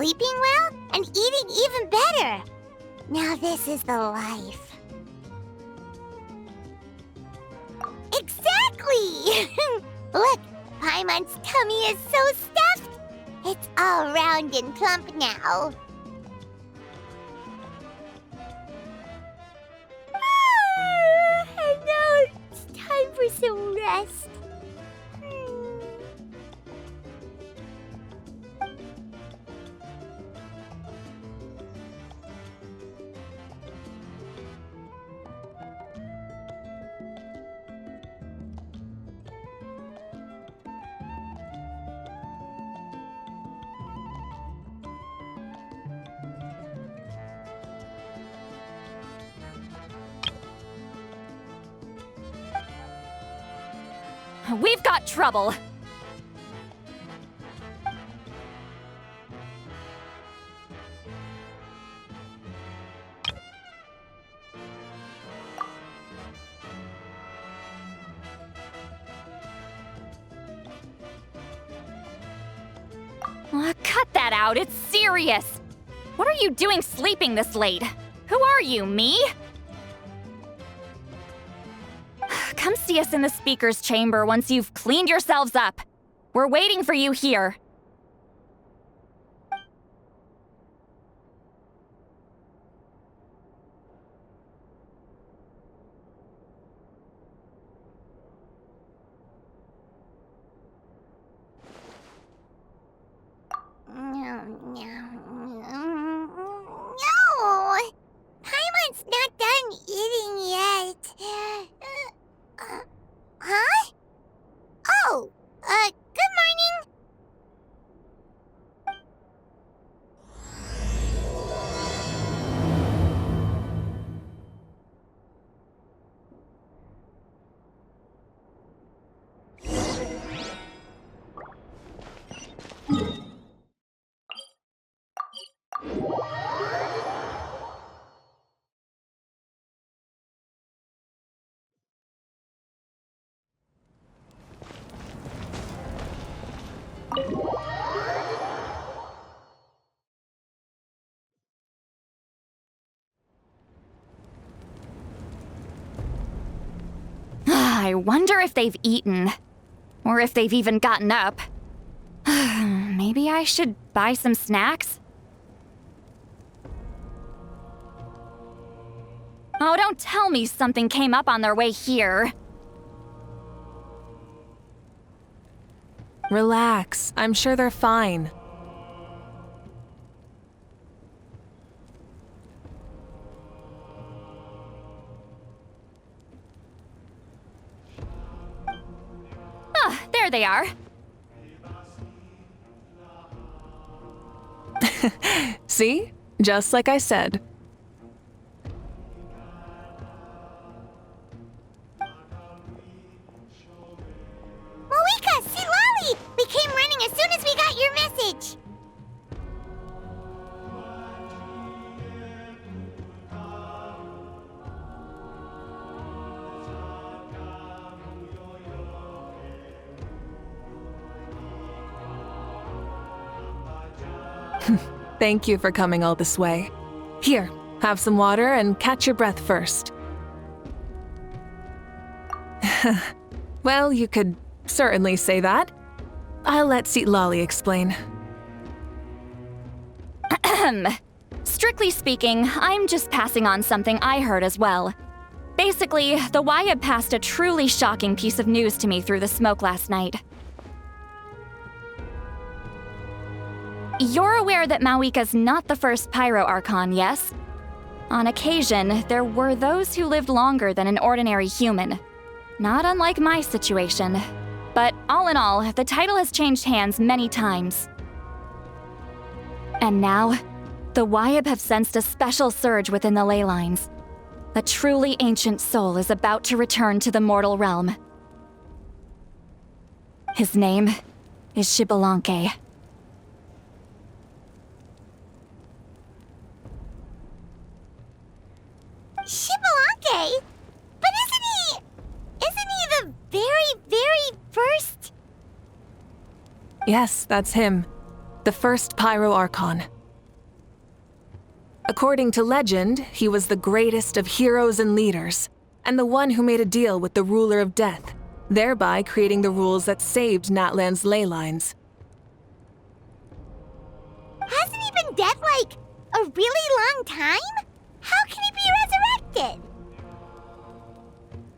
sleeping well, and eating even better. Now this is the life. Exactly! Look, Paimon's tummy is so stuffed. It's all round and plump now. And now it's time for some rest. We've got trouble. Cut that out, it's serious. What are you doing sleeping this late? Who are you, me? Come see us in the speaker's chamber once you've cleaned yourselves up. We're waiting for you here. No! Paimon's not done eating yet. Huh? Oh, good morning. I wonder if they've eaten. Or if they've even gotten up. Maybe I should buy some snacks? Oh, don't tell me something came up on their way here. Relax. I'm sure they're fine. Ah, there they are. See? Just like I said. Mavuika, see Lolly! We came running as soon as we got your message. Thank you for coming all this way. Here, have some water and catch your breath first. Well, you could certainly say that. I'll let Seat Lolly explain. Strictly speaking, I'm just passing on something I heard as well. Basically, the Wyab passed a truly shocking piece of news to me through the smoke last night. You're aware that Mavuika's not the first Pyro Archon, yes? On occasion, there were those who lived longer than an ordinary human. Not unlike my situation. But all in all, the title has changed hands many times. And now, the Wyab have sensed a special surge within the ley lines. A truly ancient soul is about to return to the mortal realm. His name is Xbalanque. Xbalanque? But isn't he the very, very first? Yes, that's him. The first Pyro Archon. According to legend, he was the greatest of heroes and leaders, and the one who made a deal with the ruler of death, thereby creating the rules that saved Natlan's ley lines. Hasn't he been dead like a really long time? How can he be resurrected?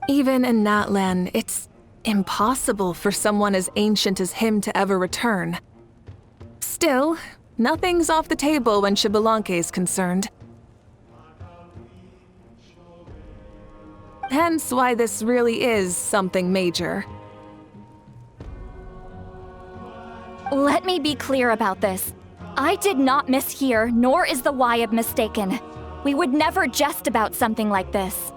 Even in Natlan, it's impossible for someone as ancient as him to ever return. Still, nothing's off the table when Xbalanque is concerned. Hence why this really is something major. Let me be clear about this. I did not mishear, nor is the Wyab mistaken. We would never jest about something like this.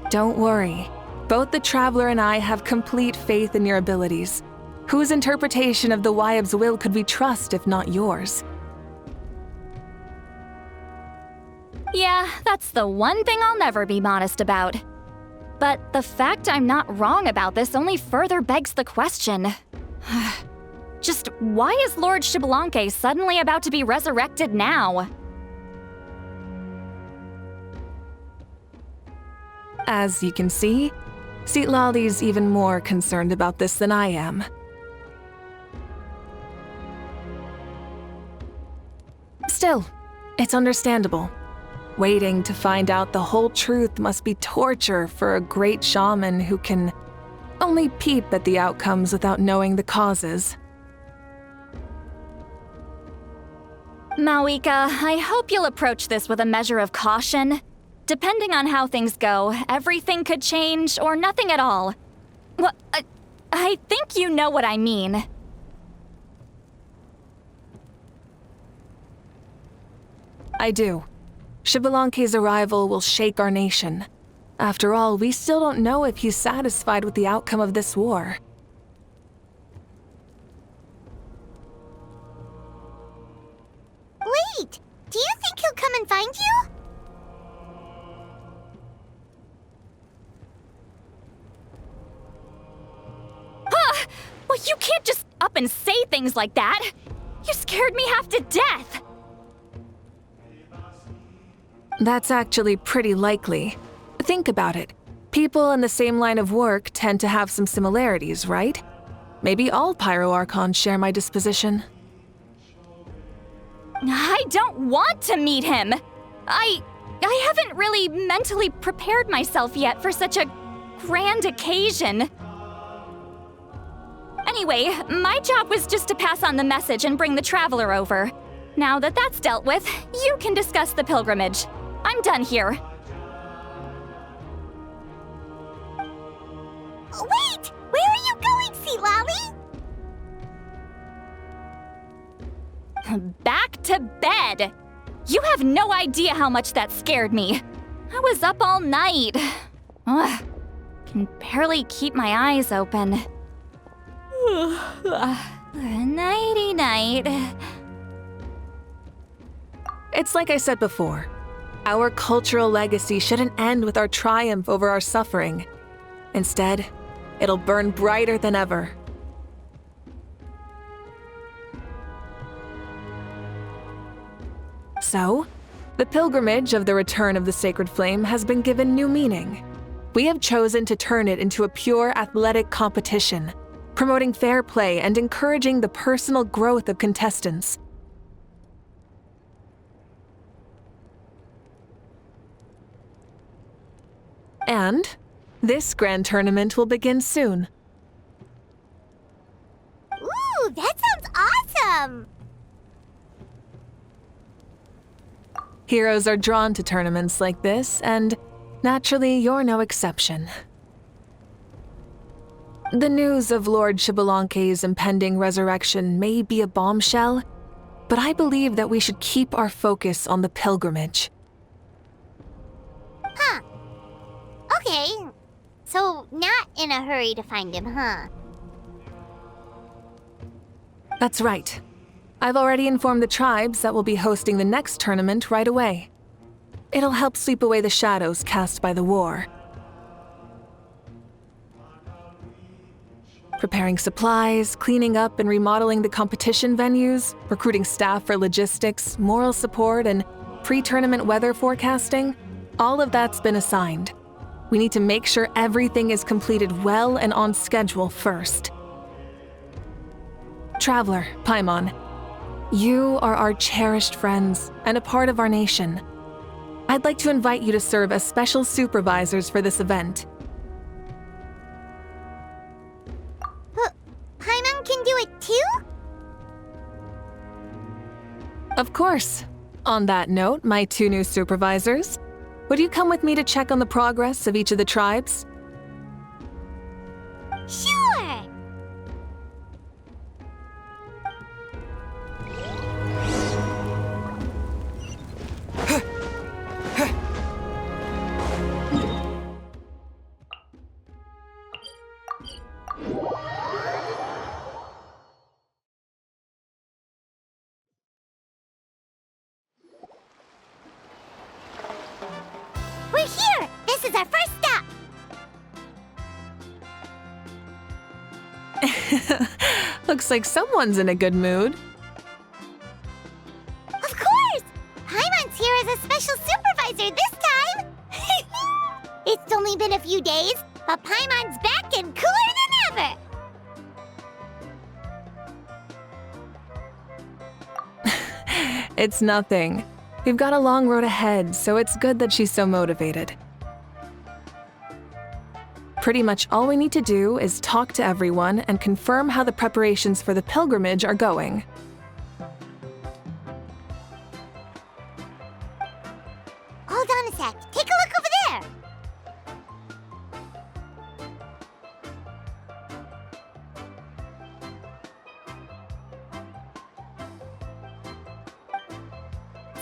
Don't worry. Both the Traveler and I have complete faith in your abilities. Whose interpretation of the Wyab's will could we trust if not yours? Yeah, that's the one thing I'll never be modest about. But the fact I'm not wrong about this only further begs the question. Just why is Lord Xbalanque suddenly about to be resurrected now? As you can see, Citlali's even more concerned about this than I am. Still, it's understandable. Waiting to find out the whole truth must be torture for a great shaman who can only peep at the outcomes without knowing the causes. Mavuika, I hope you'll approach this with a measure of caution. Depending on how things go, everything could change or nothing at all. Well, I think you know what I mean. I do. Xbalanque's arrival will shake our nation. After all, we still don't know if he's satisfied with the outcome of this war. Wait! Do you think he'll come and find you? Well, you can't just up and say things like that. You scared me half to death. That's actually pretty likely. Think about it. People in the same line of work tend to have some similarities, right? Maybe all Pyro Archons share my disposition. I don't want to meet him. I haven't really mentally prepared myself yet for such a grand occasion. Anyway, my job was just to pass on the message and bring the Traveler over. Now that that's dealt with, you can discuss the pilgrimage. I'm done here. Wait! Where are you going, Citlali? Back to bed! You have no idea how much that scared me. I was up all night. Ugh, can barely keep my eyes open. Nighty-night. It's like I said before. Our cultural legacy shouldn't end with our triumph over our suffering. Instead, it'll burn brighter than ever. So, the pilgrimage of the return of the Sacred Flame has been given new meaning. We have chosen to turn it into a pure athletic competition, promoting fair play and encouraging the personal growth of contestants. And this grand tournament will begin soon. Ooh, that sounds awesome! Heroes are drawn to tournaments like this, and naturally, you're no exception. The news of Lord Xbalanque's impending resurrection may be a bombshell, but I believe that we should keep our focus on the pilgrimage. Huh. Okay. So, not in a hurry to find him, huh? That's right. I've already informed the tribes that we'll be hosting the next tournament right away. It'll help sweep away the shadows cast by the war. preparing supplies, cleaning up and remodeling the competition venues, recruiting staff for logistics, moral support, and pre-tournament weather forecasting. All of that's been assigned. We need to make sure everything is completed well and on schedule first. Traveler, Paimon, you are our cherished friends and a part of our nation. I'd like to invite you to serve as special supervisors for this event. Paimon can do it too? Of course. On that note, my 2 new supervisors, would you come with me to check on the progress of each of the tribes? Sure! We're here! This is our first stop! Looks like someone's in a good mood. Of course! Paimon's here as a special supervisor this time! It's only been a few days, but Paimon's back and cooler than ever! It's nothing. We've got a long road ahead, so it's good that she's so motivated. Pretty much all we need to do is talk to everyone and confirm how the preparations for the pilgrimage are going. Hold on a sec. Take a look over there!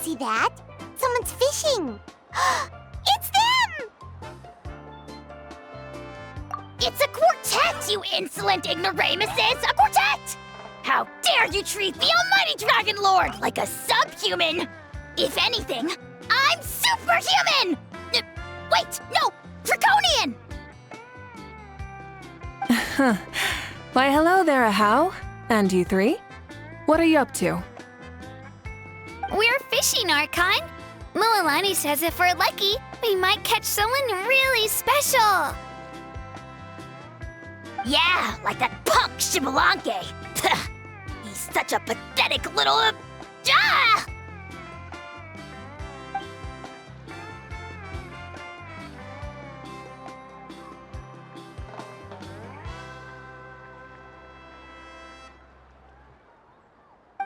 See that? Someone's fishing! It's them! It's a quartet, you insolent ignoramuses! A quartet! How dare you treat the almighty Dragon Lord like a subhuman! If anything, I'm superhuman! Wait, no! Draconian! Why, hello there, Ahau. And you 3? What are you up to? We're fishing, Archon. Mualani says if we're lucky, we might catch someone really special. Yeah, like that punk Shibalanke. He's such a pathetic little... Ah!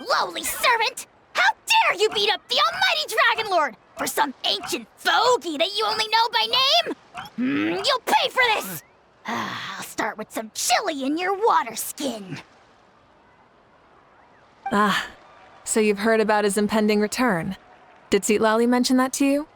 Lowly servant! How dare you beat up the almighty Dragon Lord for some ancient fogey that you only know by name? You'll pay for this! I'll start with some chili in your water skin. Ah, so you've heard about his impending return. Did Citlali mention that to you?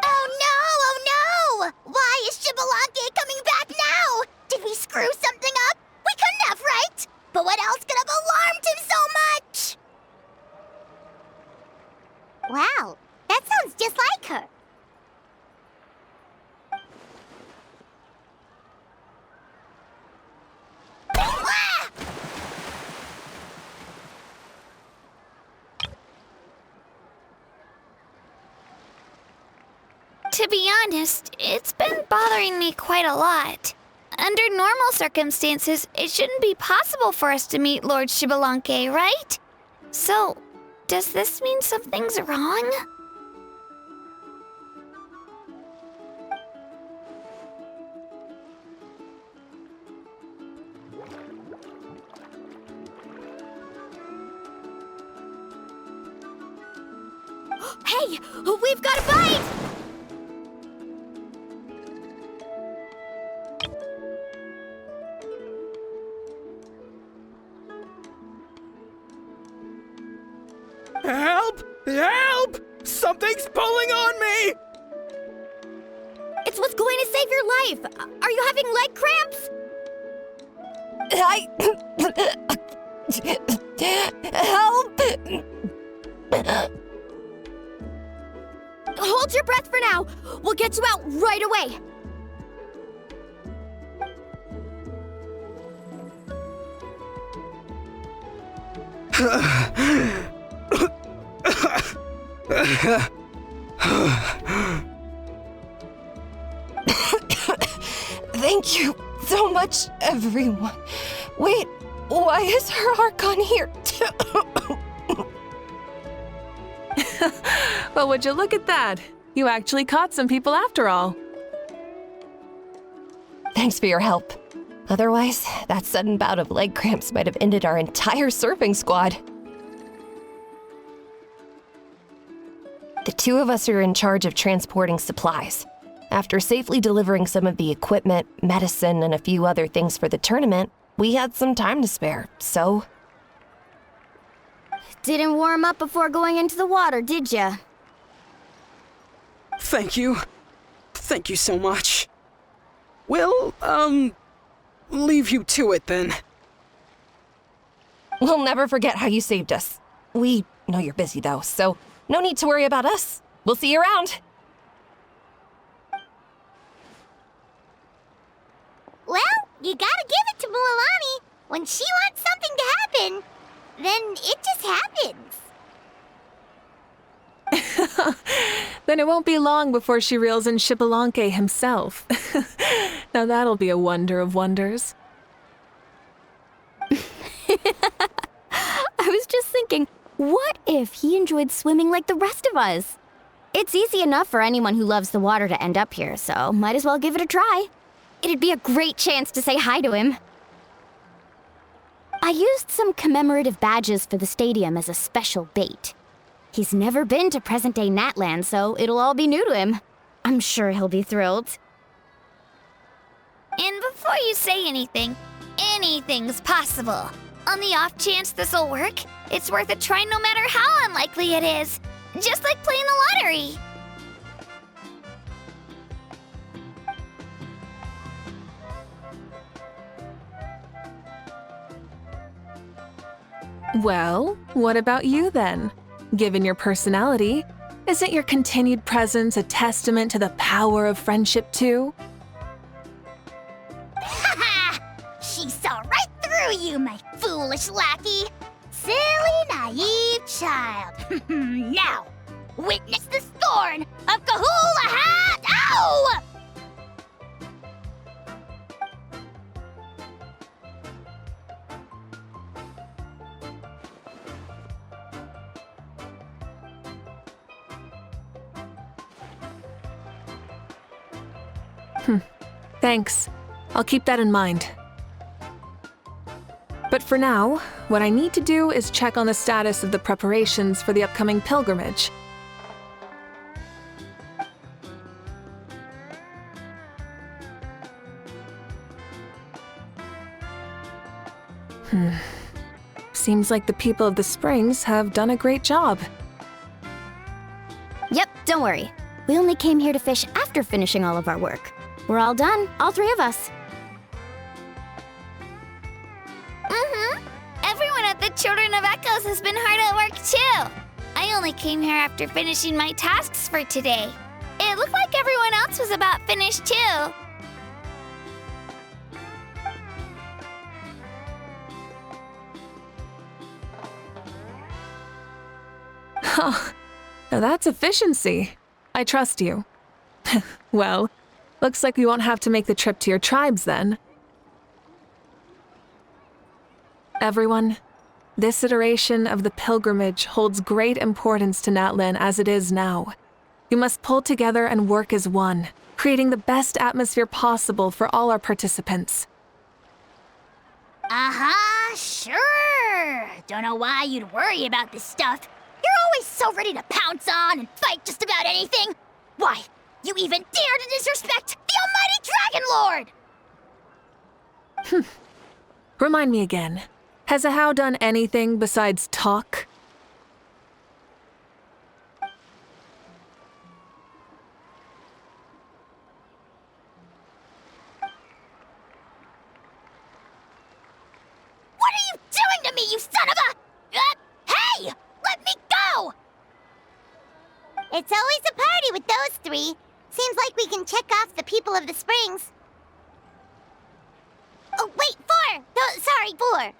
Oh no! Why is Shibalanke coming back now? Did we screw something up? We couldn't have, right? But what else could have alarmed him so much? Wow, that sounds just like her. Ah! To be honest, it's been bothering me quite a lot. Under normal circumstances, it shouldn't be possible for us to meet Lord Shibalanke, right? So, does this mean something's wrong? Hey, we've got a bite! Help! Help! Something's pulling on me! It's what's going to save your life! Are you having leg cramps? Help! Hold your breath for now. We'll get you out right away. Thank you so much, everyone. Wait, why is her Archon here? Well, would you look at that? You actually caught some people after all. Thanks for your help. Otherwise, that sudden bout of leg cramps might have ended our entire surfing squad. The two of us are in charge of transporting supplies. After safely delivering some of the equipment, medicine, and a few other things for the tournament, we had some time to spare, so... Didn't warm up before going into the water, did ya? Thank you. Thank you so much. We'll, leave you to it then. We'll never forget how you saved us. We know you're busy though, so no need to worry about us. We'll see you around. Well, you gotta give it to Mualani. When she wants something to happen, then it just happens. Then it won't be long before she reels in Xbalanque himself. Now that'll be a wonder of wonders. I was just thinking, what if he enjoyed swimming like the rest of us? It's easy enough for anyone who loves the water to end up here, so might as well give it a try. It'd be a great chance to say hi to him. I used some commemorative badges for the stadium as a special bait. He's never been to present-day Natlan, so it'll all be new to him. I'm sure he'll be thrilled. And before you say anything, anything's possible. On the off chance this'll work, it's worth a try no matter how unlikely it is. Just like playing the lottery. Well, what about you then? Given your personality, isn't your continued presence a testament to the power of friendship too? Haha! She saw right through you, my foolish lackey. Silly, naive child. Now, witness the scorn of Kahula Hat! Ow! Thanks. I'll keep that in mind. But for now, what I need to do is check on the status of the preparations for the upcoming pilgrimage. Seems like the people of the Springs have done a great job. Yep, don't worry. We only came here to fish after finishing all of our work. We're all done, all three of us. Everyone at the Children of Echoes has been hard at work too. I only came here after finishing my tasks for today. It looked like everyone else was about finished too. Oh, now that's efficiency. I trust you. Well, looks like we won't have to make the trip to your tribes then. Everyone, this iteration of the pilgrimage holds great importance to Natlan as it is now. We must pull together and work as one, creating the best atmosphere possible for all our participants. Sure. Don't know why you'd worry about this stuff. You're always so ready to pounce on and fight just about anything. Why, you even dare to disrespect the almighty Dragon Lord! Remind me again, has Ahau done anything besides talk? What are you doing to me, you It's always a party with those three. Seems like we can check off the people of the springs. Oh, wait, 4! No, sorry, 4.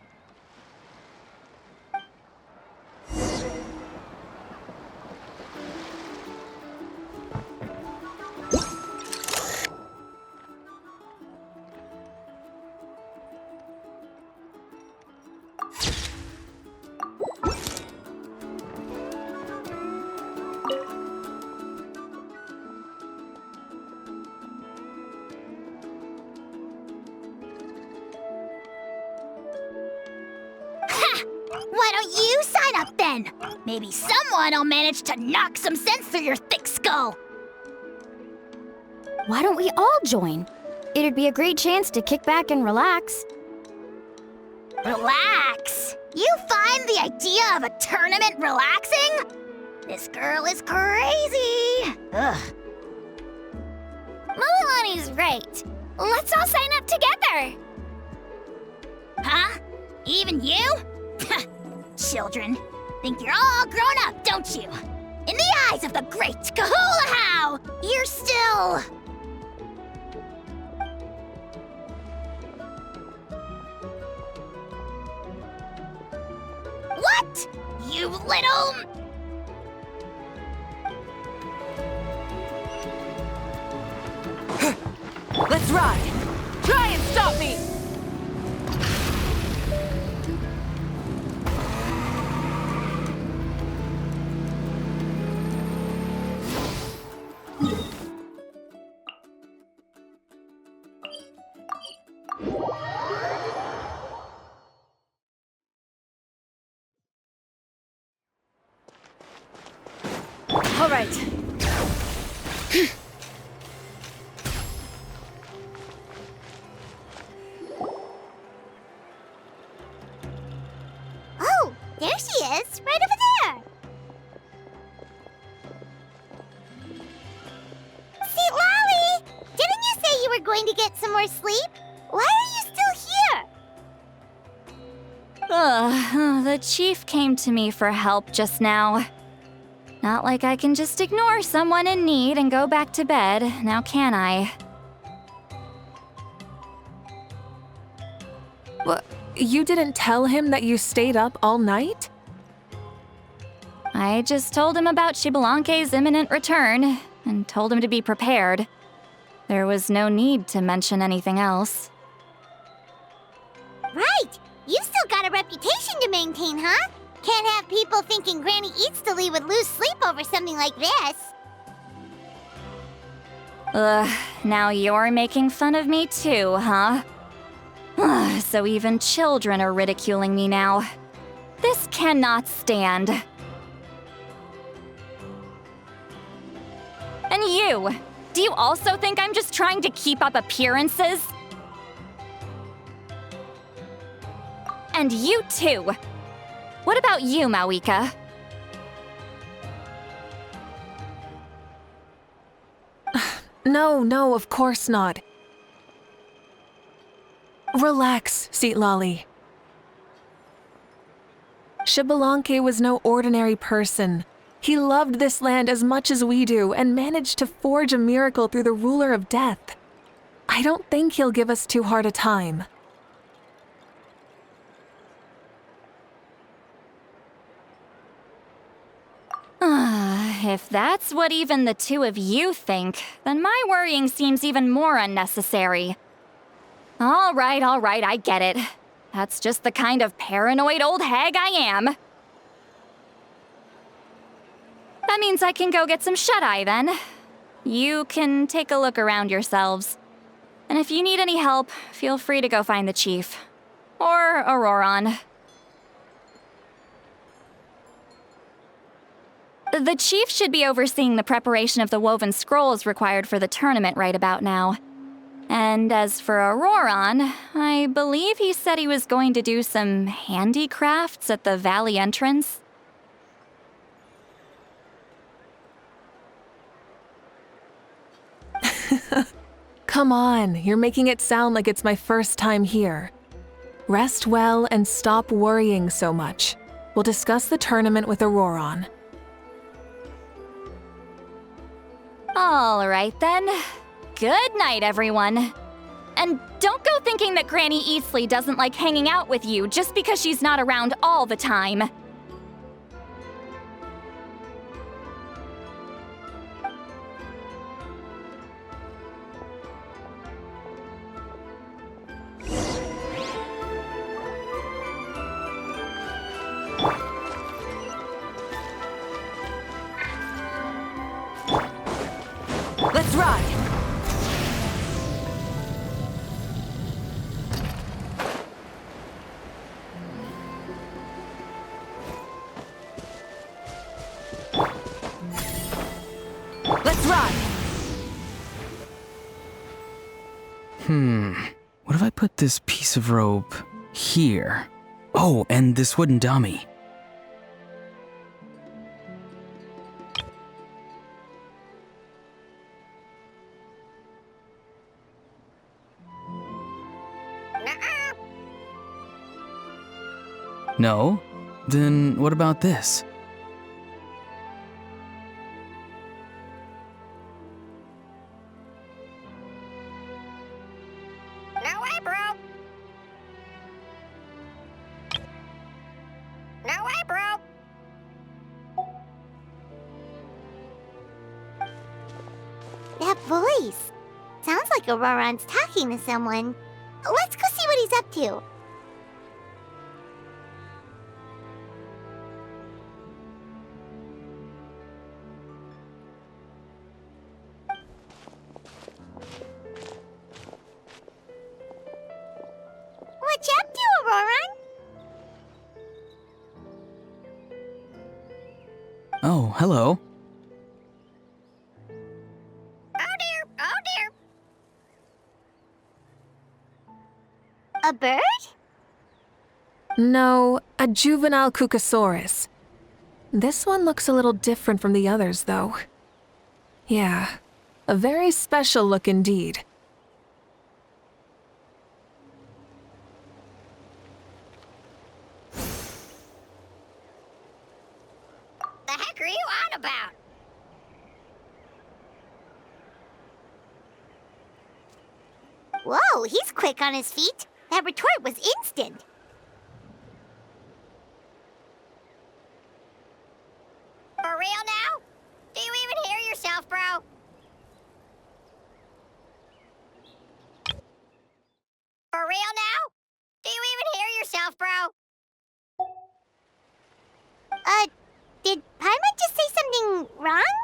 Why don't you sign up then? Maybe someone will manage to knock some sense through your thick skull. Why don't we all join? It'd be a great chance to kick back and relax. Relax? You find the idea of a tournament relaxing? This girl is crazy. Ugh. Mulalani's right. Let's all sign up together. Huh? Even you? Children, think you're all grown up, don't you? In the eyes of the great Kahula, you're still... What? You little... Let's ride! Try and stop me! All right. Oh, there she is, right over there. See, Lolly, didn't you say you were going to get some more sleep? Why are you still here? The chief came to me for help just now. Not like I can just ignore someone in need and go back to bed, now can I? What? You didn't tell him that you stayed up all night? I just told him about Shibalanke's imminent return, and told him to be prepared. There was no need to mention anything else. Right, you still got a reputation to maintain, huh? Can't have people thinking Granny Eatstily would lose sleep over something like this. Ugh, now you're making fun of me too, huh? Ugh, so even children are ridiculing me now. This cannot stand. And you! Do you also think I'm just trying to keep up appearances? And you too! What about you, Mavuika? No, of course not. Relax, Seatlolly. Shibalanke was no ordinary person. He loved this land as much as we do and managed to forge a miracle through the ruler of death. I don't think he'll give us too hard a time. If that's what even the two of you think, then my worrying seems even more unnecessary. All right, I get it. That's just the kind of paranoid old hag I am. That means I can go get some shut-eye then. You can take a look around yourselves. And if you need any help, feel free to go find the chief. Or Auroron. The chief should be overseeing the preparation of the woven scrolls required for the tournament right about now. And as for Auroron, I believe he said he was going to do some handicrafts at the valley entrance. Come on, you're making it sound like it's my first time here. Rest well and stop worrying so much. We'll discuss the tournament with Auroron. All right then. Good night, everyone. And don't go thinking that Granny Eastley doesn't like hanging out with you just because she's not around all the time. Let's ride! Let's ride! What if I put this piece of rope here? Oh, and this wooden dummy. No? Then what about this? No way, bro. No way, bro. That voice. Sounds like Auroran's talking to someone. Let's go see what he's up to. What you up to, Auroran? Oh, hello. Oh dear, oh dear. A bird? No, a juvenile Cucosaurus. This one looks a little different from the others, though. Yeah, a very special look indeed. The heck are you on about? Whoa, he's quick on his feet. That retort was instant. For real now? Do you even hear yourself, bro? For real now? Do you even hear yourself, bro? Did Paimon just say something wrong?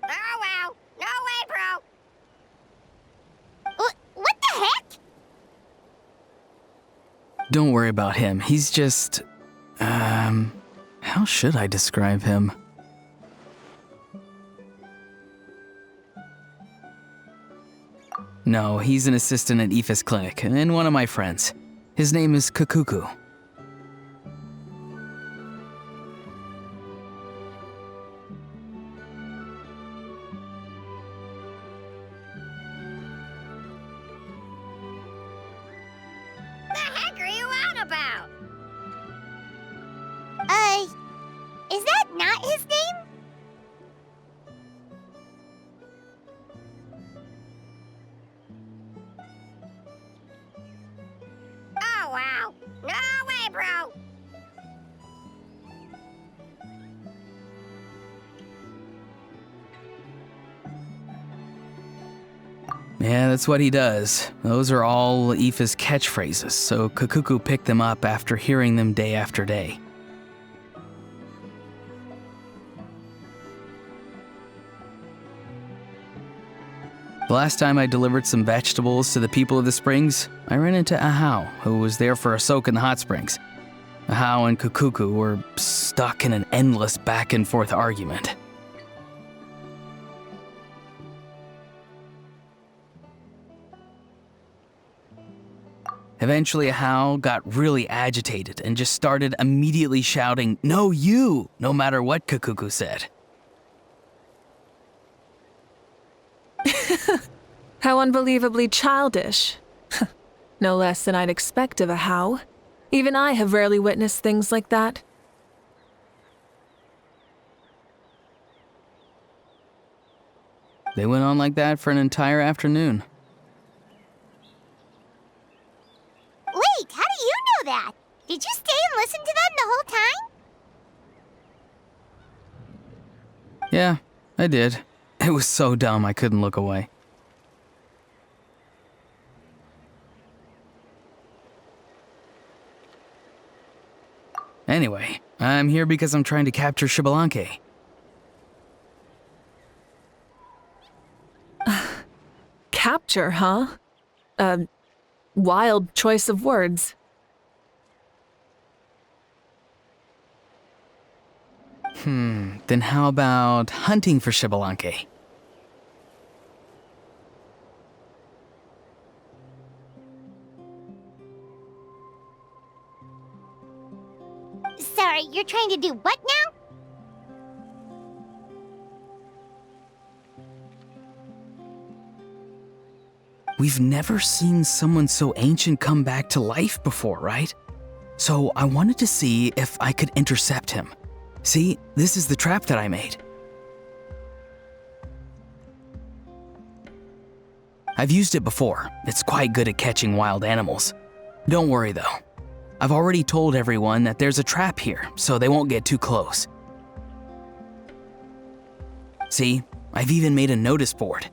Oh wow. No way, bro. What the heck? Don't worry about him. He's just... how should I describe him? No, he's an assistant at Aoife's clinic, and one of my friends. His name is Kakuku. The heck are you on about? Is that not his name? Oh wow. No way, bro. Yeah, that's what he does. Those are all Aoife's catchphrases, so Kakuku picked them up after hearing them day after day. The last time I delivered some vegetables to the people of the springs, I ran into Ahau, who was there for a soak in the hot springs. Ahau and Kakuku were stuck in an endless back and forth argument. Eventually, Ahau got really agitated and just started immediately shouting, "No, you!" no matter what Kakuku said. How unbelievably childish. No less than I'd expect of a how. Even I have rarely witnessed things like that. They went on like that for an entire afternoon. Wait, how do you know that? Did you stay and listen to them the whole time? Yeah, I did. It was so dumb I couldn't look away. Anyway, I'm here because I'm trying to capture Xbalanque. Capture, huh? A wild choice of words. Then how about hunting for Xbalanque? Sorry, you're trying to do what now? We've never seen someone so ancient come back to life before, right? So I wanted to see if I could intercept him. See, this is the trap that I made. I've used it before. It's quite good at catching wild animals. Don't worry though. I've already told everyone that there's a trap here, so they won't get too close. See, I've even made a notice board.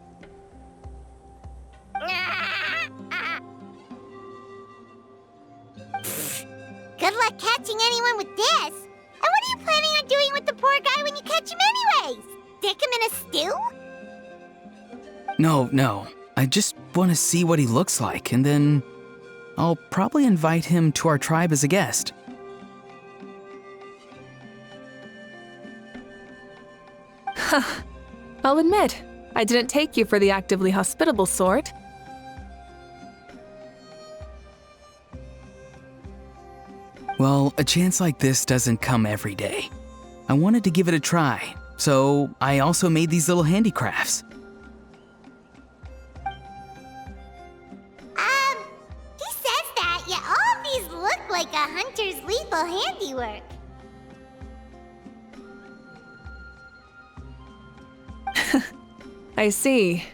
Good luck catching anyone with this. And what are you planning on doing with the poor guy when you catch him anyways? Stick him in a stew? No. I just want to see what he looks like, and then I'll probably invite him to our tribe as a guest. I'll admit, I didn't take you for the actively hospitable sort. Well, a chance like this doesn't come every day. I wanted to give it a try, so I also made these little handicrafts. He says that, yet all of these look like a hunter's lethal handiwork. I see.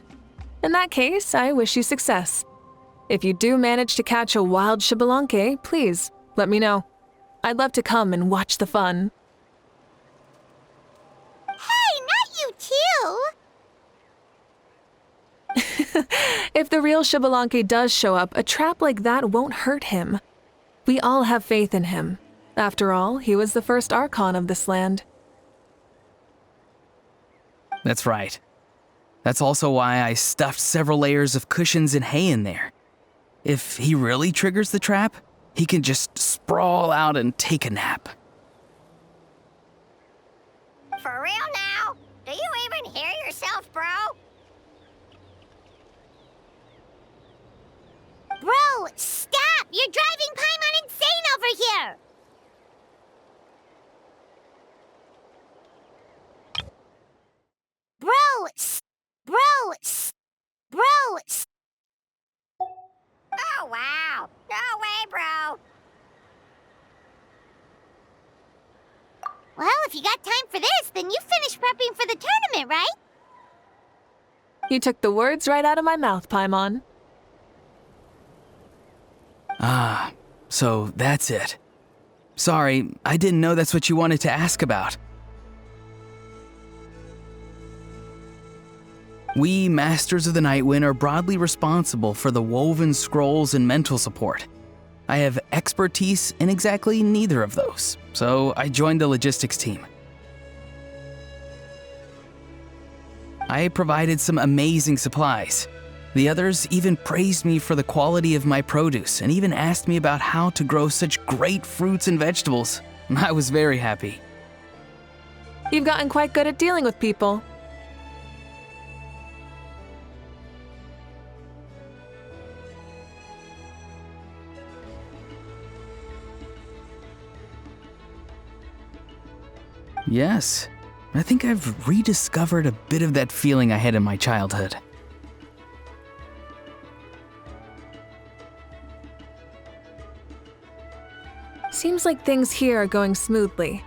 In that case, I wish you success. If you do manage to catch a wild Xbalanque, please let me know. I'd love to come and watch the fun. Hey, not you too! If the real Xbalanque does show up, a trap like that won't hurt him. We all have faith in him. After all, he was the first Archon of this land. That's right. That's also why I stuffed several layers of cushions and hay in there. If he really triggers the trap, he can just sprawl out and take a nap. For real now? Do you even hear yourself, bro? Bro, stop! You're driving Paimon insane over here! Oh, wow. No way, bro. Well, if you got time for this, then you finished prepping for the tournament, right? You took the words right out of my mouth, Paimon. Ah, so that's it. Sorry, I didn't know that's what you wanted to ask about. We, Masters of the Nightwind, are broadly responsible for the woven scrolls and mental support. I have expertise in exactly neither of those, so I joined the logistics team. I provided some amazing supplies. The others even praised me for the quality of my produce and even asked me about how to grow such great fruits and vegetables. I was very happy. You've gotten quite good at dealing with people. Yes, I think I've rediscovered a bit of that feeling I had in my childhood. Seems like things here are going smoothly.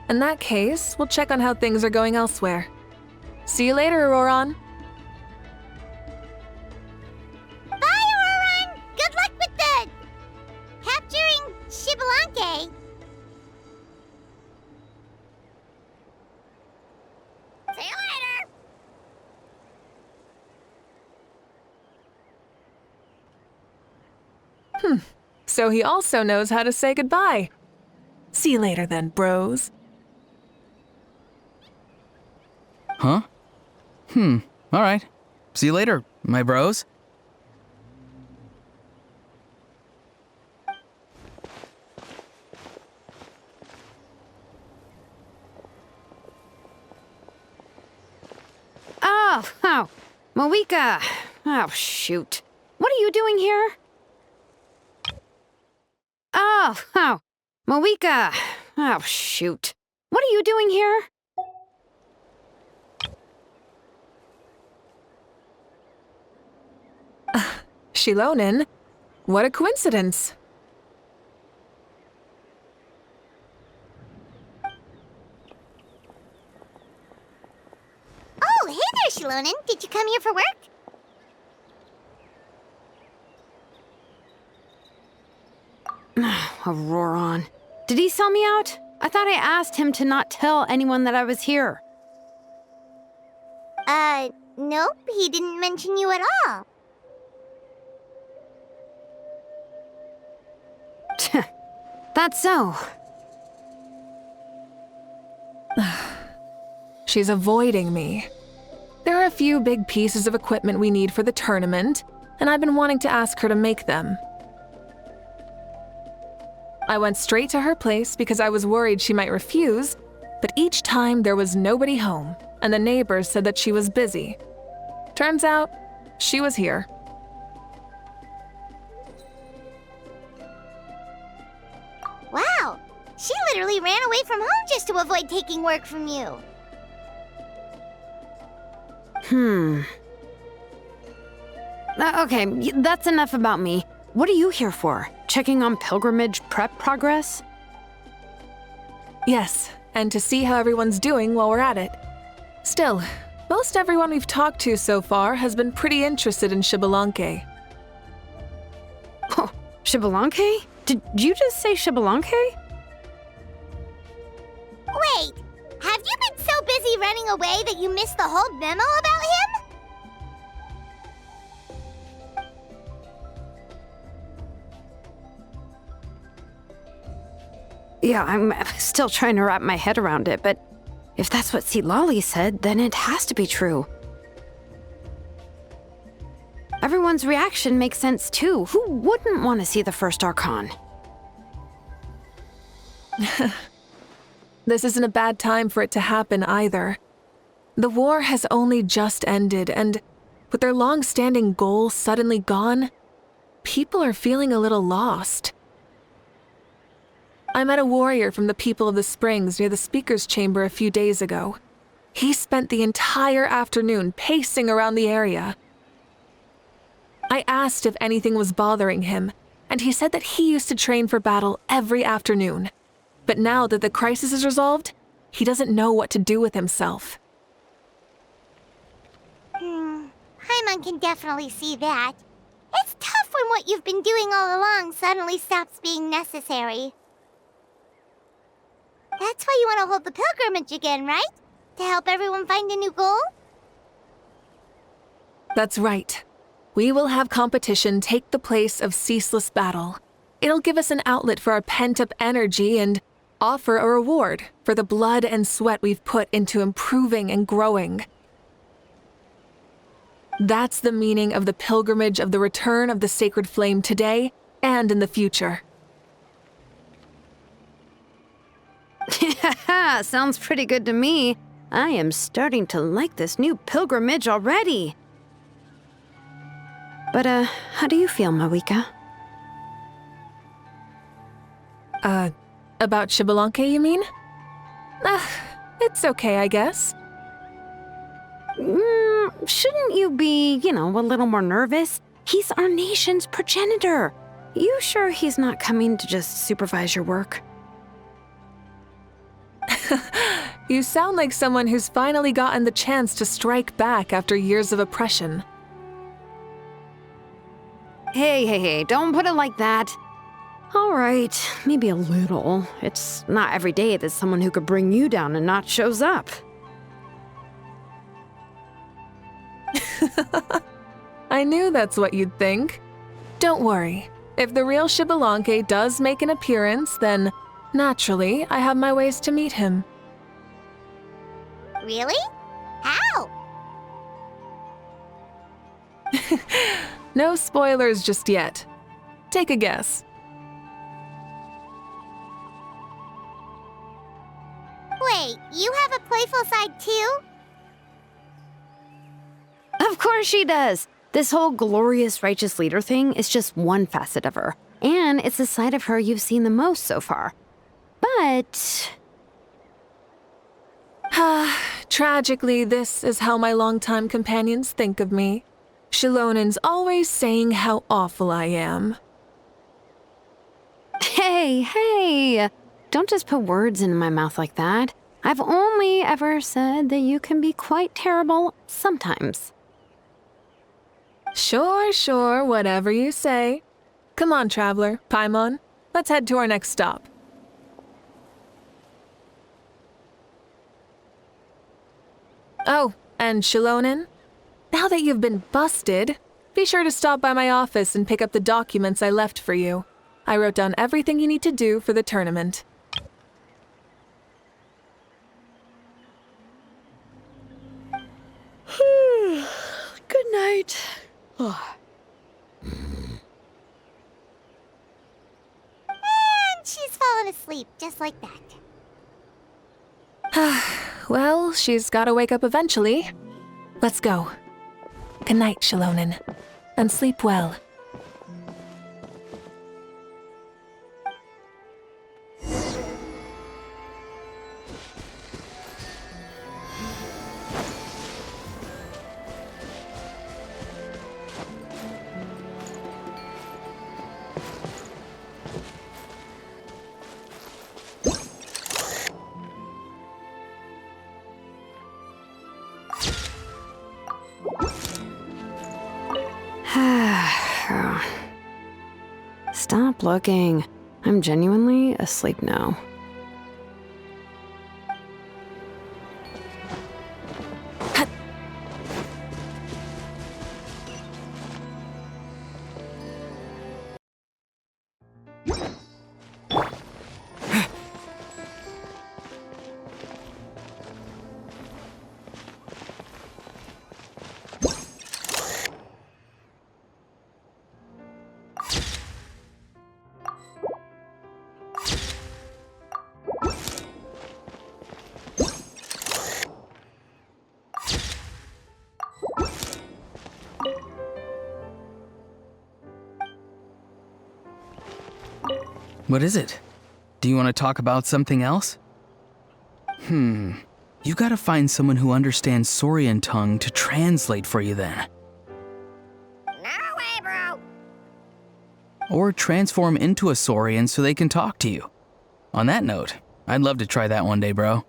In that case, we'll check on how things are going elsewhere. See you later, Auroron. Bye, Auroron! Good luck with the... capturing Xbalanque. See you later! So he also knows how to say goodbye. See you later then, bros. Huh? Alright. See you later, my bros. Oh, Mavuika. Oh, shoot. What are you doing here? Oh, Mavuika. Oh, shoot. What are you doing here? Shilonen? What a coincidence. Oh, hey there, Shilonen. Did you come here for work? Auroron. Did he sell me out? I thought I asked him to not tell anyone that I was here. Nope, he didn't mention you at all. That's so. She's avoiding me. There are a few big pieces of equipment we need for the tournament, and I've been wanting to ask her to make them. I went straight to her place because I was worried she might refuse, but each time there was nobody home, and the neighbors said that she was busy. Turns out, she was here. Wow, she literally ran away from home just to avoid taking work from you. Okay, that's enough about me. What are you here for? Checking on pilgrimage prep progress? Yes, and to see how everyone's doing while we're at it. Still, most everyone we've talked to so far has been pretty interested in Xbalanque. Oh, Xbalanque? Did you just say Xbalanque? Wait, have you been so busy running away that you missed the whole memo about him? Yeah, I'm still trying to wrap my head around it, but if that's what Lolly said, then it has to be true. Everyone's reaction makes sense too. Who wouldn't want to see the first Archon? This isn't a bad time for it to happen either. The war has only just ended, and with their long-standing goal suddenly gone, people are feeling a little lost. I met a warrior from the People of the Springs near the Speaker's Chamber a few days ago. He spent the entire afternoon pacing around the area. I asked if anything was bothering him, and he said that he used to train for battle every afternoon. But now that the crisis is resolved, he doesn't know what to do with himself. Paimon can definitely see that. It's tough when what you've been doing all along suddenly stops being necessary. That's why you want to hold the pilgrimage again, right? To help everyone find a new goal? That's right. We will have competition take the place of ceaseless battle. It'll give us an outlet for our pent-up energy and offer a reward for the blood and sweat we've put into improving and growing. That's the meaning of the pilgrimage of the return of the sacred flame today and in the future. Sounds pretty good to me. I am starting to like this new pilgrimage already. But, how do you feel, Mavuika? About Xbalanque, you mean? It's okay, I guess. Shouldn't you be, a little more nervous? He's our nation's progenitor. You sure he's not coming to just supervise your work? You sound like someone who's finally gotten the chance to strike back after years of oppression. Hey, don't put it like that. All right, maybe a little. It's not every day that someone who could bring you down a notch shows up. I knew that's what you'd think. Don't worry. If the real Xbalanque does make an appearance, then naturally I have my ways to meet him. Really? How? No spoilers just yet. Take a guess. Wait, you have a playful side too? Of course she does. This whole glorious righteous leader thing is just one facet of her. And it's the side of her you've seen the most so far. But... Tragically, this is how my longtime companions think of me. Shilonin's always saying how awful I am. Hey, don't just put words into my mouth like that. I've only ever said that you can be quite terrible sometimes. Sure, whatever you say. Come on, traveler, Paimon. Let's head to our next stop. Oh, and Shilonin, now that you've been busted, be sure to stop by my office and pick up the documents I left for you. I wrote down everything you need to do for the tournament. Good night. And she's fallen asleep just like that. Well, she's gotta wake up eventually. Let's go. Good night, Shilonin. And sleep well. Stop looking. I'm genuinely asleep now. What is it? Do you want to talk about something else? You gotta find someone who understands Saurian tongue to translate for you then. No way, bro! Or transform into a Saurian so they can talk to you. On that note, I'd love to try that one day, bro.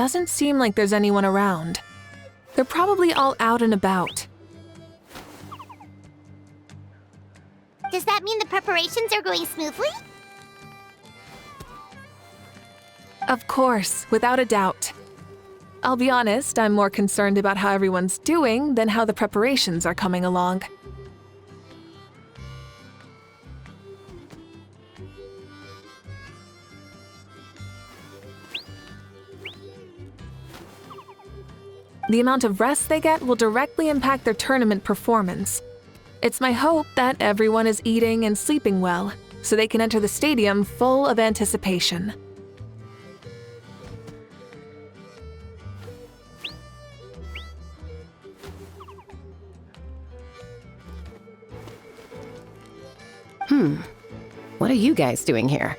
doesn't seem like there's anyone around. They're probably all out and about. Does that mean the preparations are going smoothly? Of course, without a doubt. I'll be honest, I'm more concerned about how everyone's doing than how the preparations are coming along. The amount of rest they get will directly impact their tournament performance. It's my hope that everyone is eating and sleeping well, so they can enter the stadium full of anticipation. What are you guys doing here?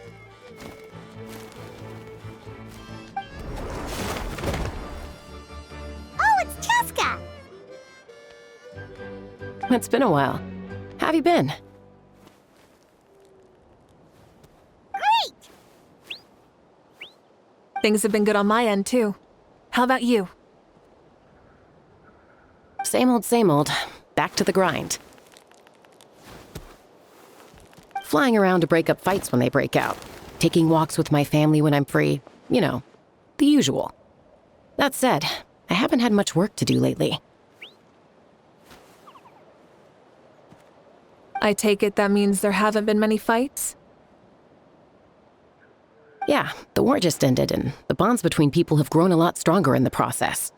Oh, it's Cheska! It's been a while. How have you been? Great! Things have been good on my end, too. How about you? Same old, same old. Back to the grind. Flying around to break up fights when they break out. Taking walks with my family when I'm free. You know, the usual. That said, I haven't had much work to do lately. I take it that means there haven't been many fights? Yeah, the war just ended, and the bonds between people have grown a lot stronger in the process.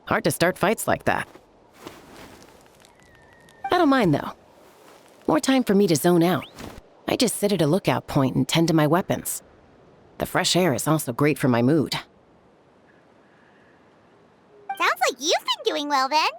Hard to start fights like that. I don't mind, though. More time for me to zone out. I just sit at a lookout point and tend to my weapons. The fresh air is also great for my mood. Sounds like you've been doing well then.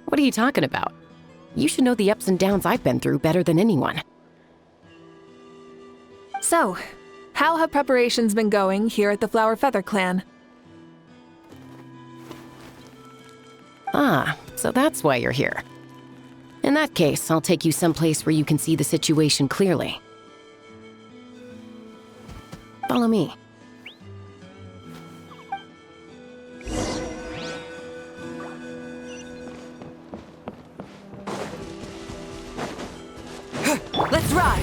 What are you talking about? You should know the ups and downs I've been through better than anyone. So, how have preparations been going here at the Flower Feather Clan? Ah, so that's why you're here. In that case, I'll take you someplace where you can see the situation clearly. Follow me. Let's ride!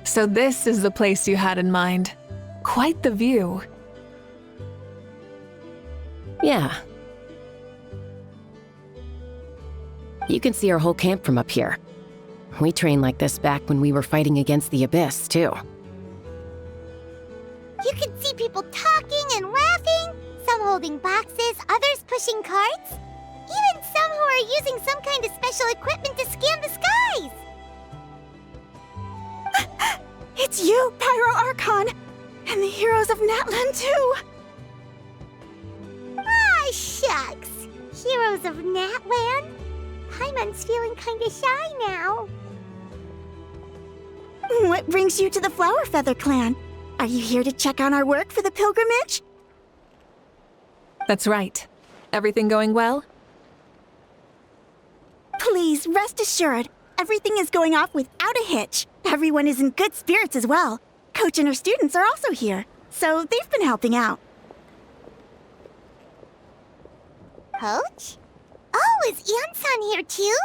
So this is the place you had in mind. Quite the view. Yeah. You can see our whole camp from up here. We trained like this back when we were fighting against the Abyss, too. You can see people talking and laughing, some holding boxes, others pushing carts, even some who are using some kind of special equipment to scan the skies. It's you, Pyro Archon! And the heroes of Natlan, too! Ah, shucks. Heroes of Natlan? Paimon's feeling kinda shy now. What brings you to the Flower Feather Clan? Are you here to check on our work for the pilgrimage? That's right. Everything going well? Please, rest assured, everything is going off without a hitch. Everyone is in good spirits as well. Coach and her students are also here, so they've been helping out. Coach? Oh, is Ansan here too?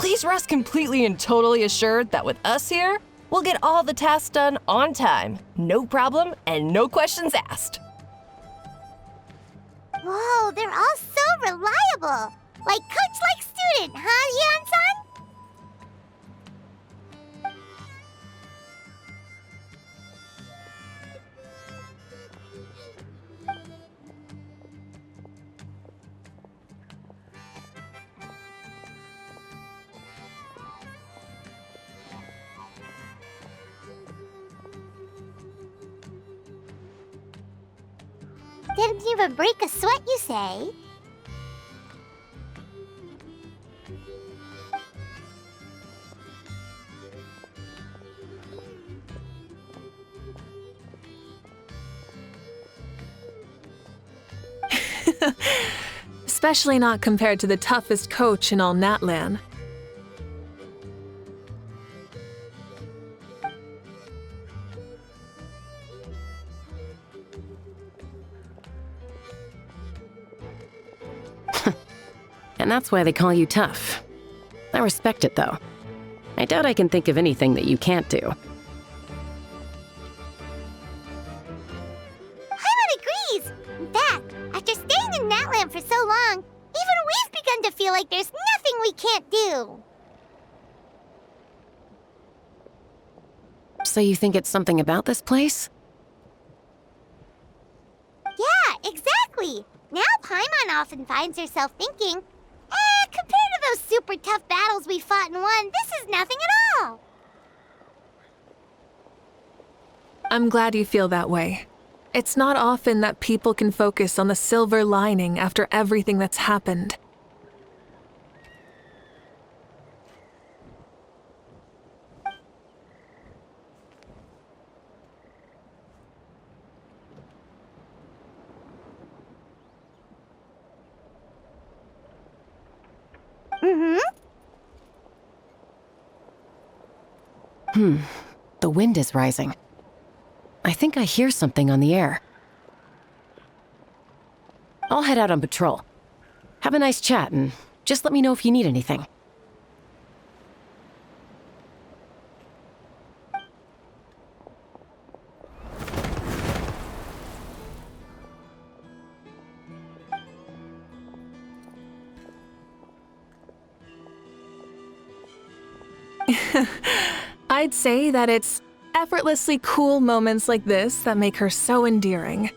please rest completely and totally assured that with us here, we'll get all the tasks done on time, no problem, and no questions asked. Whoa, they're all so reliable. Like coach like student, huh, Hyun-san? Didn't even break a sweat, you say? Especially not compared to the toughest coach in all Natlan. And that's why they call you tough. I respect it, though. I doubt I can think of anything that you can't do. Paimon agrees! In fact, after staying in Natlan for so long, even we've begun to feel like there's nothing we can't do. So you think it's something about this place? Yeah, exactly! Now Paimon often finds herself thinking, compared to those super tough battles we fought and won, this is nothing at all! I'm glad you feel that way. It's not often that people can focus on the silver lining after everything that's happened. The wind is rising. I think I hear something on the air. I'll head out on patrol. Have a nice chat and just let me know if you need anything. I'd say that it's effortlessly cool moments like this that make her so endearing.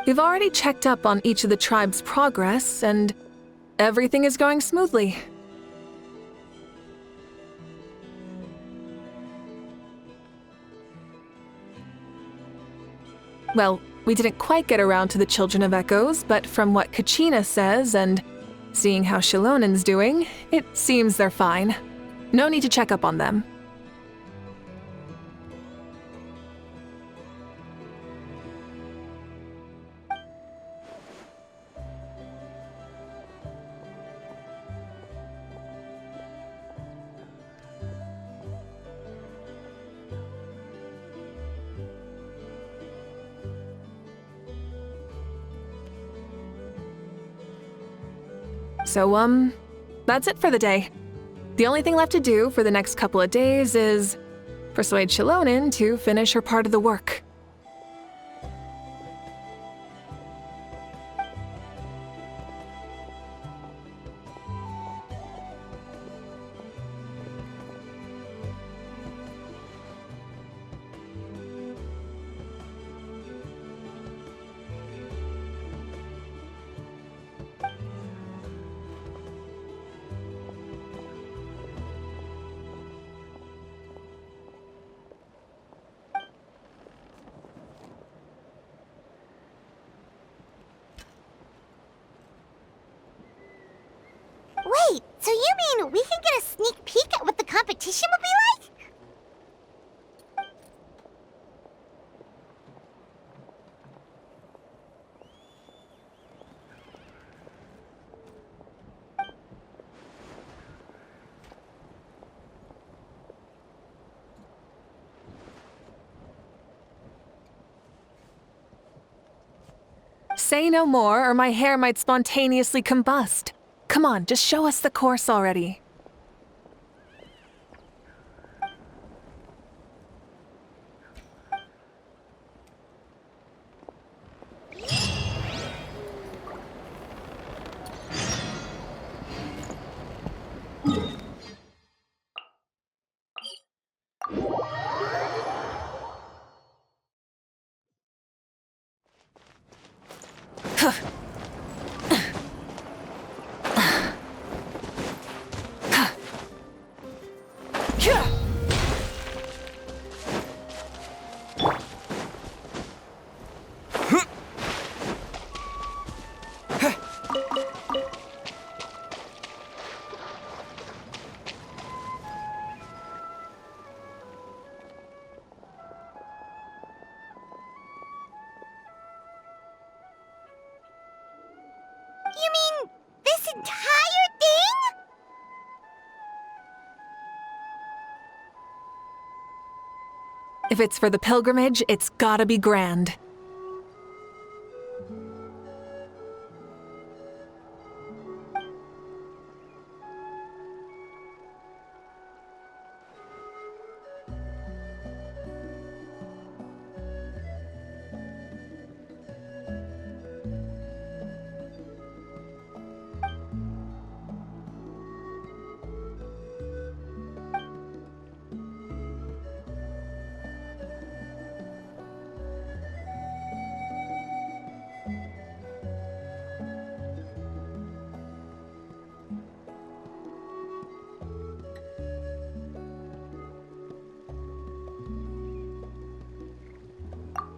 We've already checked up on each of the tribe's progress, and everything is going smoothly. Well, we didn't quite get around to the Children of Echoes, but from what Kachina says and seeing how Shilonen's doing, it seems they're fine. No need to check up on them. So, that's it for the day. The only thing left to do for the next couple of days is persuade Shilonen to finish her part of the work. Wait, so you mean we can get a sneak peek at what the competition will be like? Say no more, or my hair might spontaneously combust. Come on, just show us the course already. You mean this entire thing? If it's for the pilgrimage, it's gotta be grand.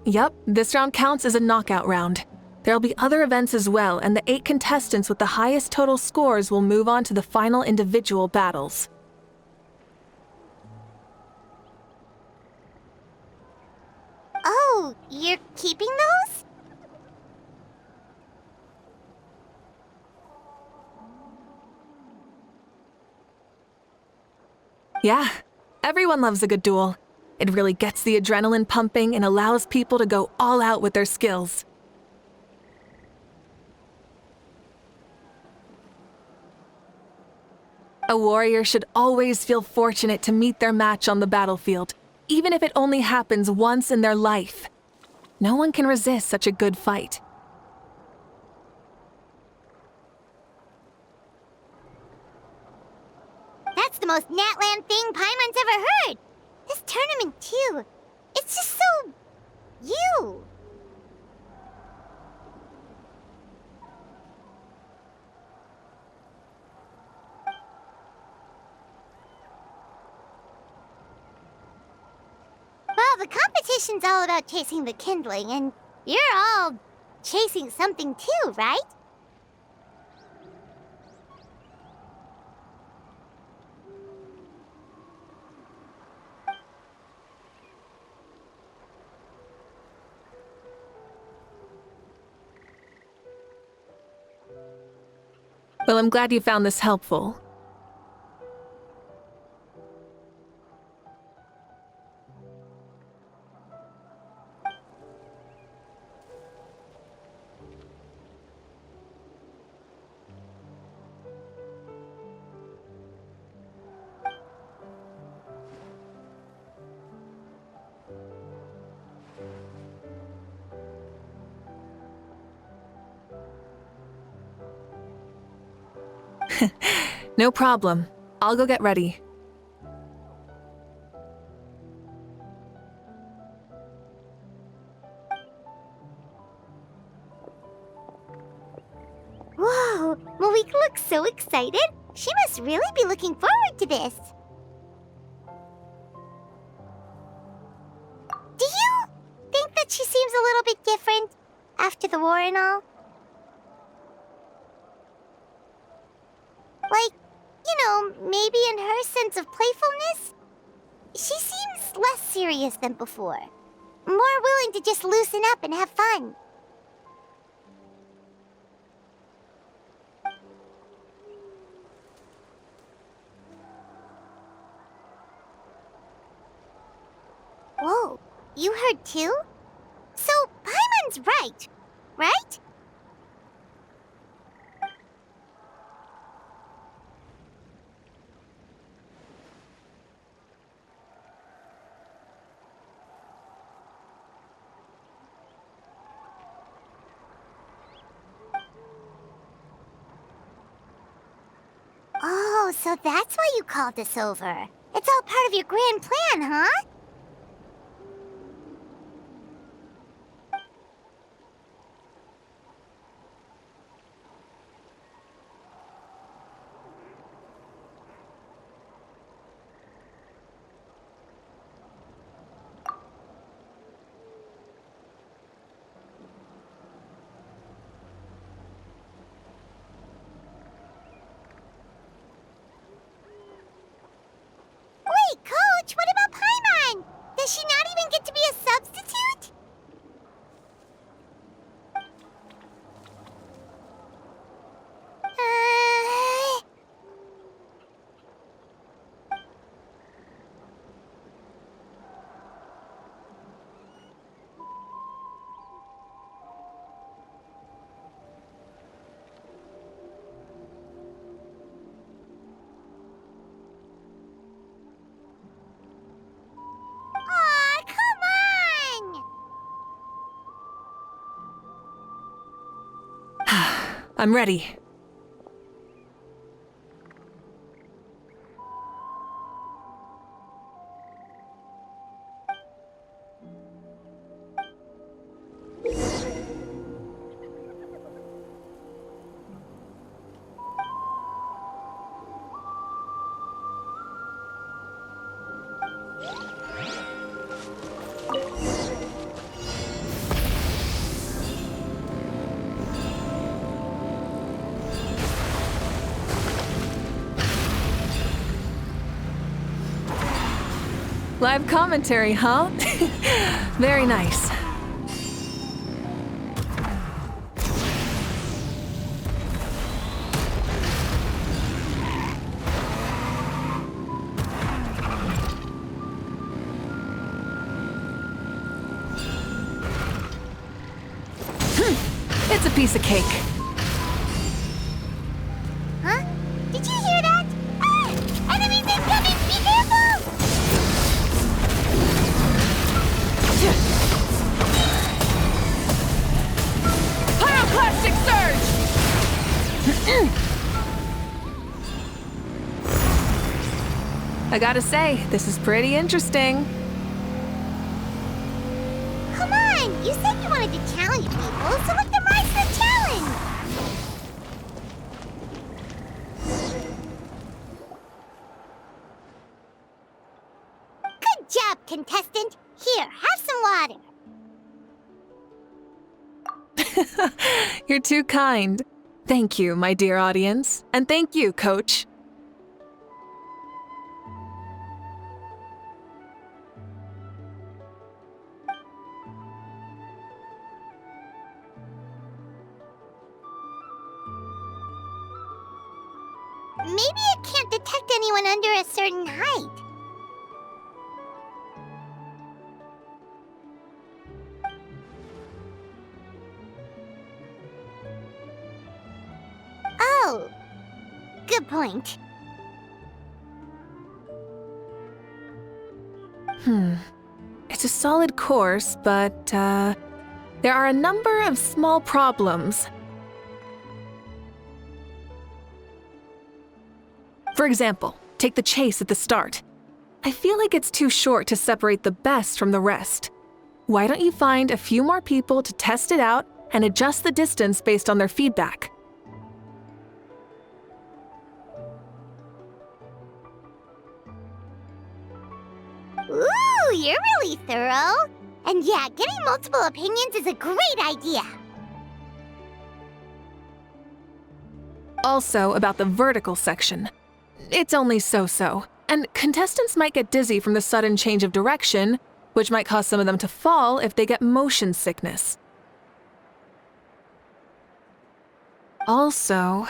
Yup, this round counts as a knockout round. There'll be other events as well, and the 8 contestants with the highest total scores will move on to the final individual battles. Oh, you're keeping those? Yeah, everyone loves a good duel. It really gets the adrenaline pumping and allows people to go all out with their skills. A warrior should always feel fortunate to meet their match on the battlefield, even if it only happens once in their life. No one can resist such a good fight. That's the most Natlan thing Paimon's ever heard. This tournament, too. It's just so... you. Well, the competition's all about chasing the kindling, and you're all chasing something too, right? Well, I'm glad you found this helpful. No problem. I'll go get ready. Whoa, Mavuika looks so excited. She must really be looking forward to this. Do you think that she seems a little bit different after the war and all? Like, you know, maybe in her sense of playfulness? She seems less serious than before. More willing to just loosen up and have fun. Whoa, you heard too? So, Paimon's right, right? So that's why you called us over. It's all part of your grand plan, huh? Wait, Coach, what about Paimon? Does she not even get to be a substitute? Aw, come on! I'm ready. Live commentary, huh? Very nice. It's a piece of cake. Huh? Did you hear that? Ah! Enemies incoming! Be careful! Pyroclastic surge! I gotta say, this is pretty interesting. Come on! You said you wanted to challenge people, so let them rise to the challenge! Good job, contestant! Here, have some water! You're too kind. Thank you, my dear audience. And thank you, Coach. Maybe it can't detect anyone under a certain height. Oh, good point. It's a solid course, but, there are a number of small problems. For example, take the chase at the start. I feel like it's too short to separate the best from the rest. Why don't you find a few more people to test it out and adjust the distance based on their feedback? Ooh, you're really thorough. And yeah, getting multiple opinions is a great idea. Also, about the vertical section. It's only so-so, and contestants might get dizzy from the sudden change of direction, which might cause some of them to fall if they get motion sickness. Also,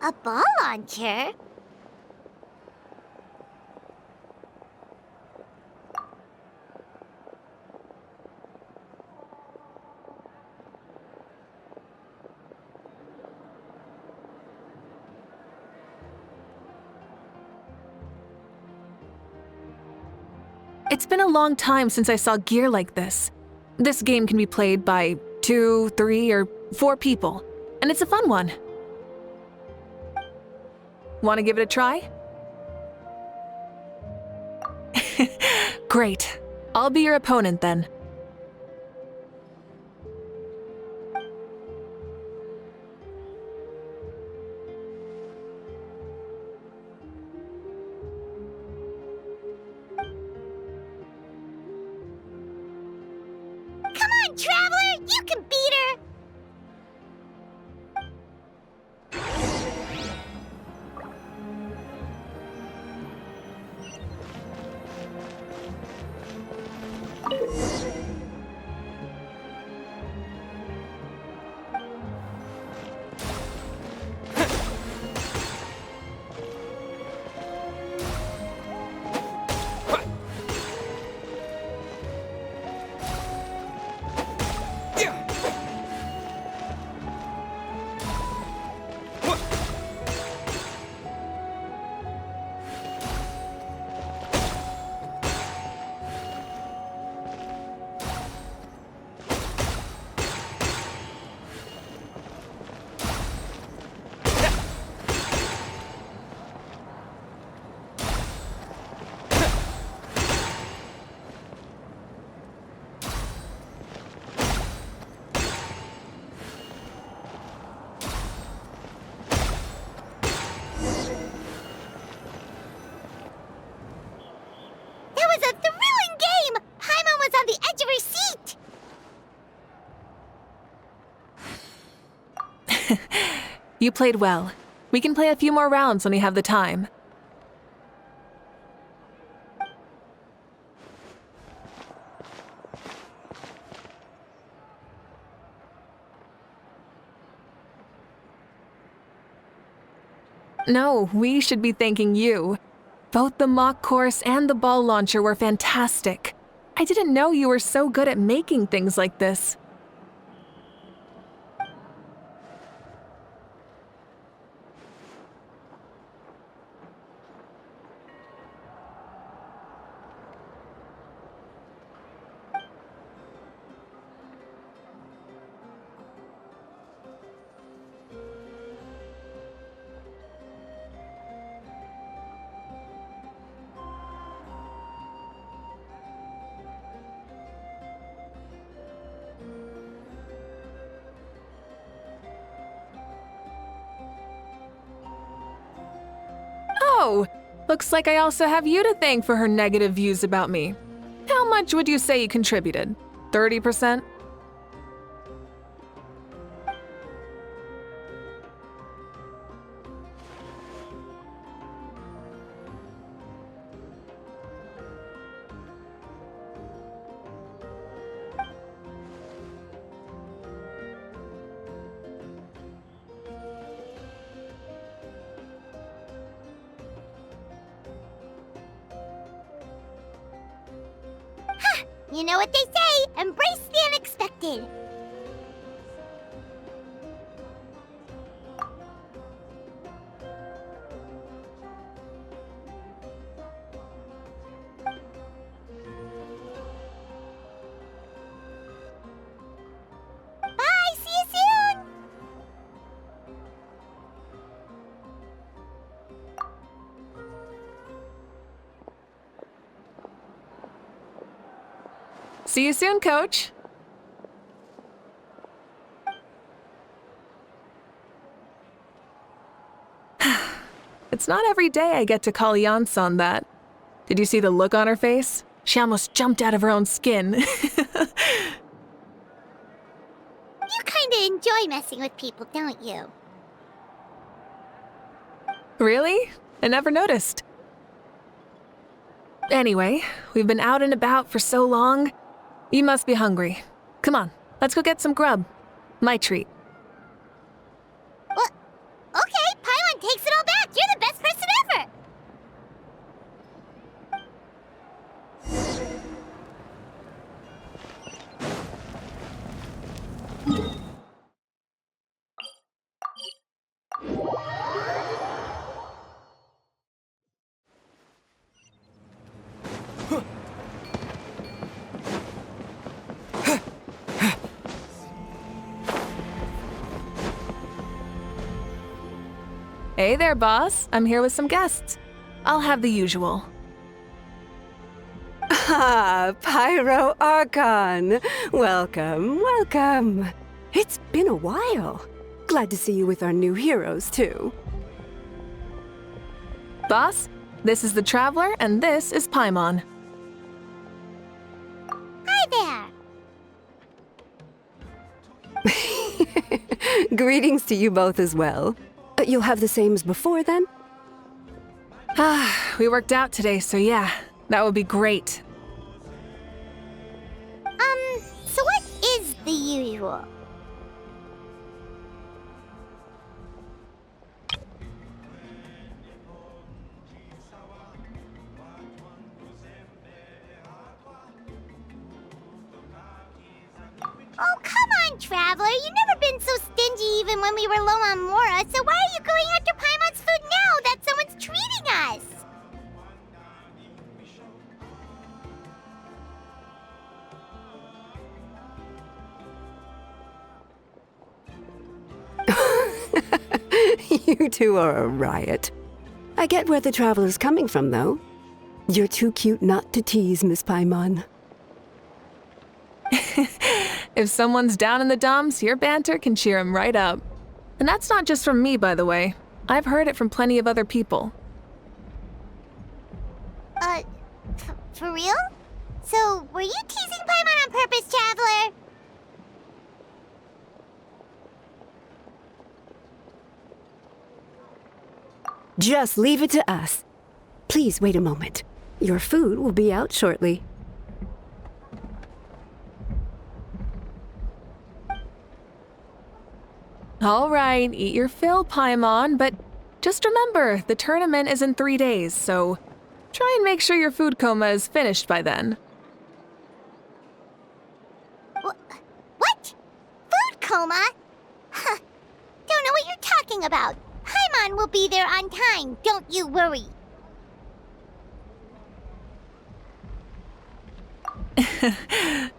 A ball launcher? It's been a long time since I saw gear like this. This game can be played by 2, 3, or 4 people, and it's a fun one. Want to give it a try? Great. I'll be your opponent then. Come on, Traveler! You can beat her! You played well. We can play a few more rounds when we have the time. No, we should be thanking you. Both the mock course and the ball launcher were fantastic. I didn't know you were so good at making things like this. Oh, looks like I also have you to thank for her negative views about me. How much would you say you contributed? 30%? You know what they say, embrace the unexpected. Bye, see you soon! See you soon, Coach. It's not every day I get to call Yansan that. Did you see the look on her face? She almost jumped out of her own skin. You kinda enjoy messing with people, don't you? Really? I never noticed. Anyway, we've been out and about for so long. You must be hungry. Come on, let's go get some grub. My treat. What? Okay, Paimon Hey there, boss. I'm here with some guests. I'll have the usual. Ah, Pyro Archon. Welcome, welcome. It's been a while. Glad to see you with our new heroes, too. Boss, this is the Traveler, and this is Paimon. Hi there. Greetings to you both as well. You'll have the same as before, then? We worked out today, so yeah, that would be great. So what is the usual? Oh, come on, Traveler. You've never been so stingy even when we were low on Mora, so why are you going after Paimon's food now that someone's treating us? You two are a riot. I get where the Traveler's coming from, though. You're too cute not to tease, Miss Paimon. If someone's down in the dumps, your banter can cheer him right up. And that's not just from me, by the way. I've heard it from plenty of other people. For real? So, were you teasing Paimon on purpose, Traveler? Just leave it to us. Please wait a moment. Your food will be out shortly. All right, eat your fill, Paimon, but just remember, the tournament is in 3 days, so try and make sure your food coma is finished by then. What? Food coma? Huh. Don't know what you're talking about. Paimon will be there on time, don't you worry.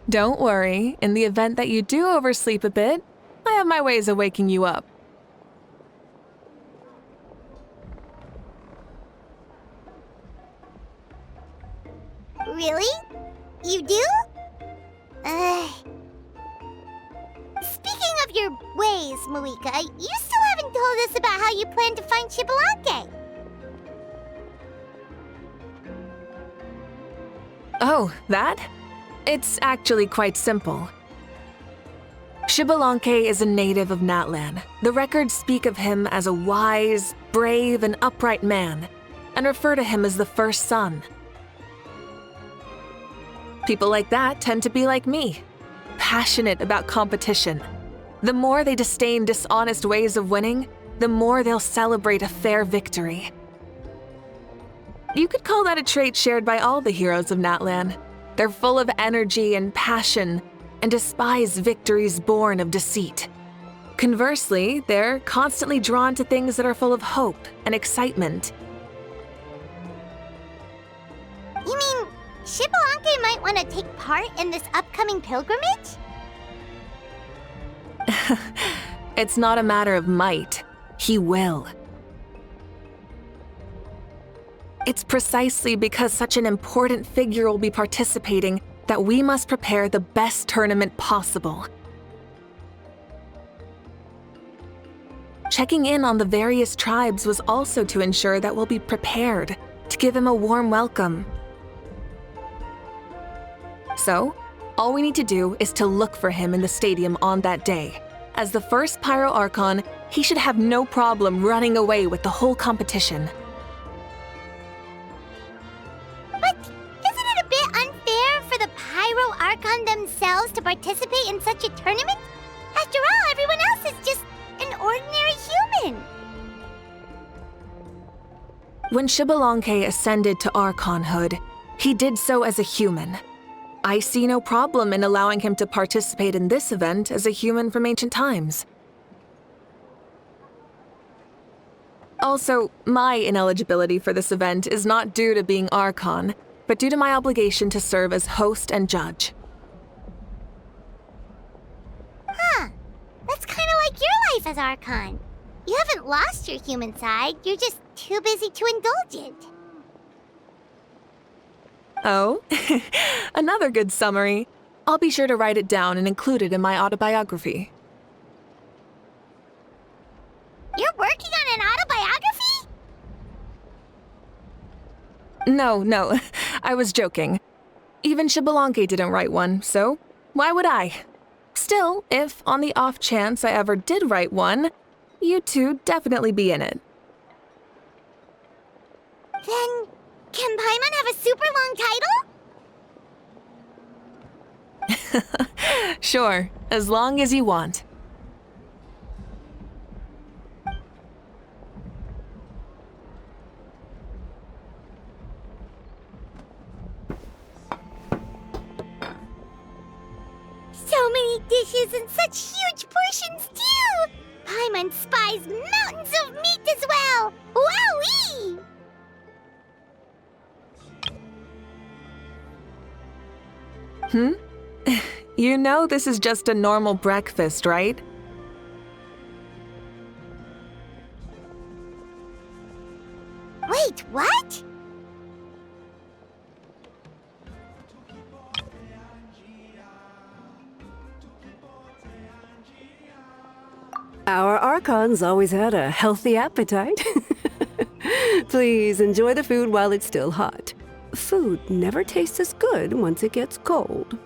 Don't worry, in the event that you do oversleep a bit, I have my ways of waking you up. Really? You do? Speaking of your ways, Mavuika, you still haven't told us about how you plan to find Xbalanque. Oh, that? It's actually quite simple. Xbalanque is a native of Natlan. The records speak of him as a wise, brave, and upright man, and refer to him as the first son. People like that tend to be like me, passionate about competition. The more they disdain dishonest ways of winning, the more they'll celebrate a fair victory. You could call that a trait shared by all the heroes of Natlan. They're full of energy and passion, and despise victories born of deceit. Conversely, they're constantly drawn to things that are full of hope and excitement. You mean Xbalanque might want to take part in this upcoming pilgrimage? It's not a matter of might. He will. It's precisely because such an important figure will be participating that we must prepare the best tournament possible. Checking in on the various tribes was also to ensure that we'll be prepared to give him a warm welcome. So, all we need to do is to look for him in the stadium on that day. As the first Pyro Archon, he should have no problem running away with the whole competition. But isn't it a bit unfair for the Pyro Archon themselves to participate in such a tournament? After all, everyone else is just an ordinary human. When Xbalanque ascended to Archonhood, he did so as a human. I see no problem in allowing him to participate in this event as a human from ancient times. Also, my ineligibility for this event is not due to being Archon, but due to my obligation to serve as host and judge. Huh. That's kind of like your life as Archon. You haven't lost your human side, you're just too busy to indulge it. Oh, another good summary. I'll be sure to write it down and include it in my autobiography. You're working on an autobiography? No, I was joking. Even Xbalanque didn't write one, so why would I? Still, if on the off chance I ever did write one, you two definitely be in it. Then, can Paimon have a super long title? Sure, as long as you want. So many dishes and such huge portions, too! Paimon spies mountains of meat as well! Wowee! You know this is just a normal breakfast, right? Wait, what? Our Archon's always had a healthy appetite. Please enjoy the food while it's still hot. Food never tastes as good once it gets cold.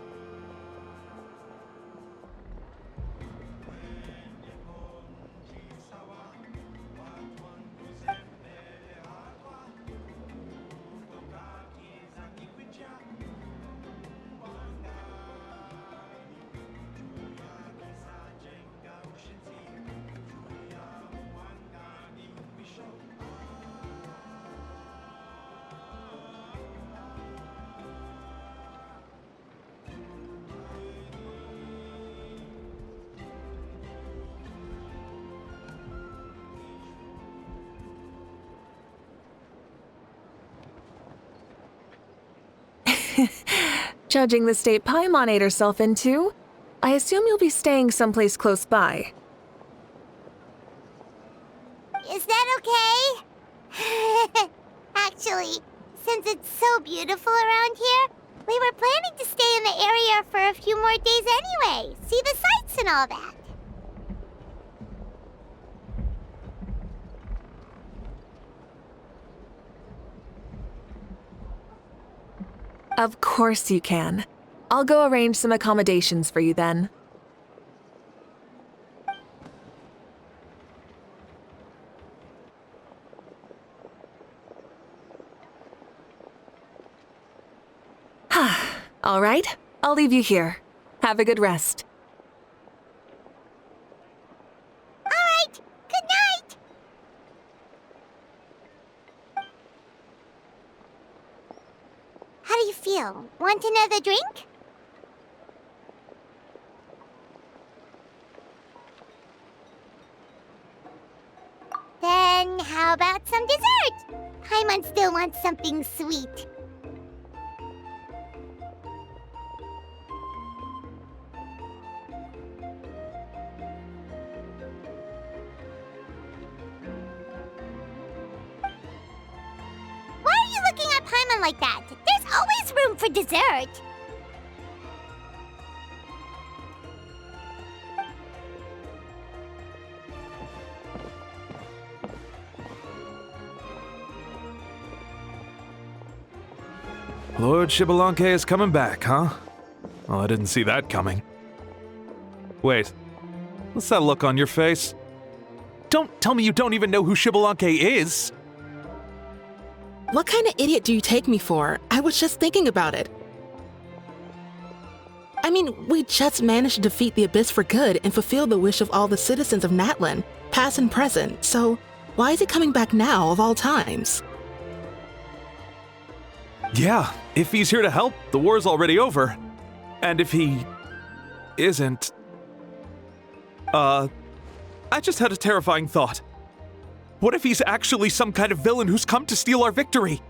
Judging the state Paimon ate herself into, I assume you'll be staying someplace close by. Is that okay? Actually, since it's so beautiful around here, we were planning to stay in the area for a few more days anyway. See the sights and all that. Of course you can. I'll go arrange some accommodations for you then. All right, I'll leave you here. Have a good rest. All right, good night. How do you feel? Want another drink? Then how about some dessert? Paimon still wants something sweet. Why are you looking at Paimon like that? There's always room for dessert. Lord Xbalanque is coming back, huh? Well, I didn't see that coming. Wait, what's that look on your face? Don't tell me you don't even know who Xbalanque is! What kind of idiot do you take me for? I was just thinking about it. I mean, we just managed to defeat the Abyss for good and fulfill the wish of all the citizens of Natlan, past and present, so why is he coming back now of all times? Yeah, if he's here to help, the war's already over. And if he isn't... I just had a terrifying thought. What if he's actually some kind of villain who's come to steal our victory?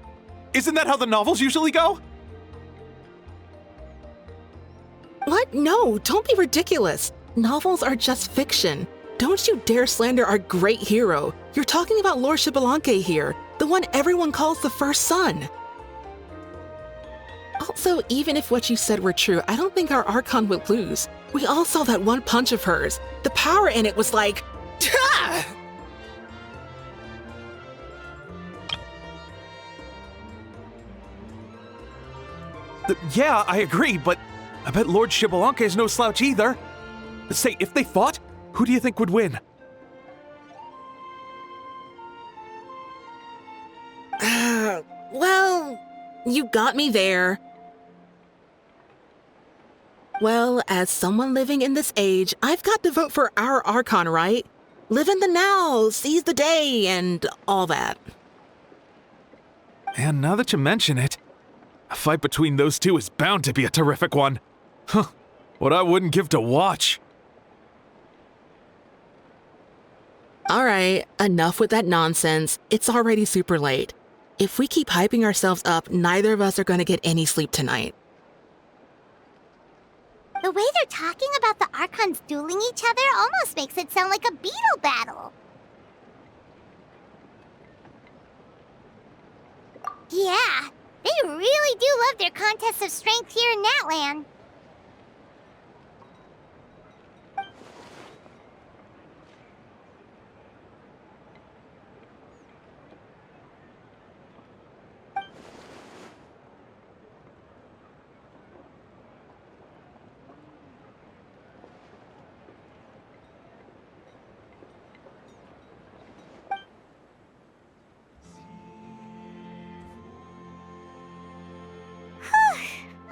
Isn't that how the novels usually go? What? No, don't be ridiculous. Novels are just fiction. Don't you dare slander our great hero. You're talking about Lord Xbalanque here, the one everyone calls the first son. Also, even if what you said were true, I don't think our Archon would lose. We all saw that one punch of hers. The power in it was like, "Tah!" Yeah, I agree, but I bet Lord Xbalanque is no slouch either. Say, if they fought, who do you think would win? Well, you got me there. Well, as someone living in this age, I've got to vote for our Archon, right? Live in the now, seize the day, and all that. And now that you mention it, a fight between those two is bound to be a terrific one. Huh, what I wouldn't give to watch. All right, enough with that nonsense. It's already super late. If we keep hyping ourselves up, neither of us are going to get any sleep tonight. The way they're talking about the Archons dueling each other almost makes it sound like a beetle battle. Yeah, they really do love their contests of strength here in Natlan.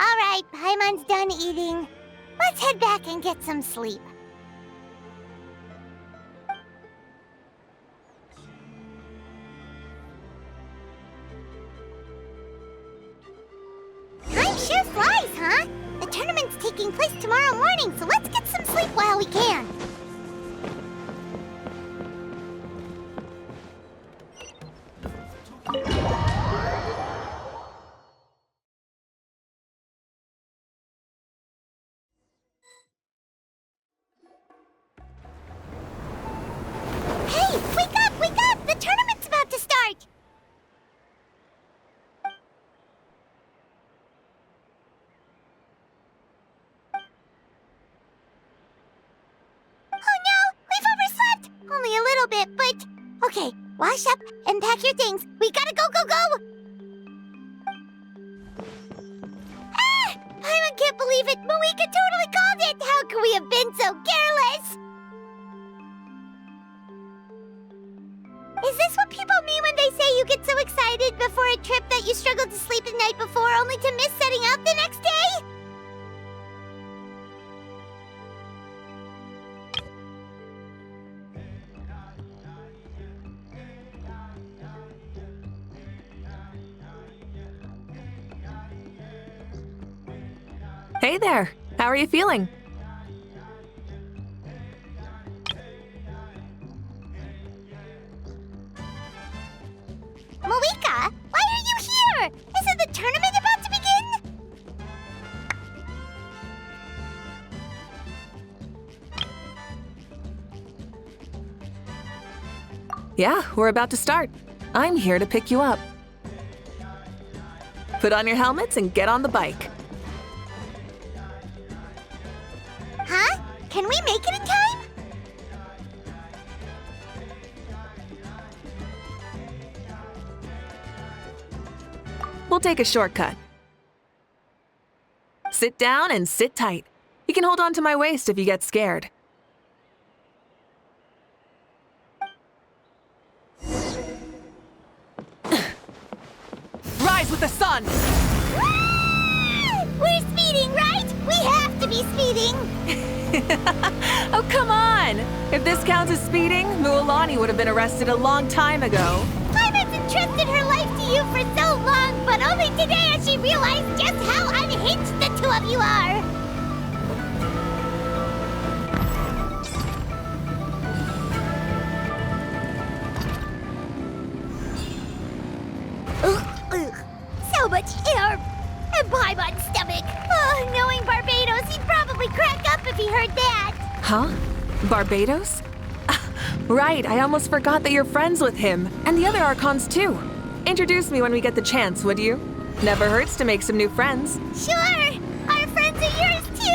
Alright, Paimon's done eating. Let's head back and get some sleep. Time sure flies, huh? The tournament's taking place tomorrow morning, so let's get some sleep while we can. Hey, wake up, wake up! The tournament's about to start! Oh no, we've overslept! Only a little bit, but... Okay, wash up and pack your things. We gotta go, go, go! Ah! Paimon can't believe it! Mavuika totally called it! How could we have been so careless? Is this what people mean when they say you get so excited before a trip that you struggled to sleep the night before only to miss setting out the next day? Hey there, how are you feeling? Mavuika, why are you here? Isn't the tournament about to begin? Yeah, we're about to start. I'm here to pick you up. Put on your helmets and get on the bike. Huh? Can we make it in time? We'll take a shortcut. Sit down and sit tight. You can hold on to my waist if you get scared. Rise with the sun! Ah! We're speeding, right? We have to be speeding! Oh, come on! If this counts as speeding, Mualani would have been arrested a long time ago. Paimon's entrusted her life to you for so long, but only today has she realized just how unhinged the two of you are! Ugh. So much air! And Paimon's stomach! Oh, knowing Barbados, he'd probably crack up if he heard that! Huh? Barbados? Right, I almost forgot that you're friends with him, and the other Archons too. Introduce me when we get the chance, would you? Never hurts to make some new friends. Sure! Our friends are yours too!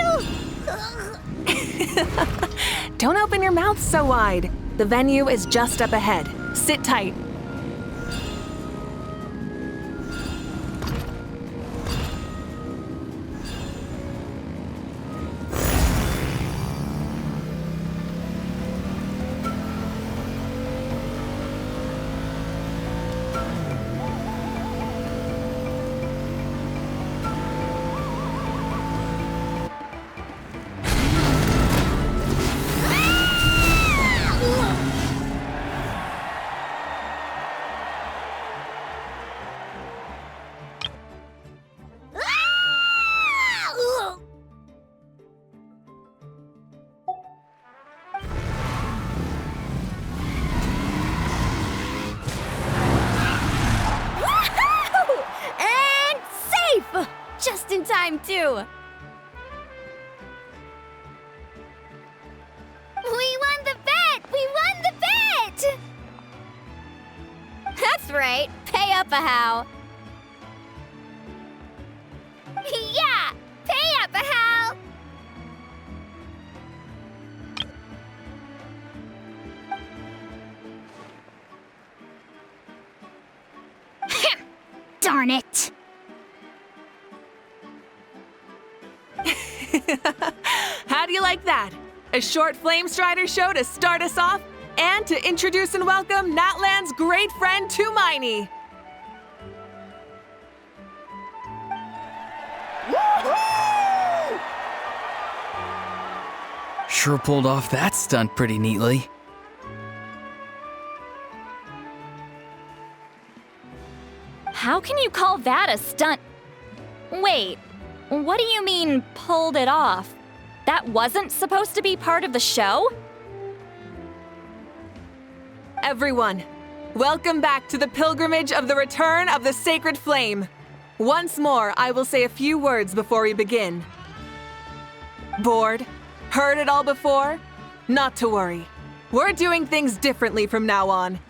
Don't open your mouth so wide. The venue is just up ahead. Sit tight. And safe! Just in time, too. We won the bet! We won the bet! That's right. Pay up a how. Yeah! Pay up, Hal! Darn it! How do you like that? A short Flame Strider show to start us off, and to introduce and welcome Natlan's great friend Tumaini. Sure pulled off that stunt pretty neatly. How can you call that a stunt? Wait, what do you mean, pulled it off? That wasn't supposed to be part of the show? Everyone, welcome back to the pilgrimage of the return of the Sacred Flame. Once more, I will say a few words before we begin. Bored? Heard it all before? Not to worry. We're doing things differently from now on.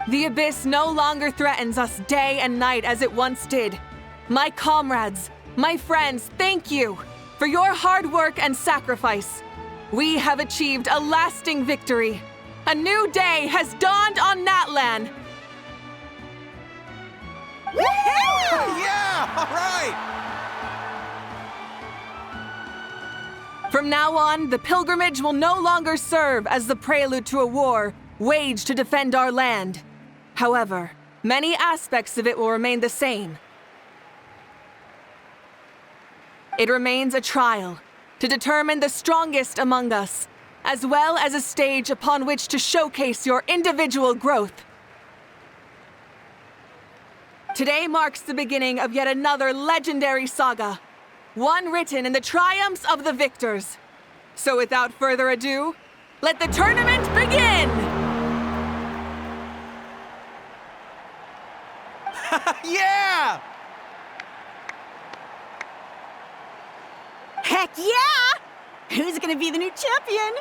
The Abyss no longer threatens us day and night as it once did. My comrades, my friends, thank you for your hard work and sacrifice. We have achieved a lasting victory. A new day has dawned on Natlan. Yeah! All right! From now on, the pilgrimage will no longer serve as the prelude to a war waged to defend our land. However, many aspects of it will remain the same. It remains a trial to determine the strongest among us, as well as a stage upon which to showcase your individual growth. Today marks the beginning of yet another legendary saga, one written in the triumphs of the victors. So without further ado, let the tournament begin! Yeah! Heck yeah! Who's gonna be the new champion?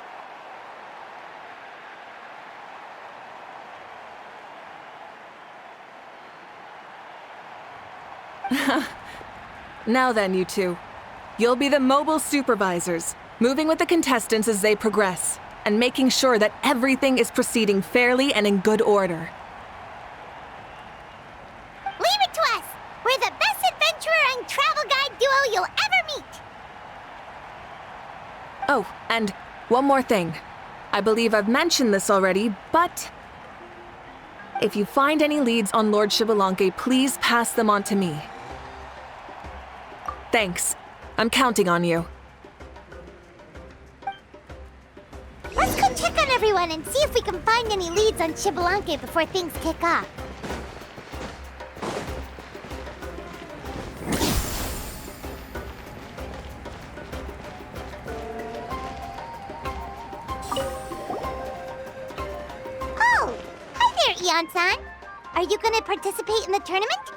Now then, you two. You'll be the mobile supervisors, moving with the contestants as they progress, and making sure that everything is proceeding fairly and in good order. Leave it to us! We're the best adventurer and travel guide duo you'll ever meet! Oh, and one more thing. I believe I've mentioned this already, but if you find any leads on Lord Shibalanke, please pass them on to me. Thanks. I'm counting on you. Let's go check on everyone and see if we can find any leads on Shibalanke before things kick off. Oh! Hi there, Eon-san! Are you gonna participate in the tournament?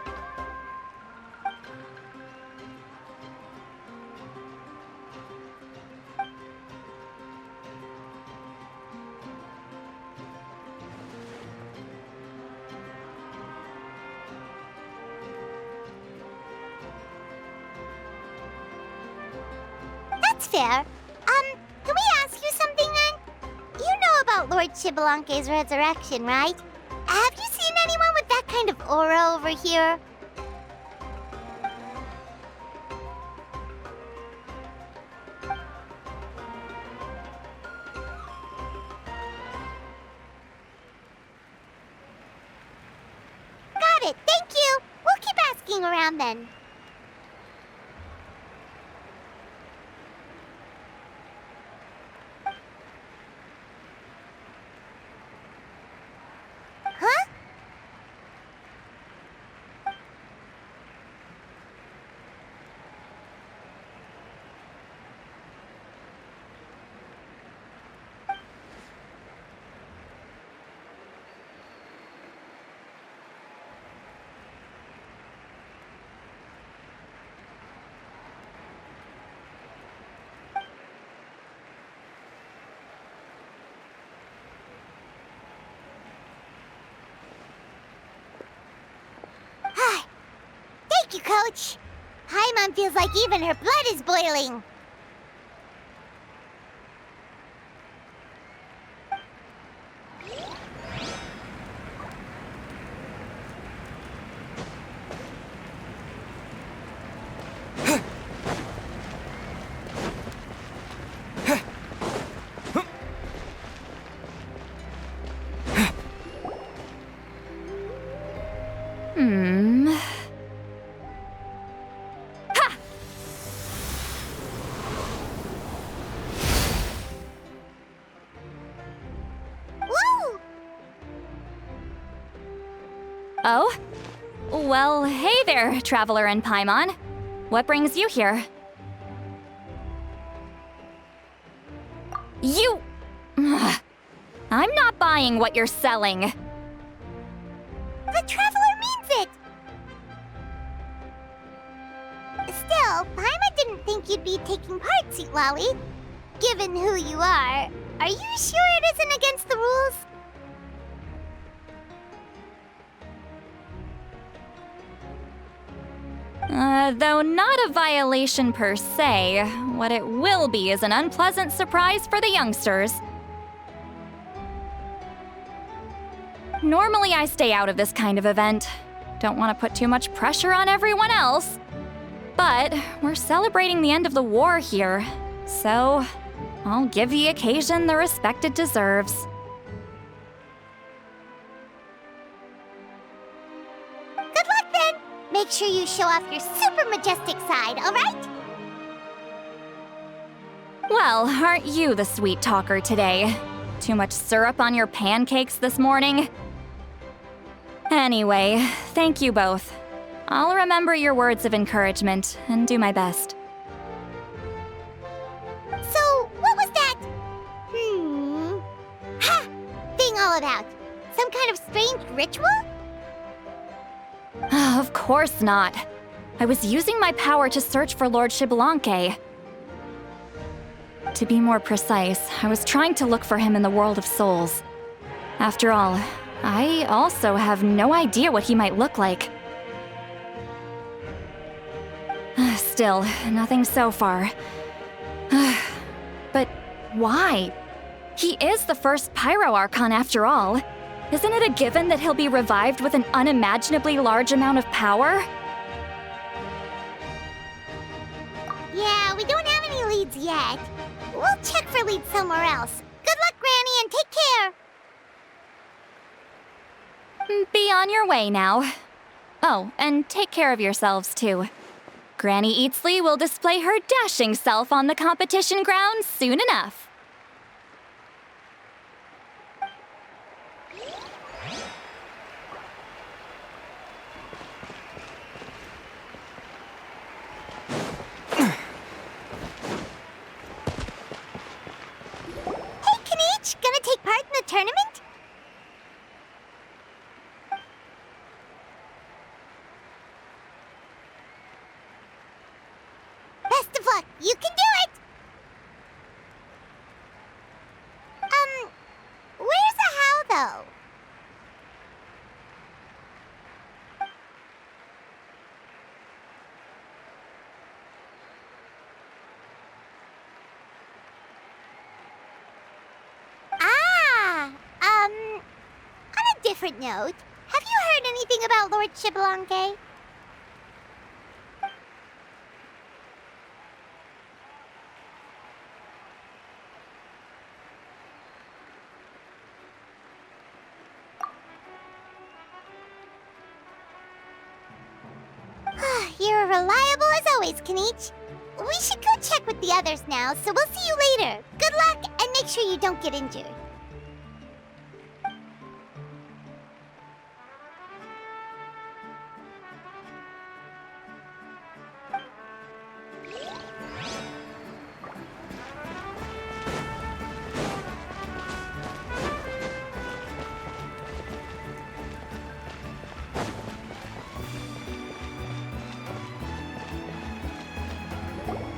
fair. Can we ask you something then? You know about Lord Chibalanke's resurrection, right? Have you seen anyone with that kind of aura over here? Got it, thank you! We'll keep asking around then. Huh? Thank you, Coach. Paimon feels like even her blood is boiling. Woo! Oh? Well, hey there, Traveler and Paimon. What brings you here? You... I'm not buying what you're selling. The Traveler means it! Still, Paimon didn't think you'd be taking part, Sweet Lolly. Given who you are you sure it isn't against the rules? Though not a violation per se, what it will be is an unpleasant surprise for the youngsters. Normally I stay out of this kind of event. Don't want to put too much pressure on everyone else. But we're celebrating the end of the war here, so I'll give the occasion the respect it deserves. Good luck then! Make sure you show off your super majestic side, alright? Well, aren't you the sweet talker today? Too much syrup on your pancakes this morning? Anyway, thank you both. I'll remember your words of encouragement and do my best. So, what was that? Ha! Thing all about? Some kind of strange ritual? Of course not. I was using my power to search for Lord Shibalanke. To be more precise, I was trying to look for him in the world of souls. After all, I also have no idea what he might look like. Still, nothing so far. But why? He is the first Pyro Archon after all. Isn't it a given that he'll be revived with an unimaginably large amount of power? Yeah, we don't have any leads yet. We'll check for leads somewhere else. Good luck, Granny, and take care! Be on your way now. Oh, and take care of yourselves too. Granny Eatsley will display her dashing self on the competition grounds soon enough. Hey, Kanich! Gonna take part in the tournament? Best of luck! You can do it! Where's the how, though? different note, have you heard anything about Lord Shibalanke? You're reliable as always, Kanich. We should go check with the others now, so we'll see you later. Good luck, and make sure you don't get injured.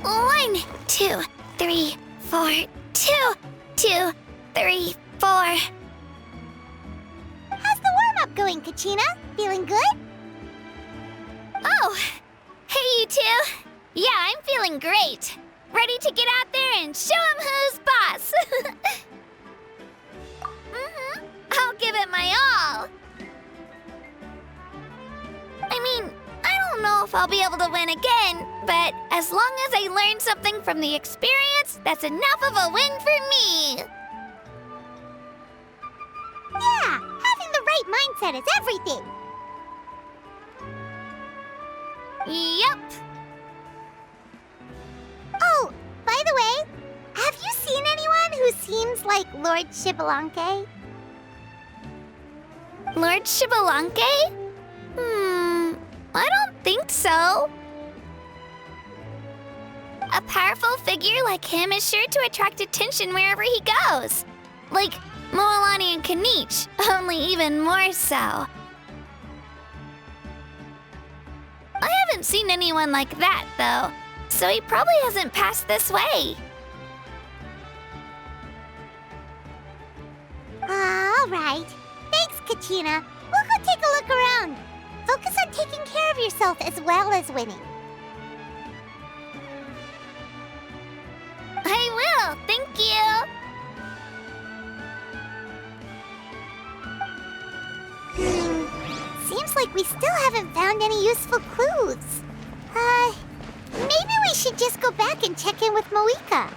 One, 2, 3, 4, 2, 2, 3, 4. How's the warm-up going, Kachina? Feeling good? Oh, hey you two. Yeah, I'm feeling great. Ready to get out there and show 'em who's boss. I'll give it my all. I mean, I don't know if I'll be able to win again, but as long as I learn something from the experience, that's enough of a win for me. Yeah, having the right mindset is everything. Yep. Oh, by the way, have you seen anyone who seems like Lord Shibalanke? Lord Shibalanke? I don't think so. A powerful figure like him is sure to attract attention wherever he goes. Like Moalani and Kanich, only even more so. I haven't seen anyone like that, though, so he probably hasn't passed this way. All right. Thanks, Kachina. We'll go take a look around. Focus on taking care of yourself as well as winning. I will, thank you. Seems like we still haven't found any useful clues. Maybe we should just go back and check in with Mavuika.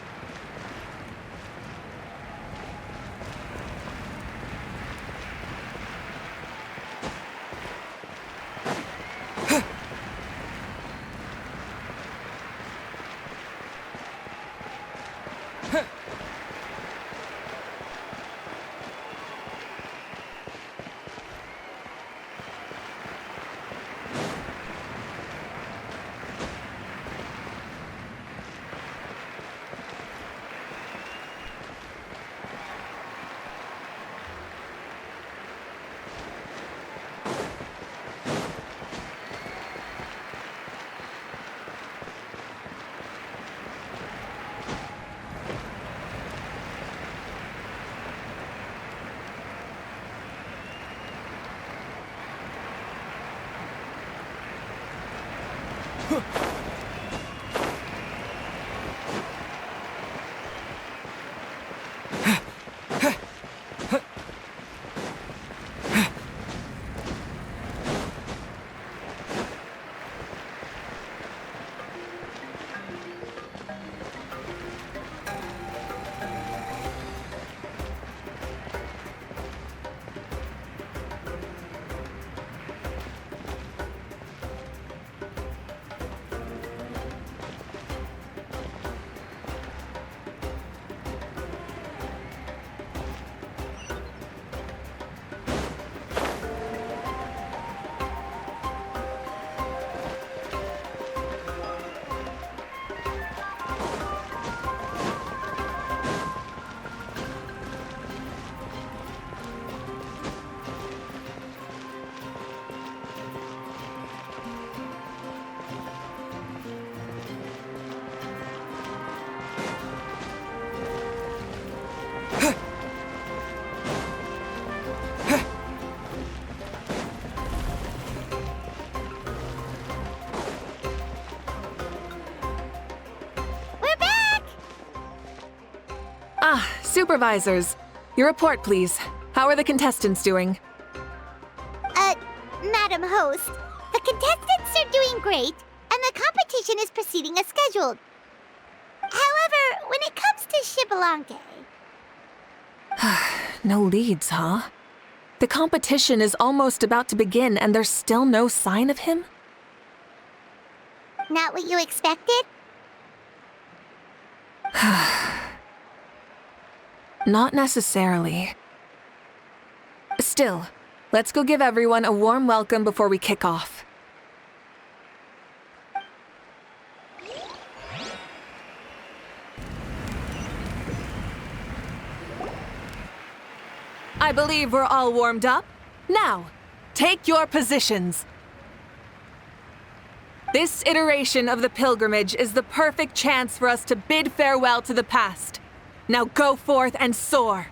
Supervisors, your report, please. How are the contestants doing? Madam Host. The contestants are doing great, and the competition is proceeding as scheduled. However, when it comes to Xbalanque... No leads, huh? The competition is almost about to begin and there's still no sign of him? Not what you expected? Not necessarily. Still, let's go give everyone a warm welcome before we kick off. I believe we're all warmed up. Now, take your positions. This iteration of the pilgrimage is the perfect chance for us to bid farewell to the past. Now go forth and soar.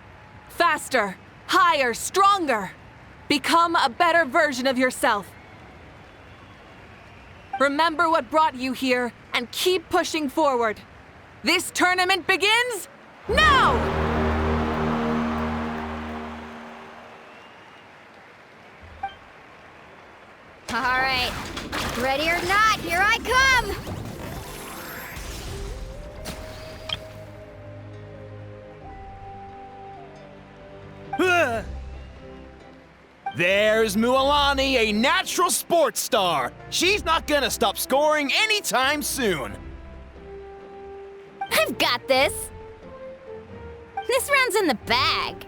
Faster, higher, stronger. Become a better version of yourself. Remember what brought you here and keep pushing forward. This tournament begins now! All right, ready or not, here I come! There's Mualani, a natural sports star. She's not gonna stop scoring anytime soon. I've got this. This round's in the bag.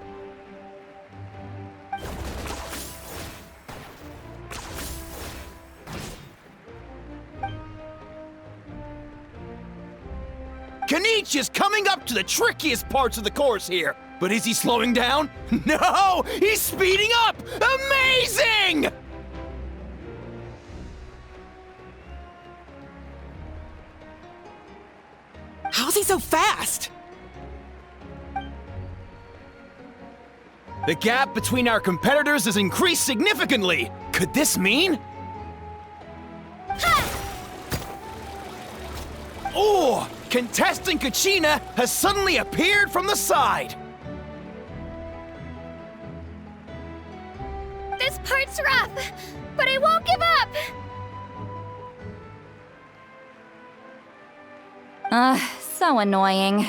Kanichi is coming up to the trickiest parts of the course here. But is he slowing down? No! He's speeding up! Amazing! How's he so fast? The gap between our competitors has increased significantly. Could this mean? Oh! Contestant Kachina has suddenly appeared from the side. This part's rough, but I won't give up! So annoying.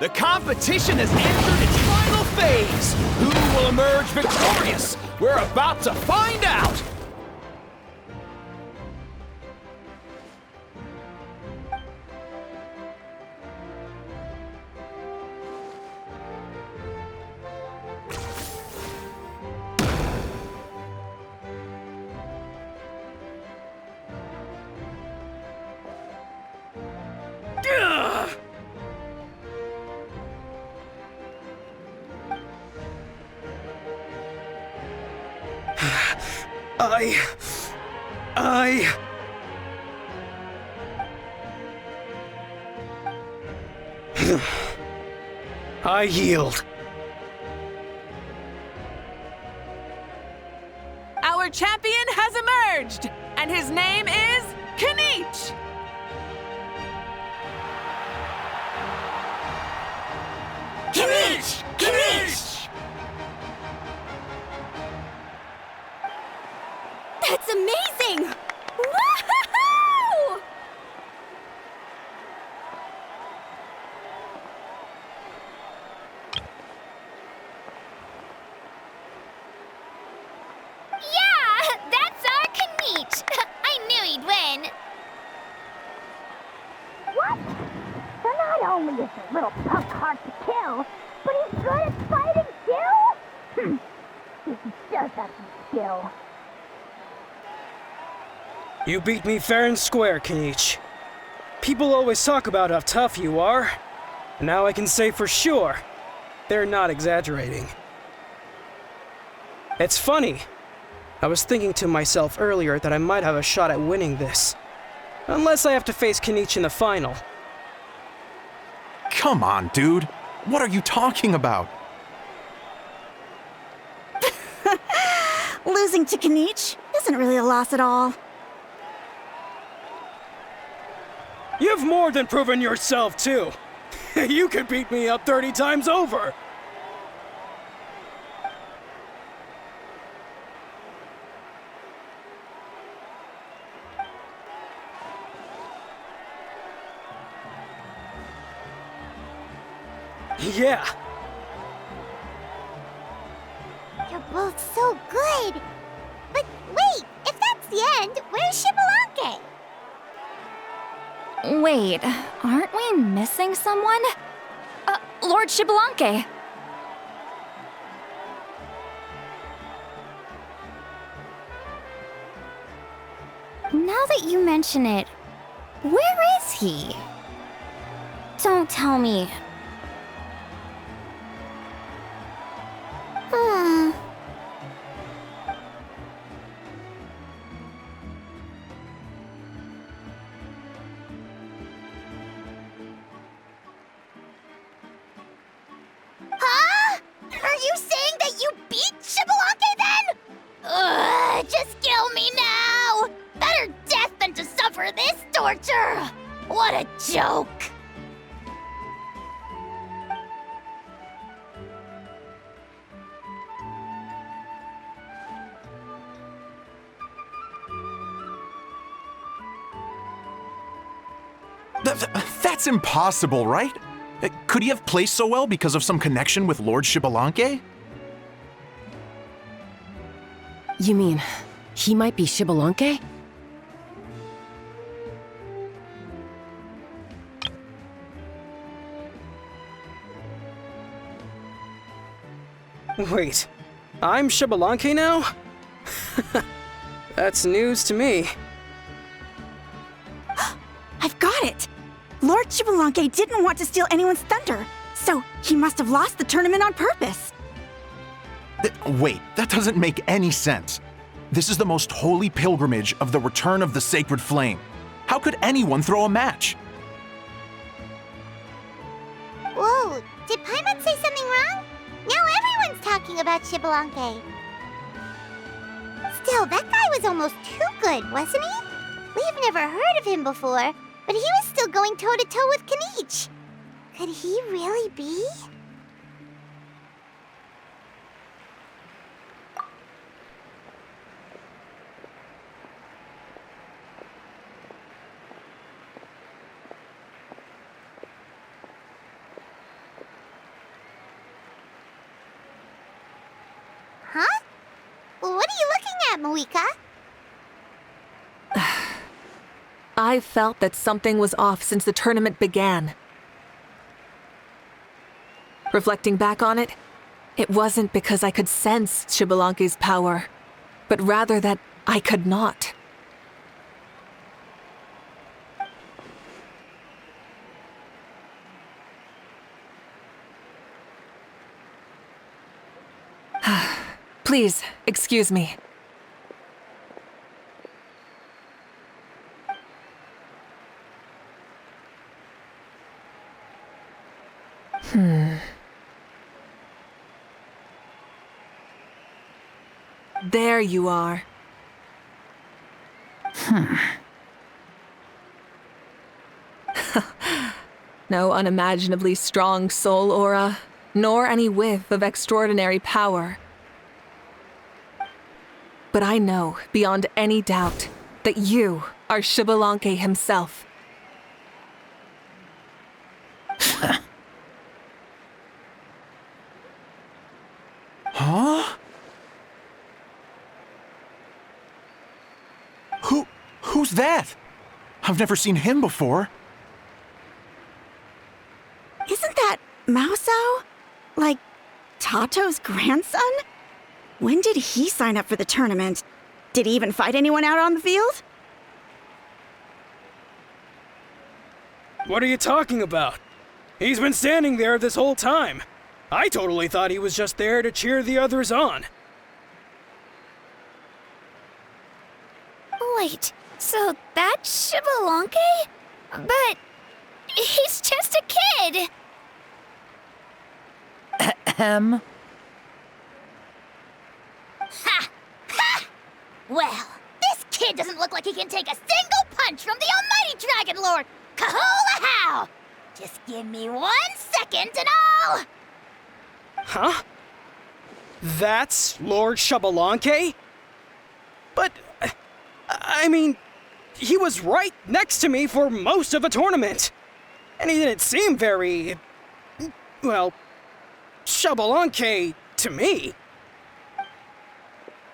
The competition has entered its final phase. Who will emerge victorious? We're about to find out. I yield. Our champion has emerged, and his name is Kanichi. Kanichi! Kanichi! That's amazing! Woohoo! Yeah, that's our Kanichi. I knew he'd win. What? So not only is the little punk hard to kill, but he's good at fighting too? He does have some skill. You beat me fair and square, Kanichi. People always talk about how tough you are. And now I can say for sure, they're not exaggerating. It's funny. I was thinking to myself earlier that I might have a shot at winning this. Unless I have to face Kanichi in the final. Come on, dude. What are you talking about? Losing to Kanichi isn't really a loss at all. You've more than proven yourself, too. You could beat me up 30 times over. Yeah. You're both so good. But wait, if that's the end, where's Shibalanke? Wait, aren't we missing someone? Lord Shibalanke. Now that you mention it, where is he? Don't tell me. Huh? Are you saying that you beat Shibalanke then? Ugh, just kill me now! Better death than to suffer this torture! What a joke! That's impossible, right? Could he have placed so well because of some connection with Lord Shibalanke? You mean, he might be Shibalanke? Wait, I'm Shibalanke now? That's news to me. I've got it! Lord Shibalanke didn't want to steal anyone's thunder, so he must have lost the tournament on purpose. Wait, that doesn't make any sense. This is the most holy pilgrimage of the return of the sacred flame. How could anyone throw a match? Whoa, did Paimon say something wrong? Now everyone's talking about Shibalanke. Still, that guy was almost too good, wasn't he? We've never heard of him before, but he was still going toe-to-toe with Kenichi. Could he really be? Huh? What are you looking at, Mavuika? I've felt that something was off since the tournament began. Reflecting back on it, it wasn't because I could sense Shibalanke's power, but rather that I could not. Please, excuse me. There you are. No unimaginably strong soul aura, nor any whiff of extraordinary power. But I know, beyond any doubt, that you are Shibalanke himself. Huh? Who's that? I've never seen him before. Isn't that Mausao? Like, Tato's grandson? When did he sign up for the tournament? Did he even fight anyone out on the field? What are you talking about? He's been standing there this whole time. I totally thought he was just there to cheer the others on. Wait, so that's Shibalanke? But he's just a kid. Ahem. Ha! Ha! Well, this kid doesn't look like he can take a single punch from the almighty Dragon Lord! Kahula how! Just give me 1 second and I'll... Huh? That's Lord Shibalanke? But, I mean, he was right next to me for most of the tournament. And he didn't seem very... well, Xbalanque to me.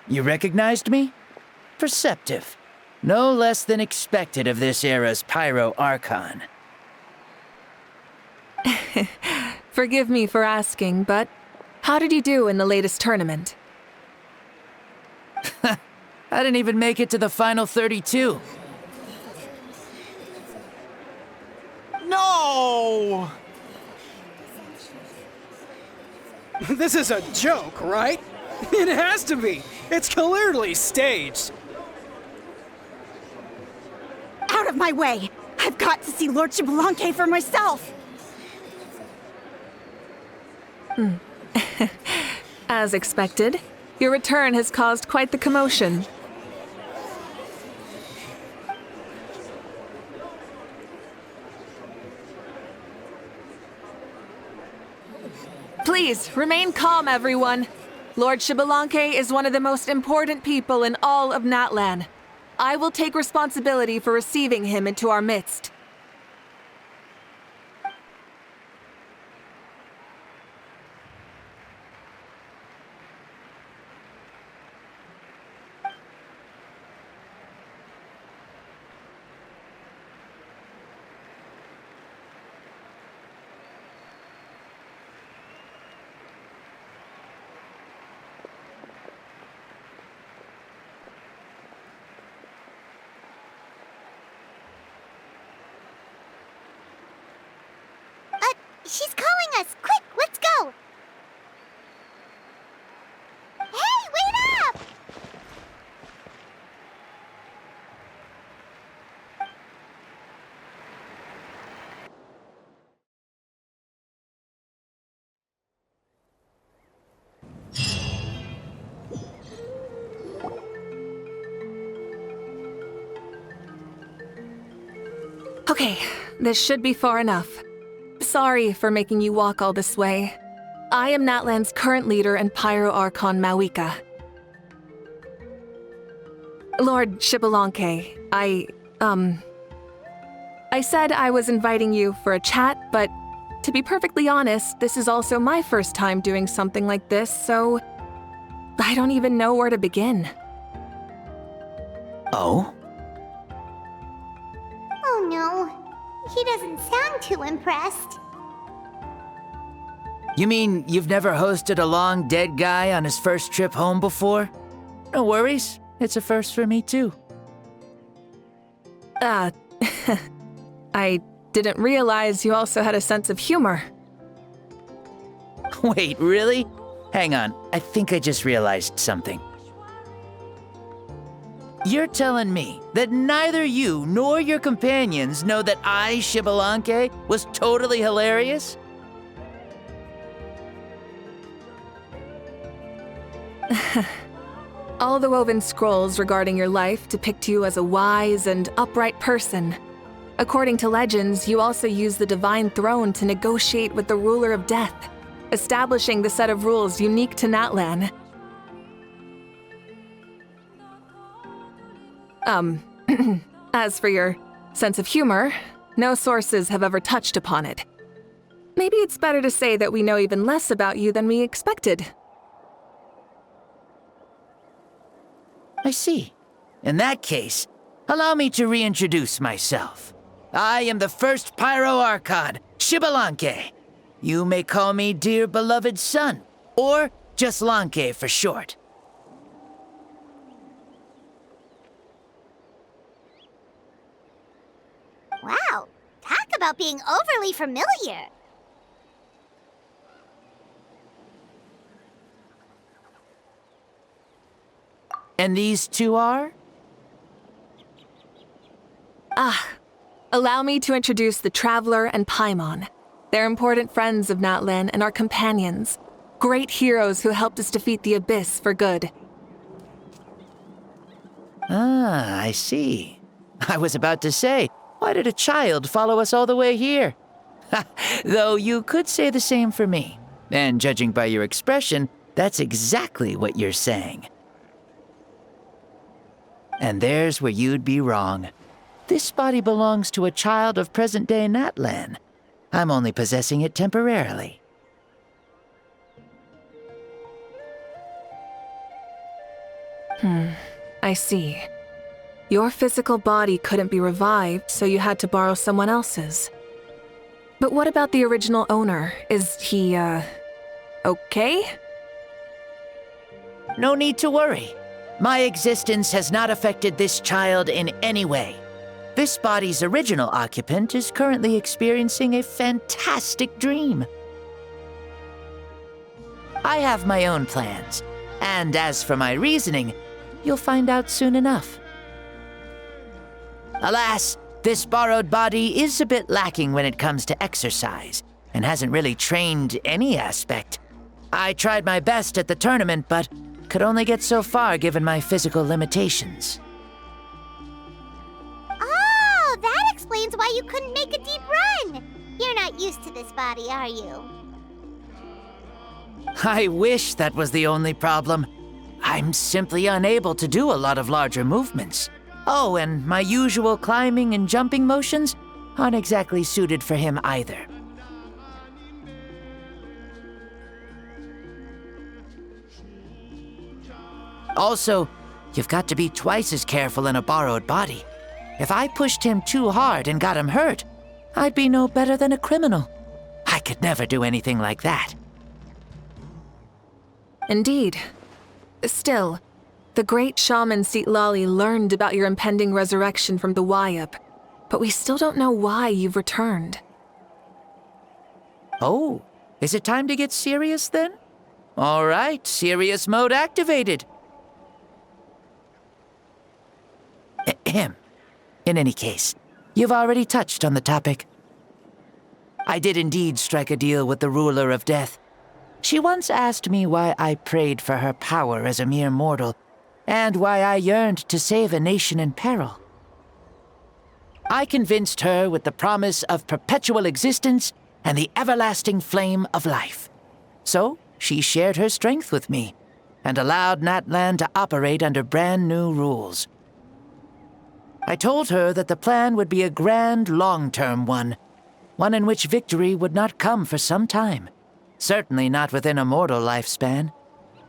You recognized me? Perceptive. No less than expected of this era's Pyro Archon. Forgive me for asking, but how did you do in the latest tournament? I didn't even make it to the final 32. No! This is a joke, right? It has to be. It's clearly staged. Out of my way! I've got to see Lord Xbalanque for myself! As expected, your return has caused quite the commotion. Please, remain calm, everyone. Lord Xbalanque is one of the most important people in all of Natlan. I will take responsibility for receiving him into our midst. She's calling us! Quick, let's go! Hey, wait up! Okay, this should be far enough. Sorry for making you walk all this way. I am Natlan's current leader and Pyro Archon Mavuika. Lord Xbalanque, I said I was inviting you for a chat, but to be perfectly honest, this is also my first time doing something like this, so I don't even know where to begin. Oh? Oh no, he doesn't sound too impressed. You mean you've never hosted a long dead guy on his first trip home before? No worries, it's a first for me too. I didn't realize you also had a sense of humor. Wait, really? Hang on, I think I just realized something. You're telling me that neither you nor your companions know that I, Xbalanque, was totally hilarious? All the woven scrolls regarding your life depict you as a wise and upright person. According to legends, you also use the Divine Throne to negotiate with the ruler of death, establishing the set of rules unique to Natlan. As for your sense of humor, no sources have ever touched upon it. Maybe it's better to say that we know even less about you than we expected. I see. In that case, allow me to reintroduce myself. I am the first Pyro Archon, Xbalanque. You may call me dear beloved son, or just Lanque for short. Wow, talk about being overly familiar. And these two are? Allow me to introduce the Traveler and Paimon. They're important friends of Natlan and our companions. Great heroes who helped us defeat the Abyss for good. Ah, I see. I was about to say, why did a child follow us all the way here? Though you could say the same for me. And judging by your expression, that's exactly what you're saying. And there's where you'd be wrong. This body belongs to a child of present-day Natlan. I'm only possessing it temporarily. I see. Your physical body couldn't be revived, so you had to borrow someone else's. But what about the original owner? Is he, okay? No need to worry. My existence has not affected this child in any way. This body's original occupant is currently experiencing a fantastic dream. I have my own plans, and as for my reasoning, you'll find out soon enough. Alas, this borrowed body is a bit lacking when it comes to exercise, and hasn't really trained any aspect. I tried my best at the tournament, but could only get so far given my physical limitations. Oh, that explains why you couldn't make a deep run. You're not used to this body, are you? I wish that was the only problem. I'm simply unable to do a lot of larger movements. Oh, and my usual climbing and jumping motions aren't exactly suited for him either. Also, you've got to be twice as careful in a borrowed body. If I pushed him too hard and got him hurt, I'd be no better than a criminal. I could never do anything like that. Indeed. Still, the great shaman Seatlali learned about your impending resurrection from the Wayup, but we still don't know why you've returned. Oh, is it time to get serious then? All right, serious mode activated. Ahem. In any case, you've already touched on the topic. I did indeed strike a deal with the ruler of death. She once asked me why I prayed for her power as a mere mortal, and why I yearned to save a nation in peril. I convinced her with the promise of perpetual existence and the everlasting flame of life. So she shared her strength with me, and allowed Natlan to operate under brand new rules. I told her that the plan would be a grand, long-term one in which victory would not come for some time. Certainly not within a mortal lifespan.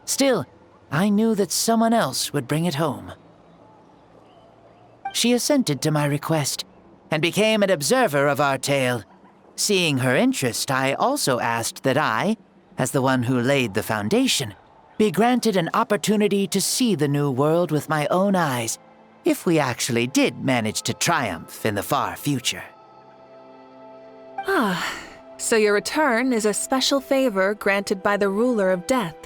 Still, I knew that someone else would bring it home. She assented to my request, and became an observer of our tale. Seeing her interest, I also asked that I, as the one who laid the foundation, be granted an opportunity to see the new world with my own eyes, if we actually did manage to triumph in the far future. Ah, so your return is a special favor granted by the ruler of death.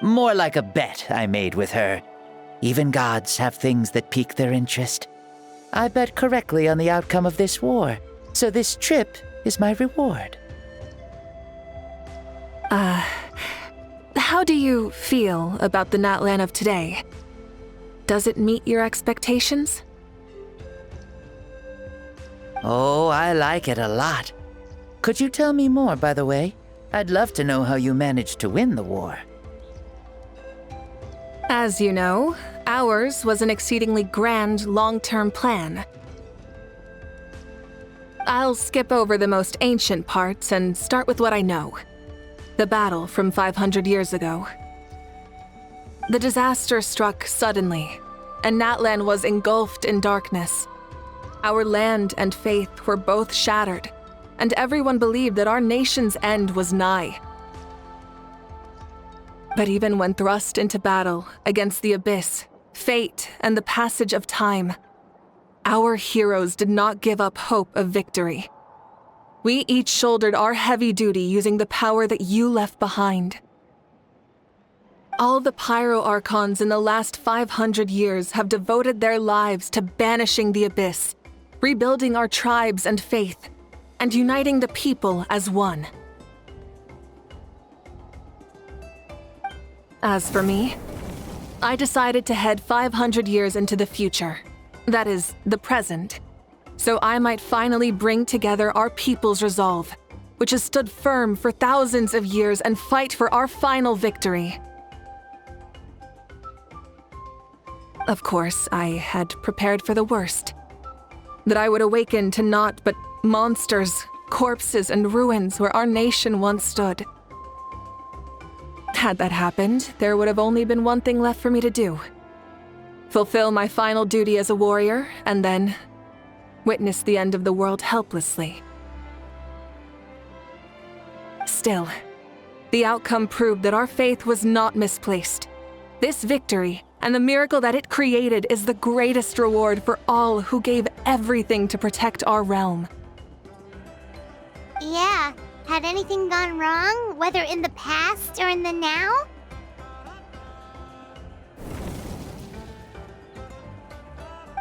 More like a bet I made with her. Even gods have things that pique their interest. I bet correctly on the outcome of this war, so this trip is my reward. How do you feel about the Natlan of today? Does it meet your expectations? Oh, I like it a lot. Could you tell me more, by the way? I'd love to know how you managed to win the war. As you know, ours was an exceedingly grand, long-term plan. I'll skip over the most ancient parts and start with what I know. The battle from 500 years ago. The disaster struck suddenly, and Natlan was engulfed in darkness. Our land and faith were both shattered, and everyone believed that our nation's end was nigh. But even when thrust into battle against the abyss, fate, and the passage of time, our heroes did not give up hope of victory. We each shouldered our heavy duty using the power that you left behind. All the Pyro Archons in the last 500 years have devoted their lives to banishing the abyss, rebuilding our tribes and faith, and uniting the people as one. As for me, I decided to head 500 years into the future, that is, the present, so I might finally bring together our people's resolve, which has stood firm for thousands of years, and fight for our final victory. Of course, I had prepared for the worst. That I would awaken to naught but monsters, corpses, and ruins where our nation once stood. Had that happened, there would have only been one thing left for me to do. Fulfill my final duty as a warrior, and then witness the end of the world helplessly. Still, the outcome proved that our faith was not misplaced. This victory, and the miracle that it created, is the greatest reward for all who gave everything to protect our realm. Yeah, had anything gone wrong, whether in the past or in the now?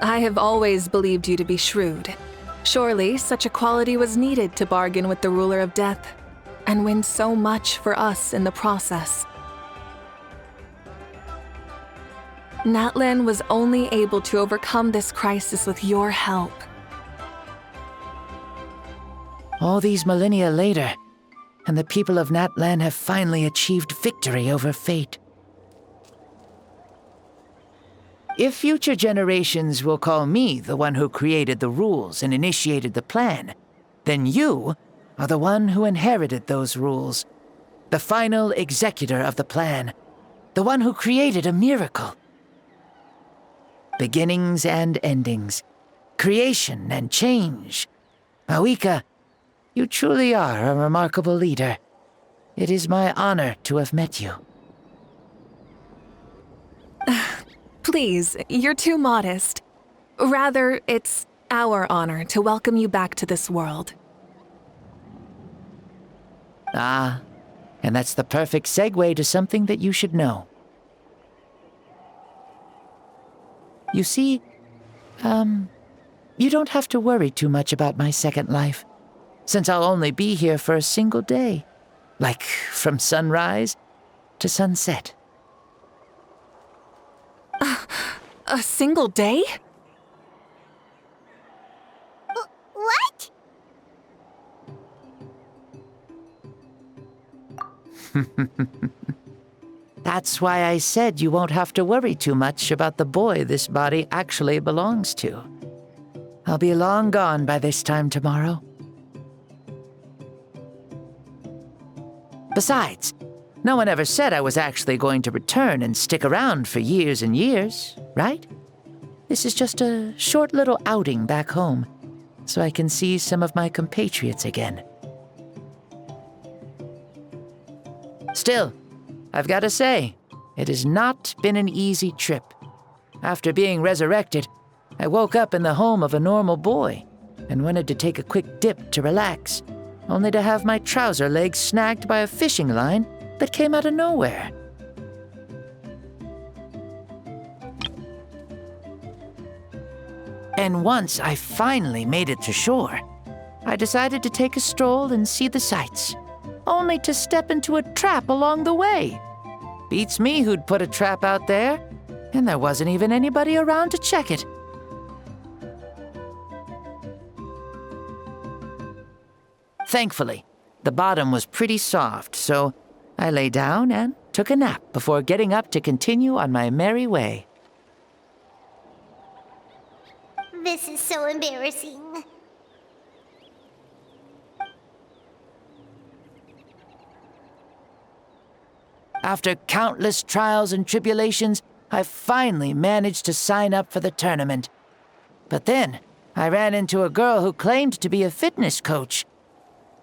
I have always believed you to be shrewd. Surely, such a quality was needed to bargain with the ruler of death, and win so much for us in the process. Natlan was only able to overcome this crisis with your help. All these millennia later, and the people of Natlan have finally achieved victory over fate. If future generations will call me the one who created the rules and initiated the plan, then you are the one who inherited those rules, the final executor of the plan, the one who created a miracle. Beginnings and endings, creation and change. Mavuika, you truly are a remarkable leader. It is my honor to have met you. Please, you're too modest. Rather, it's our honor to welcome you back to this world. Ah, and that's the perfect segue to something that you should know. You see, you don't have to worry too much about my second life, since I'll only be here for a single day, like from sunrise to sunset. A single day? What? That's why I said you won't have to worry too much about the boy this body actually belongs to. I'll be long gone by this time tomorrow. Besides, no one ever said I was actually going to return and stick around for years and years, right? This is just a short little outing back home, so I can see some of my compatriots again. Still, I've got to say, it has not been an easy trip. After being resurrected, I woke up in the home of a normal boy and wanted to take a quick dip to relax, only to have my trouser legs snagged by a fishing line that came out of nowhere. And once I finally made it to shore, I decided to take a stroll and see the sights, only to step into a trap along the way. Beats me who'd put a trap out there, and there wasn't even anybody around to check it. Thankfully, the bottom was pretty soft, so I lay down and took a nap before getting up to continue on my merry way. This is so embarrassing. After countless trials and tribulations, I finally managed to sign up for the tournament. But then, I ran into a girl who claimed to be a fitness coach.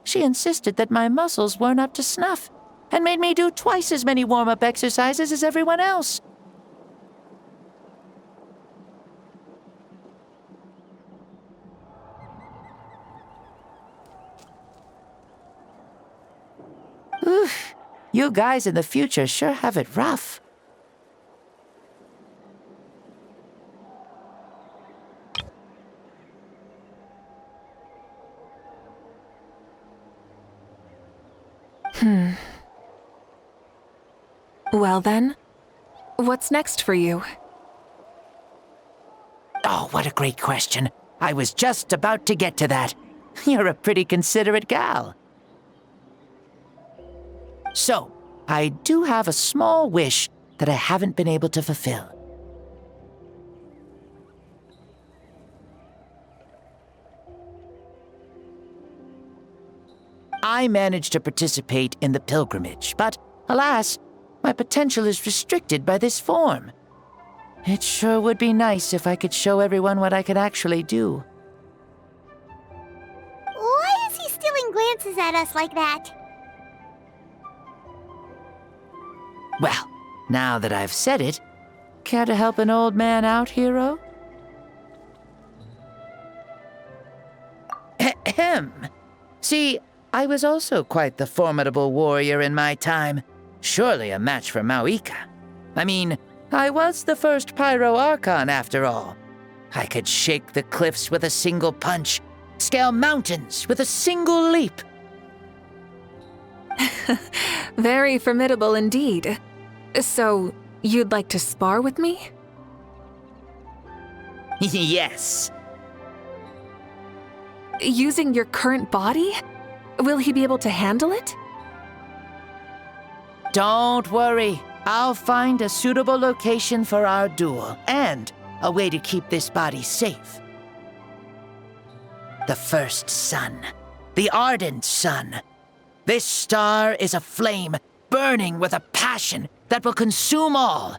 She insisted that my muscles weren't up to snuff, and made me do twice as many warm-up exercises as everyone else. Oof, you guys in the future sure have it rough. Well then, what's next for you? Oh, what a great question. I was just about to get to that. You're a pretty considerate gal. So, I do have a small wish that I haven't been able to fulfill. I managed to participate in the pilgrimage, but alas, My potential is restricted by this form. It sure would be nice if I could show everyone what I could actually do. Why is he stealing glances at us like that? Well, now that I've said it, care to help an old man out, hero? Ahem. See, I was also quite the formidable warrior in my time. Surely a match for Mavuika. I mean, I was the first Pyro Archon after all. I could shake the cliffs with a single punch, scale mountains with a single leap. Very formidable indeed. So, you'd like to spar with me? Yes. Using your current body? Will he be able to handle it? Don't worry. I'll find a suitable location for our duel, and a way to keep this body safe. The first sun. The ardent sun. This star is a flame, burning with a passion that will consume all.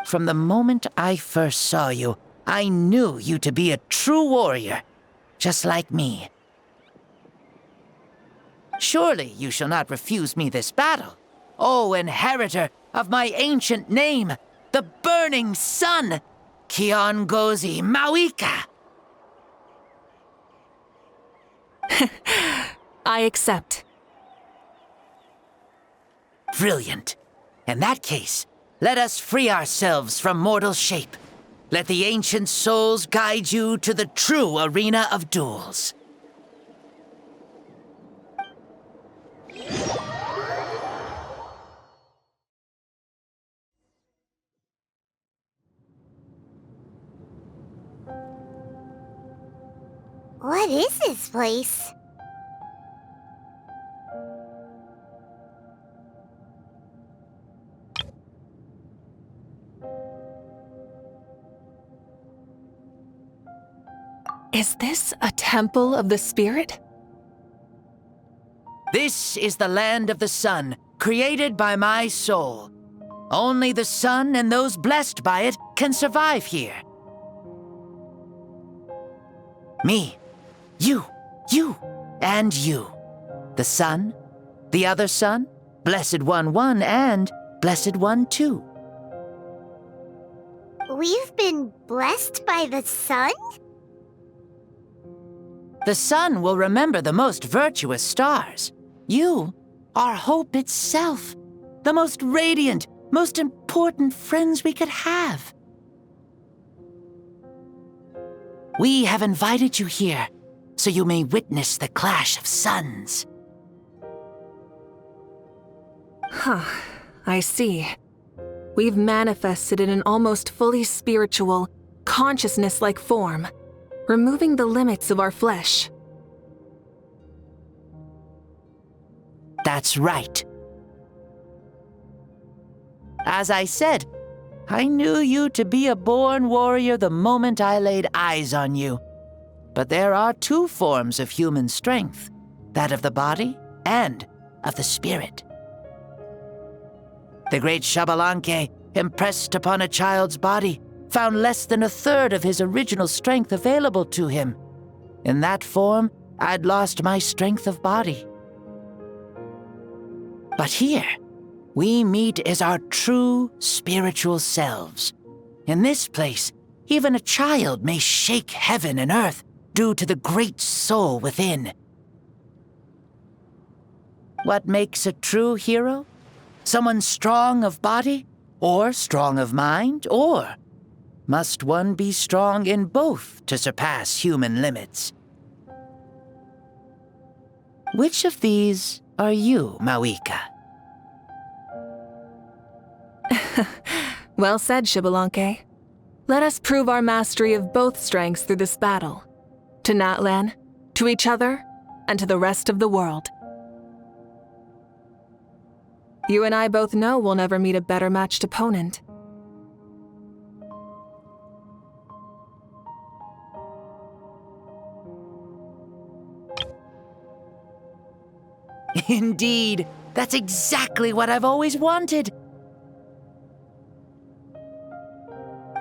From the moment I first saw you, I knew you to be a true warrior, just like me. Surely you shall not refuse me this battle, O inheritor of my ancient name, the Burning Sun, Kiongozi Mavuika. I accept. Brilliant. In that case, let us free ourselves from mortal shape. Let the ancient souls guide you to the true arena of duels. What is this place? Is this a temple of the spirit? This is the land of the sun, created by my soul. Only the sun and those blessed by it can survive here. Me, you, and you. The sun, the other sun, Blessed One 1, and Blessed One 2. We've been blessed by the sun? The sun will remember the most virtuous stars. You are hope itself, the most radiant, most important friends we could have. We have invited you here, so you may witness the clash of suns. Huh, I see. We've manifested in an almost fully spiritual, consciousness-like form, removing the limits of our flesh. That's right. As I said, I knew you to be a born warrior the moment I laid eyes on you. But there are two forms of human strength, that of the body and of the spirit. The great Xbalanque, impressed upon a child's body, found less than a third of his original strength available to him. In that form, I'd lost my strength of body. But here, we meet as our true spiritual selves. In this place, even a child may shake heaven and earth due to the great soul within. What makes a true hero? Someone strong of body, or strong of mind, or must one be strong in both to surpass human limits? Which of these are you, Mavuika? Well said, Xbalanque. Let us prove our mastery of both strengths through this battle. To Natlan, to each other, and to the rest of the world. You and I both know we'll never meet a better matched opponent. Indeed, that's exactly what I've always wanted.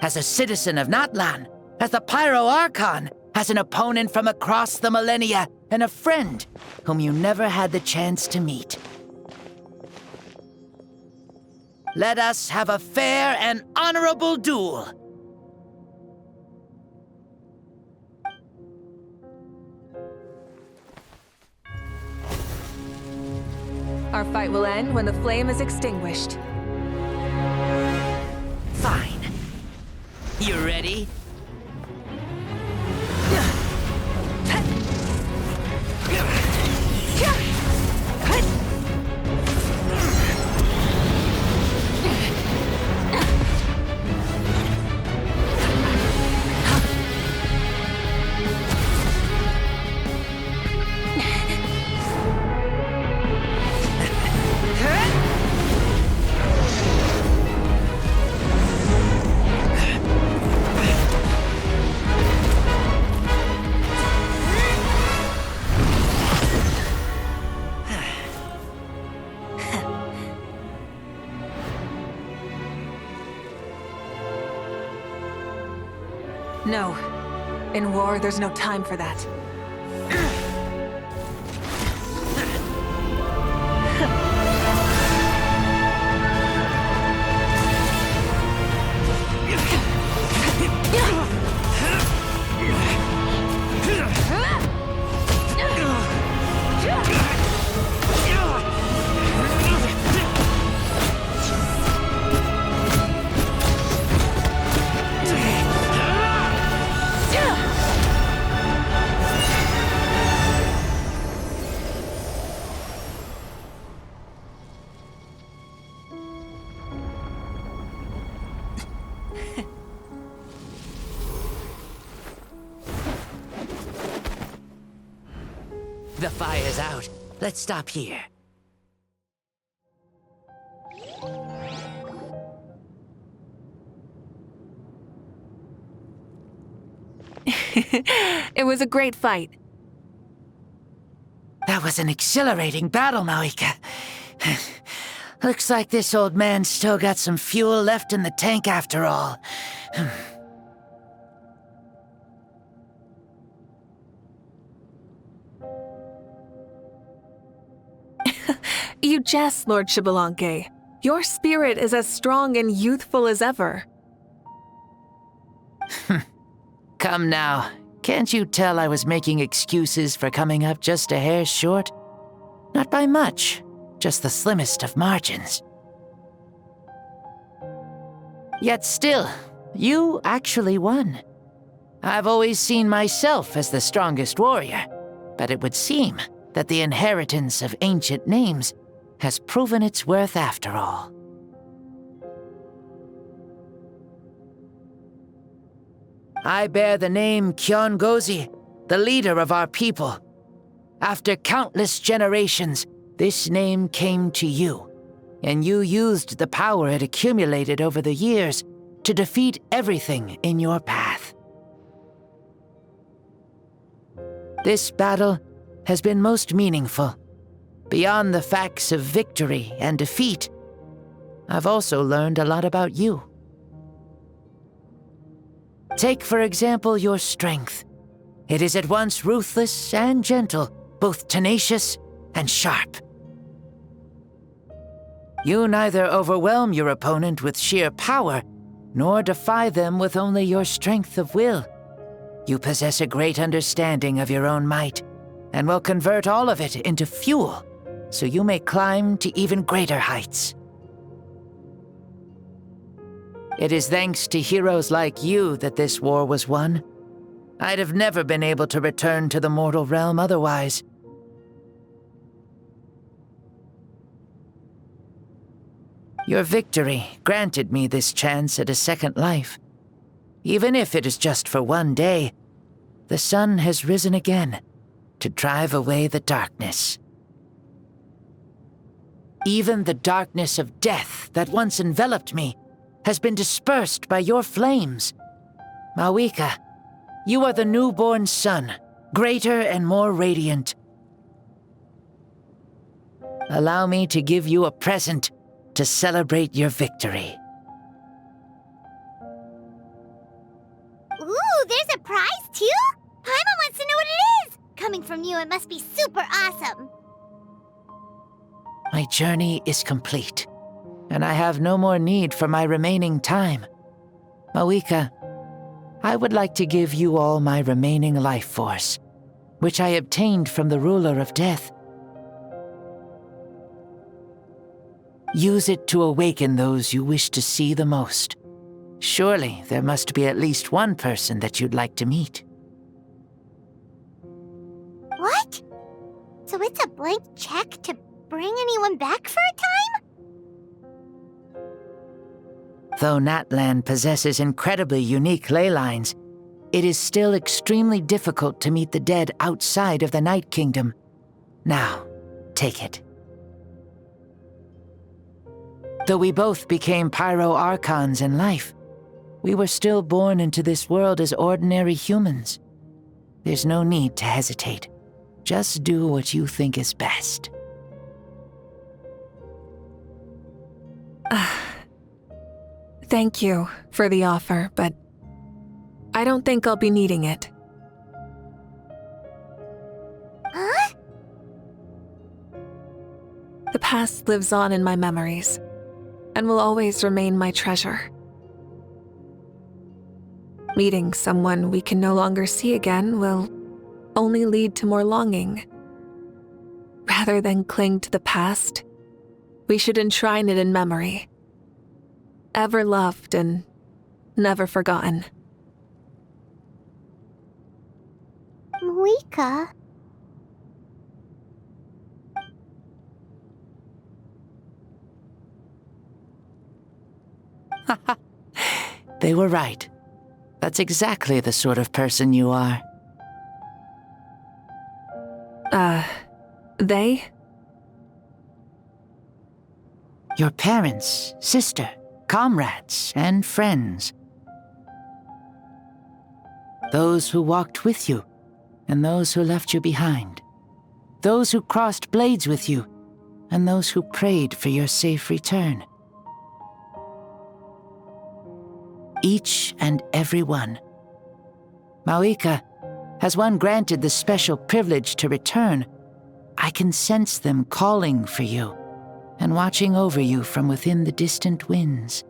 As a citizen of Natlan, as the Pyro Archon, as an opponent from across the millennia, and a friend whom you never had the chance to meet. Let us have a fair and honorable duel. Our fight will end when the flame is extinguished. Fine. You ready? No. In war, there's no time for that. The fire's out. Let's stop here. It was a great fight. That was an exhilarating battle, Mavuika. Looks like this old man's still got some fuel left in the tank after all. You jest, Lord Xbalanque. Your spirit is as strong and youthful as ever. Come now. Can't you tell I was making excuses for coming up just a hair short? Not by much, just the slimmest of margins. Yet still, you actually won. I've always seen myself as the strongest warrior, but it would seem that the inheritance of ancient names has proven its worth after all. I bear the name Kyongozi, the leader of our people. After countless generations, this name came to you, and you used the power it accumulated over the years to defeat everything in your path. This battle has been most meaningful. Beyond the facts of victory and defeat, I've also learned a lot about you. Take, for example, your strength. It is at once ruthless and gentle, both tenacious and sharp. You neither overwhelm your opponent with sheer power, nor defy them with only your strength of will. You possess a great understanding of your own might, and will convert all of it into fuel, so you may climb to even greater heights. It is thanks to heroes like you that this war was won. I'd have never been able to return to the mortal realm otherwise. Your victory granted me this chance at a second life. Even if it is just for one day, the sun has risen again to drive away the darkness. Even the darkness of death that once enveloped me has been dispersed by your flames. Mavuika, you are the newborn sun, greater and more radiant. Allow me to give you a present to celebrate your victory. Ooh, there's a prize too? Paimon wants to know what it is! Coming from you, it must be super awesome. My journey is complete, and I have no more need for my remaining time. Mavuika, I would like to give you all my remaining life force, which I obtained from the ruler of death. Use it to awaken those you wish to see the most. Surely there must be at least one person that you'd like to meet. What? So it's a blank check to bring anyone back for a time? Though Natlan possesses incredibly unique ley lines, it is still extremely difficult to meet the dead outside of the Night Kingdom. Now, take it. Though we both became Pyro Archons in life, we were still born into this world as ordinary humans. There's no need to hesitate. Just do what you think is best. Thank you for the offer, but I don't think I'll be needing it. Huh? The past lives on in my memories, and will always remain my treasure. Meeting someone we can no longer see again will only lead to more longing. Rather than cling to the past, we should enshrine it in memory. Ever loved and never forgotten. Mavuika? They were right. That's exactly the sort of person you are. They? Your parents, sister, comrades, and friends. Those who walked with you, and those who left you behind. Those who crossed blades with you, and those who prayed for your safe return. Each and every one. Mavuika, as one granted the special privilege to return, I can sense them calling for you and watching over you from within the distant winds.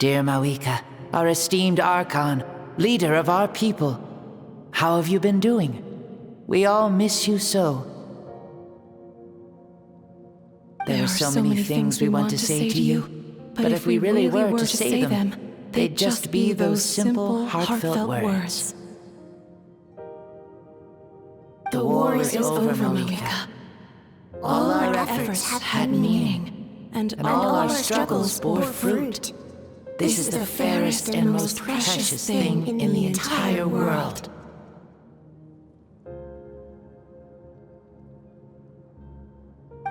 Dear Mavuika, our esteemed Archon, leader of our people, how have you been doing? We all miss you so. There are so many things we want to say to you, but if we really were to say them, they'd just be those simple, heartfelt words. The war is over, Mavuika. All our efforts had meaning, and all our struggles bore fruit. This is the fairest and most precious thing in the entire world.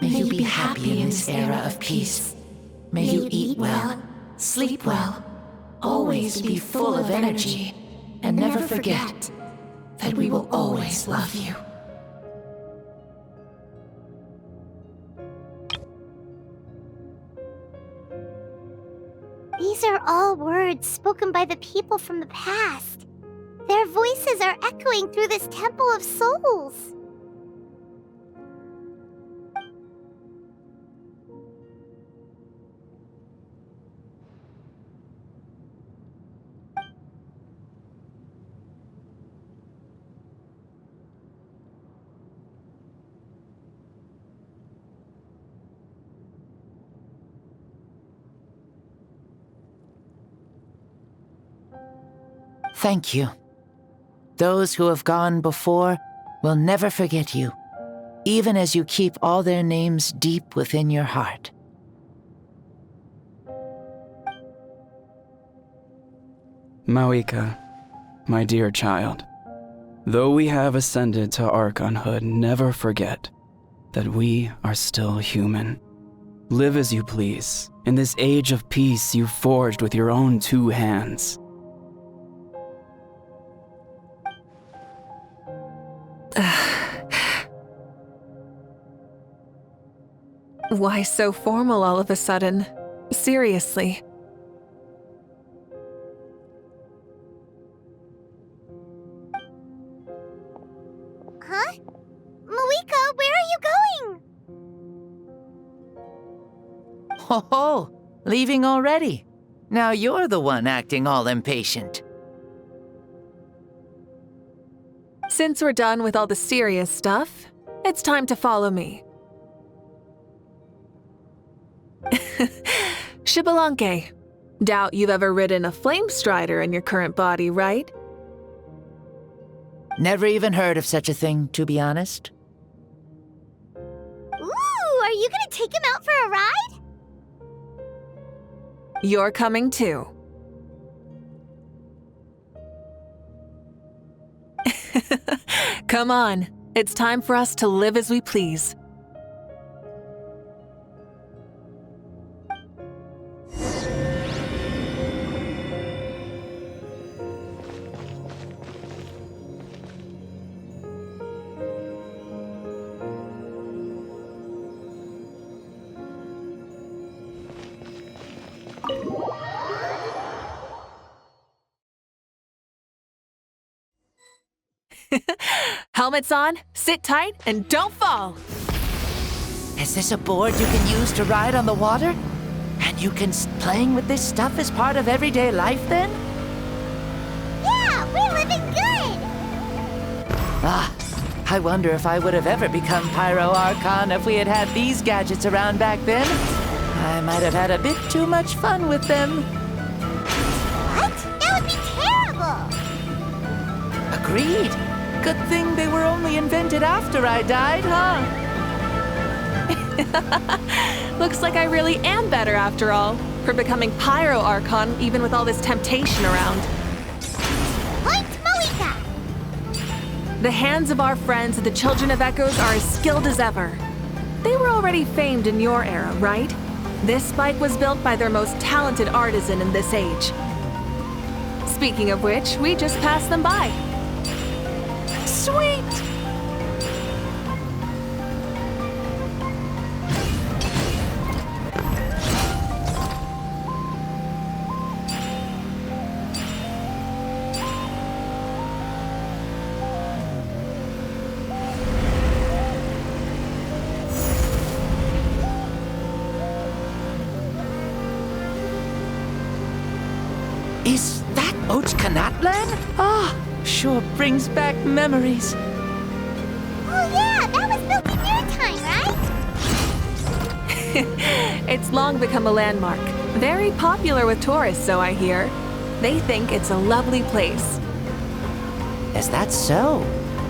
May you be happy in this era of peace. May you eat well, sleep well, always be full of energy, and never forget that we will always love you. These are all words spoken by the people from the past. Their voices are echoing through this Temple of Souls. Thank you. Those who have gone before will never forget you, even as you keep all their names deep within your heart. Mavuika, my dear child, though we have ascended to Archonhood, never forget that we are still human. Live as you please, in this age of peace you forged with your own 2 hands. Why so formal all of a sudden? Seriously. Huh? Mavuika, where are you going? Ho ho! Leaving already? Now you're the one acting all impatient. Since we're done with all the serious stuff, it's time to follow me. Shibalanke, doubt you've ever ridden a flame strider in your current body, right? Never even heard of such a thing, to be honest. Ooh, are you gonna take him out for a ride? You're coming too. Come on, it's time for us to live as we please. Helmets on, sit tight, and don't fall! Is this a board you can use to ride on the water? And you can playing with this stuff as part of everyday life then? Yeah, we're living good! Ah, I wonder if I would have ever become Pyro Archon if we had had these gadgets around back then. I might have had a bit too much fun with them. What? That would be terrible! Agreed. Good thing they were only invented after I died, huh? Looks like I really am better after all, for becoming Pyro Archon even with all this temptation around. Point Mavuika! The hands of our friends, the Children of Echoes, are as skilled as ever. They were already famed in your era, right? This spike was built by their most talented artisan in this age. Speaking of which, we just passed them by. Sweet! Is that Natlan? Ah, sure brings back memories. Oh yeah, that was built in your time, right? It's long become a landmark. Very popular with tourists, so I hear. They think it's a lovely place. Is that so?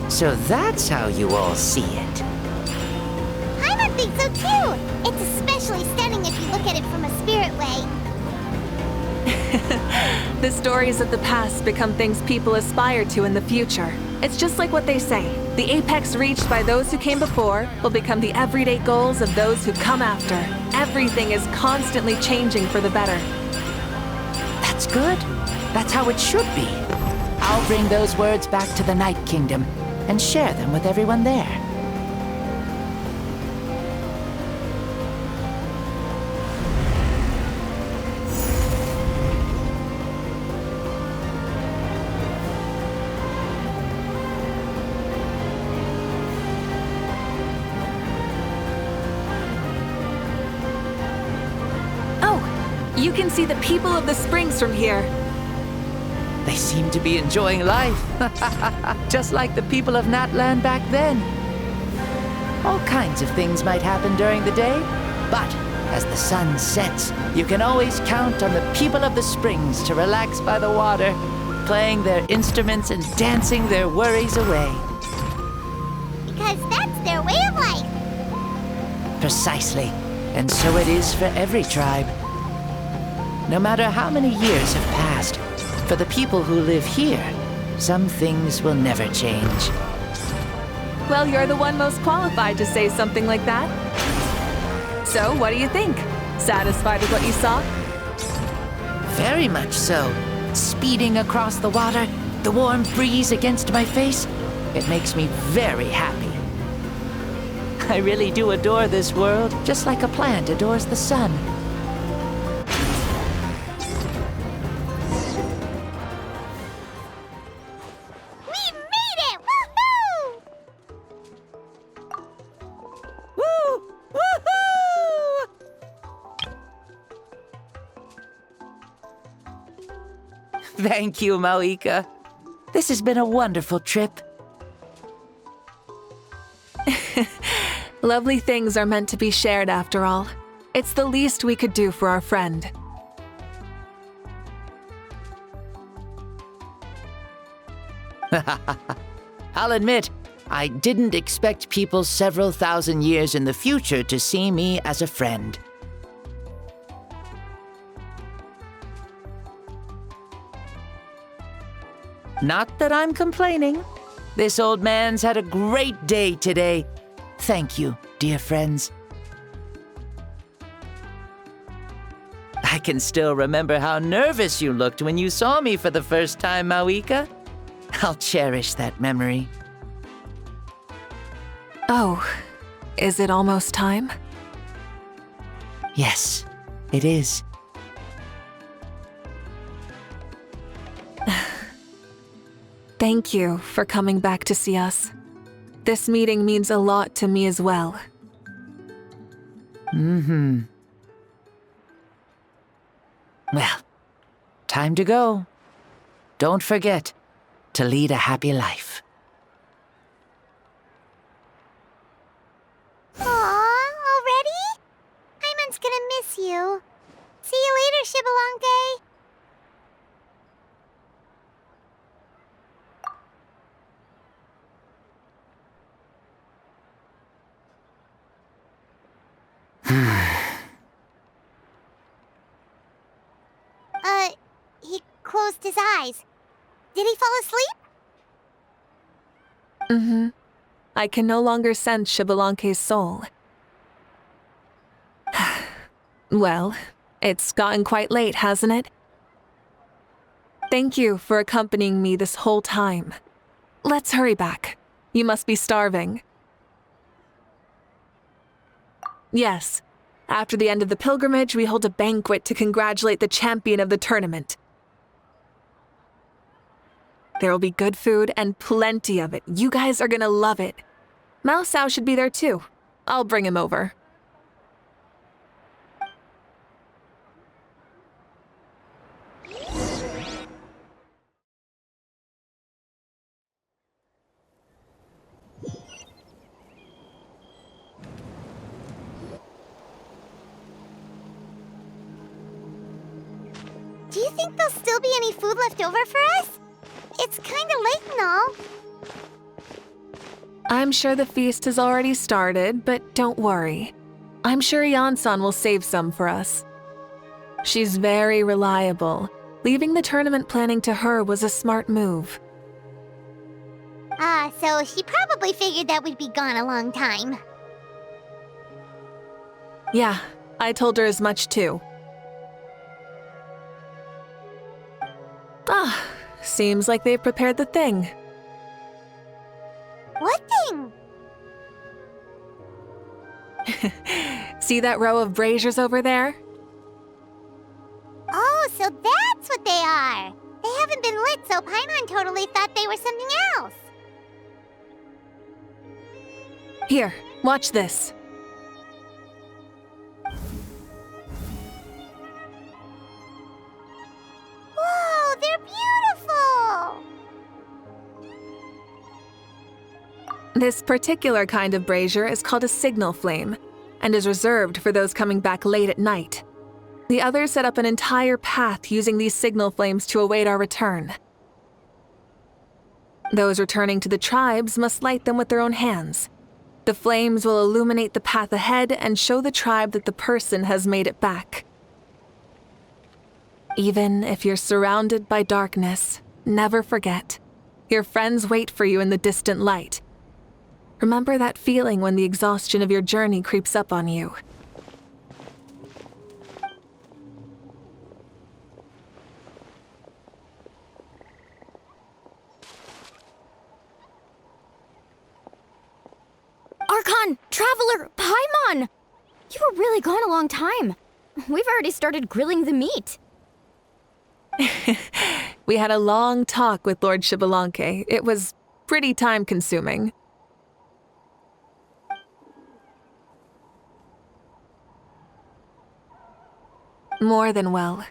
So that's how you all see it. I would think so too! It's especially stunning if you look at it from a spirit way. The stories of the past become things people aspire to in the future. It's just like what they say. The apex reached by those who came before will become the everyday goals of those who come after. Everything is constantly changing for the better. That's good. That's how it should be. I'll bring those words back to the Night Kingdom and share them with everyone there. You can see the people of the springs from here. They seem to be enjoying life. Just like the people of Natlan back then. All kinds of things might happen during the day, but as the sun sets, you can always count on the people of the springs to relax by the water, playing their instruments and dancing their worries away. Because that's their way of life. Precisely. And so it is for every tribe. No matter how many years have passed, for the people who live here, some things will never change. Well, you're the one most qualified to say something like that. So, what do you think? Satisfied with what you saw? Very much so. Speeding across the water, the warm breeze against my face, it makes me very happy. I really do adore this world, just like a plant adores the sun. We made it! Woohoo! Woo! Woohoo! Thank you, Mavuika. This has been a wonderful trip. Lovely things are meant to be shared after all. It's the least we could do for our friend. I'll admit, I didn't expect people several thousand years in the future to see me as a friend. Not that I'm complaining. This old man's had a great day today. Thank you, dear friends. I can still remember how nervous you looked when you saw me for the first time, Mavuika. I'll cherish that memory. Oh, is it almost time? Yes, it is. Thank you for coming back to see us. This meeting means a lot to me as well. Well, time to go. Don't forget to lead a happy life. Aw, already? Paimon's gonna miss you. See you later, Shibalonke. He closed his eyes. Did he fall asleep? I can no longer sense Shibalonke's soul. Well, it's gotten quite late, hasn't it? Thank you for accompanying me this whole time. Let's hurry back. You must be starving. Yes. After the end of the pilgrimage, we hold a banquet to congratulate the champion of the tournament. There will be good food and plenty of it. You guys are gonna love it. Mausau should be there too. I'll bring him over. Do you think there'll still be any food left over for us? It's kinda late and all. I'm sure the feast has already started, but don't worry. I'm sure Yansan will save some for us. She's very reliable. Leaving the tournament planning to her was a smart move. So she probably figured that we'd be gone a long time. Yeah, I told her as much too. Seems like they've prepared the thing. What thing? See that row of braziers over there? Oh, so that's what they are. They haven't been lit, so Paimon totally thought they were something else. Here, watch this. Whoa, they're beautiful! This particular kind of brazier is called a signal flame, and is reserved for those coming back late at night. The others set up an entire path using these signal flames to await our return. Those returning to the tribes must light them with their own hands. The flames will illuminate the path ahead and show the tribe that the person has made it back. Even if you're surrounded by darkness, never forget. Your friends wait for you in the distant light. Remember that feeling when the exhaustion of your journey creeps up on you. Archon, Traveler, Paimon! You were really gone a long time. We've already started grilling the meat. We had a long talk with Lord Xbalanque. It was pretty time-consuming. More than well.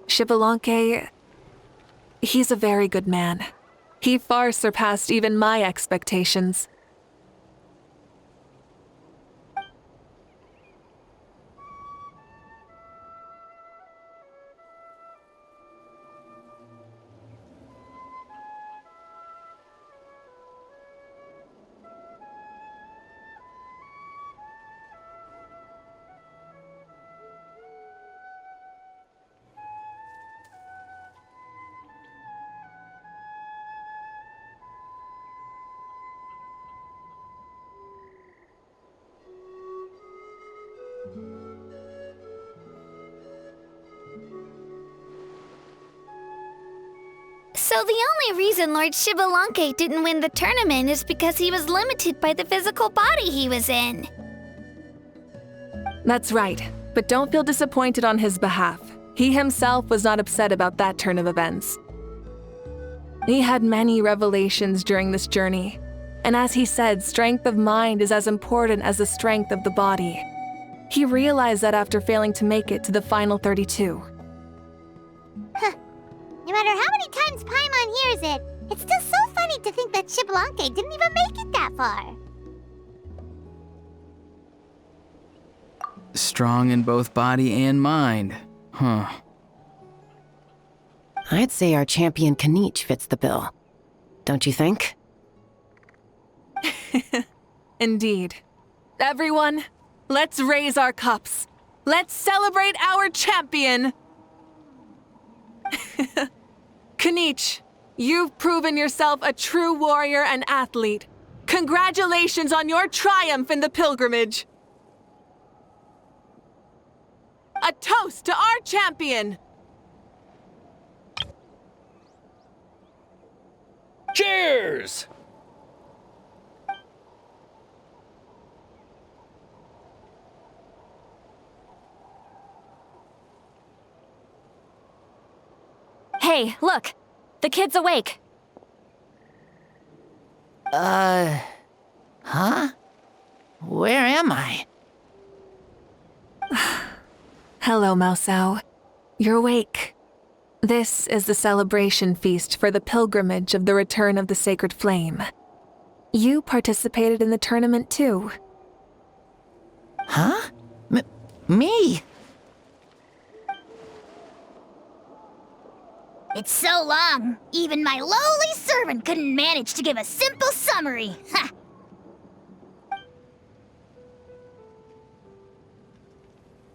Xbalanque, he's a very good man. He far surpassed even my expectations. So the only reason Lord Xbalanque didn't win the tournament is because he was limited by the physical body he was in. That's right, but don't feel disappointed on his behalf. He himself was not upset about that turn of events. He had many revelations during this journey, and as he said, strength of mind is as important as the strength of the body. He realized that after failing to make it to the final 32. No matter how many times Paimon hears it, it's still so funny to think that Xbalanque didn't even make it that far. Strong in both body and mind. Huh. I'd say our champion Kaniche fits the bill. Don't you think? Indeed. Everyone, let's raise our cups. Let's celebrate our champion! Kaniche, you've proven yourself a true warrior and athlete. Congratulations on your triumph in the pilgrimage. A toast to our champion! Cheers! Hey, look! The kid's awake! Huh? Where am I? Hello, Mausau. You're awake. This is the celebration feast for the pilgrimage of the return of the Sacred Flame. You participated in the tournament too. Huh? Me? It's so long, even my lowly servant couldn't manage to give a simple summary. Ha!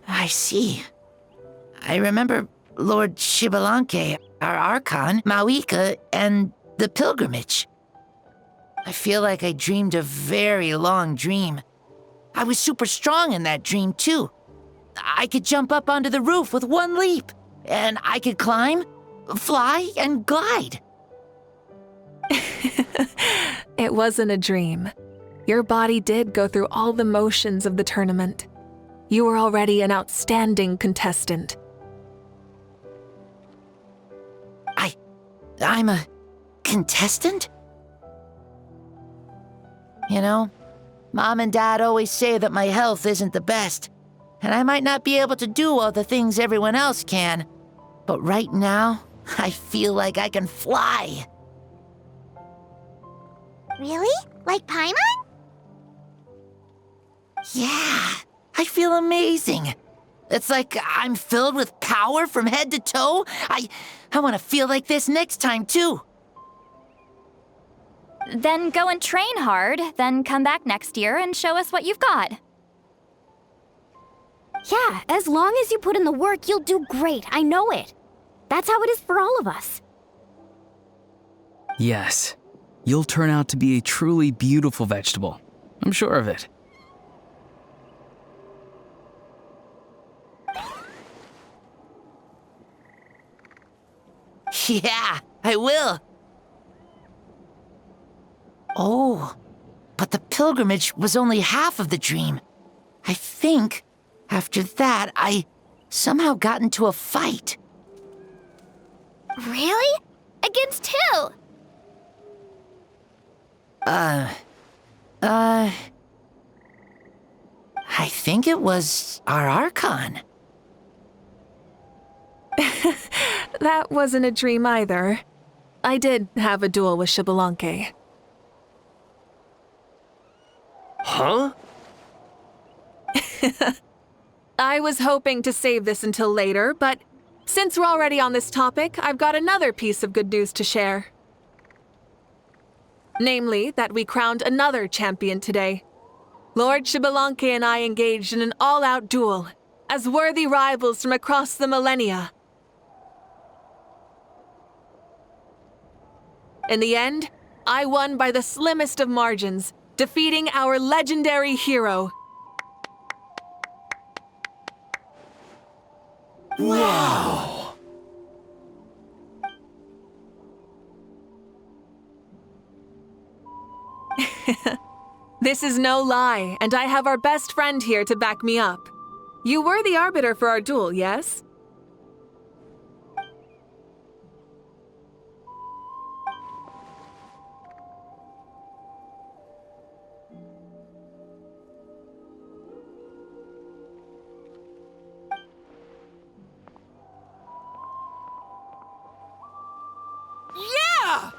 I see. I remember Lord Xbalanque, our Archon, Mavuika, and the pilgrimage. I feel like I dreamed a very long dream. I was super strong in that dream, too. I could jump up onto the roof with one leap, and I could climb, fly, and glide. It wasn't a dream. Your body did go through all the motions of the tournament. You were already an outstanding contestant. I'm a contestant? You know, Mom and Dad always say that my health isn't the best, and I might not be able to do all the things everyone else can. But right now, I feel like I can fly. Really? Like Paimon? Yeah, I feel amazing. It's like I'm filled with power from head to toe. I want to feel like this next time, too. Then go and train hard, then come back next year and show us what you've got. Yeah, as long as you put in the work, you'll do great. I know it. That's how it is for all of us. Yes. You'll turn out to be a truly beautiful vegetable. I'm sure of it. Yeah, I will. Oh, but the pilgrimage was only half of the dream. I think, after that, I somehow got into a fight. Really? Against who? I think it was our Archon. That wasn't a dream either. I did have a duel with Xbalanque. Huh? I was hoping to save this until later, but since we're already on this topic, I've got another piece of good news to share. Namely, that we crowned another champion today. Lord Xbalanque and I engaged in an all-out duel, as worthy rivals from across the millennia. In the end, I won by the slimmest of margins, defeating our legendary hero. Wow! This is no lie, and I have our best friend here to back me up. You were the arbiter for our duel, yes? Yeah!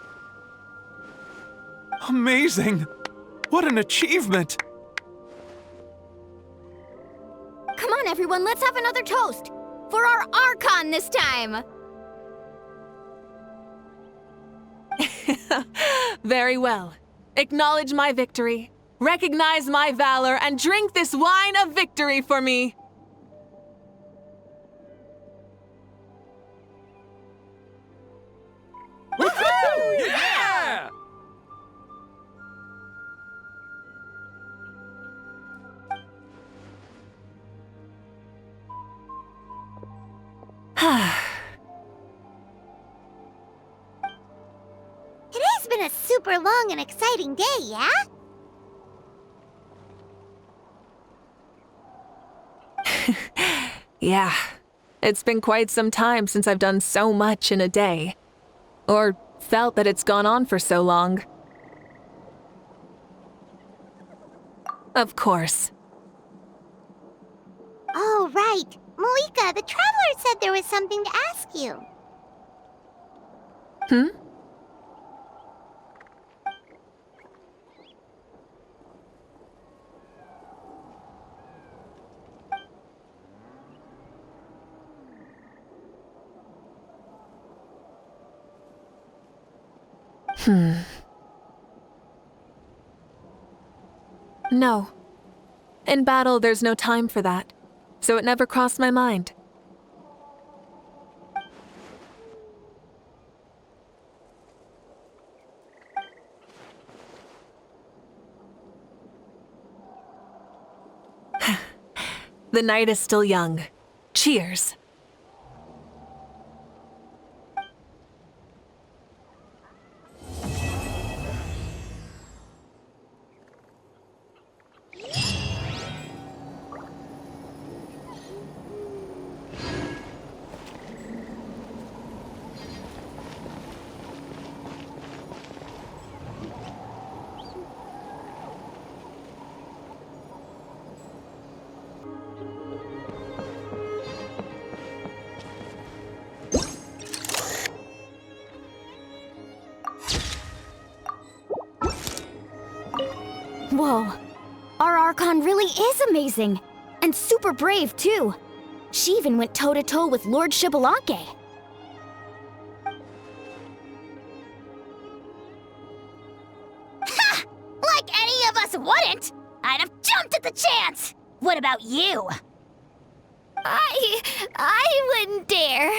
Amazing! What an achievement! Come on, everyone, let's have another toast! For our Archon this time! Very well. Acknowledge my victory, recognize my valor, and drink this wine of victory for me. Woohoo! Yeah! Today's been a super long and exciting day, yeah? Yeah, it's been quite some time since I've done so much in a day. Or felt that it's gone on for so long. Of course. Oh, right. Mavuika, the Traveler said there was something to ask you. Hmm? No. In battle, there's no time for that, so it never crossed my mind. The night is still young. Cheers. Whoa. Our Archon really is amazing. And super brave, too. She even went toe-to-toe with Lord Xbalanque. Ha! Like any of us wouldn't! I'd have jumped at the chance! What about you? I wouldn't dare.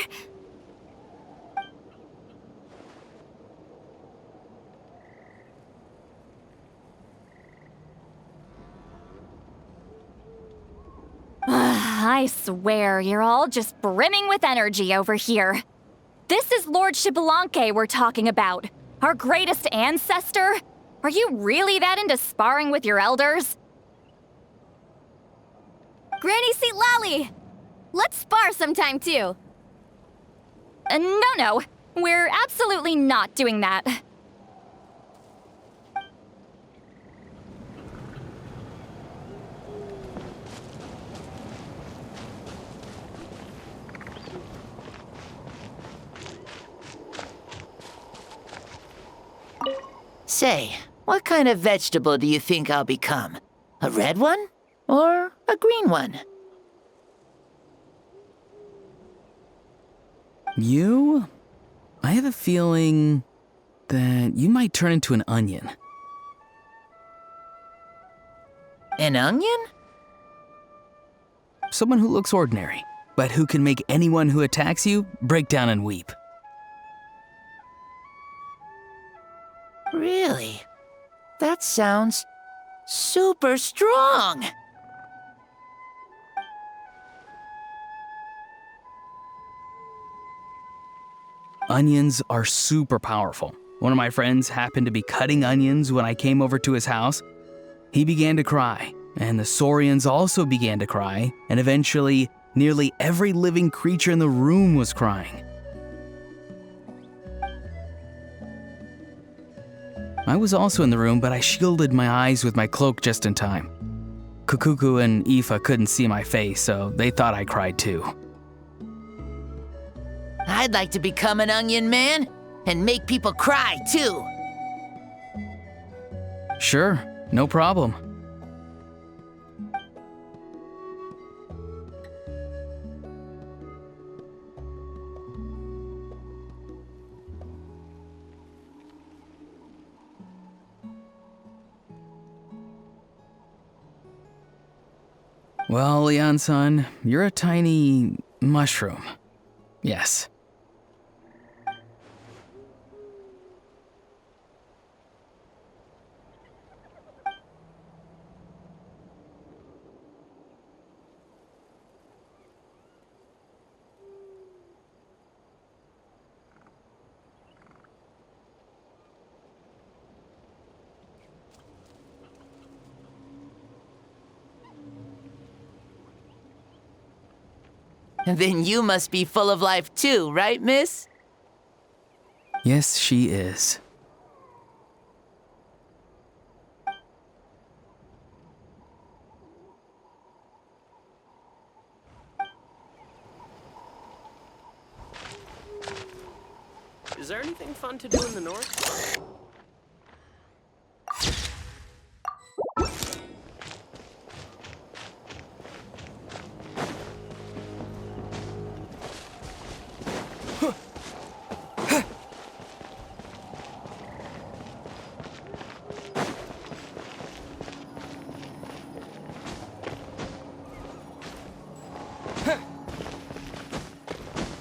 I swear, you're all just brimming with energy over here. This is Lord Xbalanque we're talking about, our greatest ancestor. Are you really that into sparring with your elders? Granny Seat Lolly! Let's spar sometime too. No. We're absolutely not doing that. Say, what kind of vegetable do you think I'll become? A red one? Or a green one? You? I have a feeling that you might turn into an onion. An onion? Someone who looks ordinary, but who can make anyone who attacks you break down and weep. Really? That sounds super strong. Onions are super powerful. One of my friends happened to be cutting onions when I came over to his house. He began to cry, and the Saurians also began to cry, and eventually, nearly every living creature in the room was crying. I was also in the room, but I shielded my eyes with my cloak just in time. Kukuku and Aoife couldn't see my face, so they thought I cried too. I'd like to become an onion man and make people cry too. Sure, no problem. Well, Leon-san, you're a tiny mushroom. Yes. Then you must be full of life too, right, miss? Yes, she is. Is there anything fun to do in the north?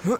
Huh.